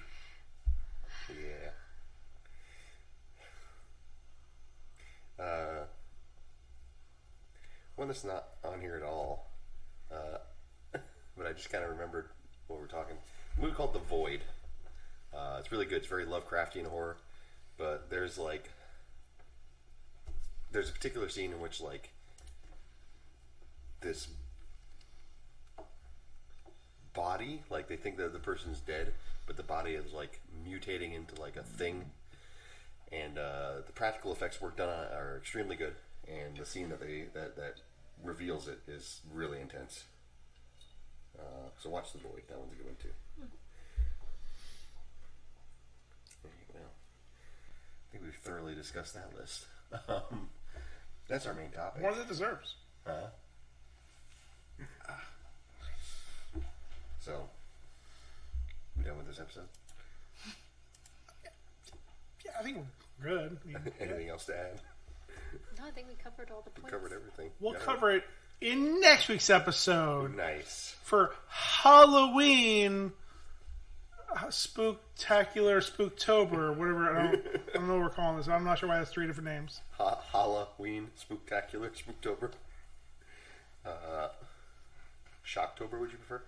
One that's not on here at all, but I just kind of remembered what we're talking. A movie called The Void. It's really good. It's very Lovecraftian horror, but there's a particular scene in which this body, they think that the person's dead, but the body is mutating into a thing. And the practical effects work done on it are extremely good, and the scene that reveals it is really intense. So watch The Void. That one's a good one too. Well, I think we've thoroughly discussed that list. That's our main topic. More than it deserves. So, we done with this episode? Yeah, I think we're good. Anything else to add? No, I think we covered all the points. We covered everything. We'll cover it in next week's episode. Nice. For Halloween, Spooktacular, Spooktober, whatever. I don't know what we're calling this. I'm not sure why it has 3 different names. Holla-ween, Spooktacular, Spooktober. Shocktober, would you prefer?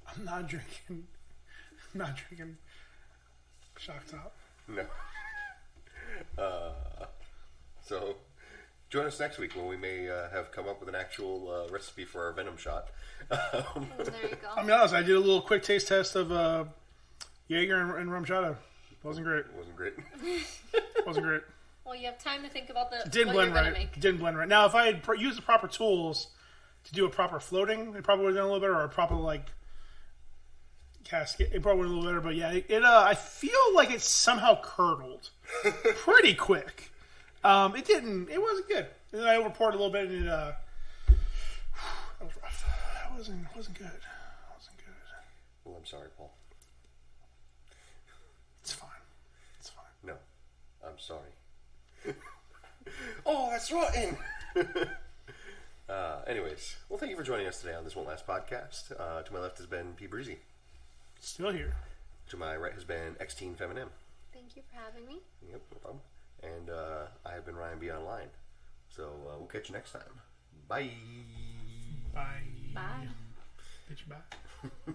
I'm not drinking Shock Top. No. So, join us next week when we may have come up with an actual recipe for our Venom Shot. There you go. I'll be honest, I did a little quick taste test of Jaeger and Rum Chata. Wasn't great. Wasn't great. Wasn't great. Well, you have time to think about Didn't what blend you're gonna right. make. Didn't blend right. Now, if I had used the proper tools to do a proper floating, it probably would have done a little better, or a proper casket. It probably would have done a little better. But yeah, I feel like it somehow curdled pretty quick. It didn't. It wasn't good. And then I overpoured a little bit, and that was rough. That wasn't good. Wasn't good. Well, I'm sorry, Paul. It's fine. It's fine. No, I'm sorry. Oh, that's rotten. Anyways, well, thank you for joining us today on This Won't Last podcast. To my left has been P. Breezy. Still here. To my right has been X-Teen Feminem. Thank you for having me. Yep, no problem. And I have been Ryan B. Online. So we'll catch you next time. Bye. Bye. Bye. Bitch, bye.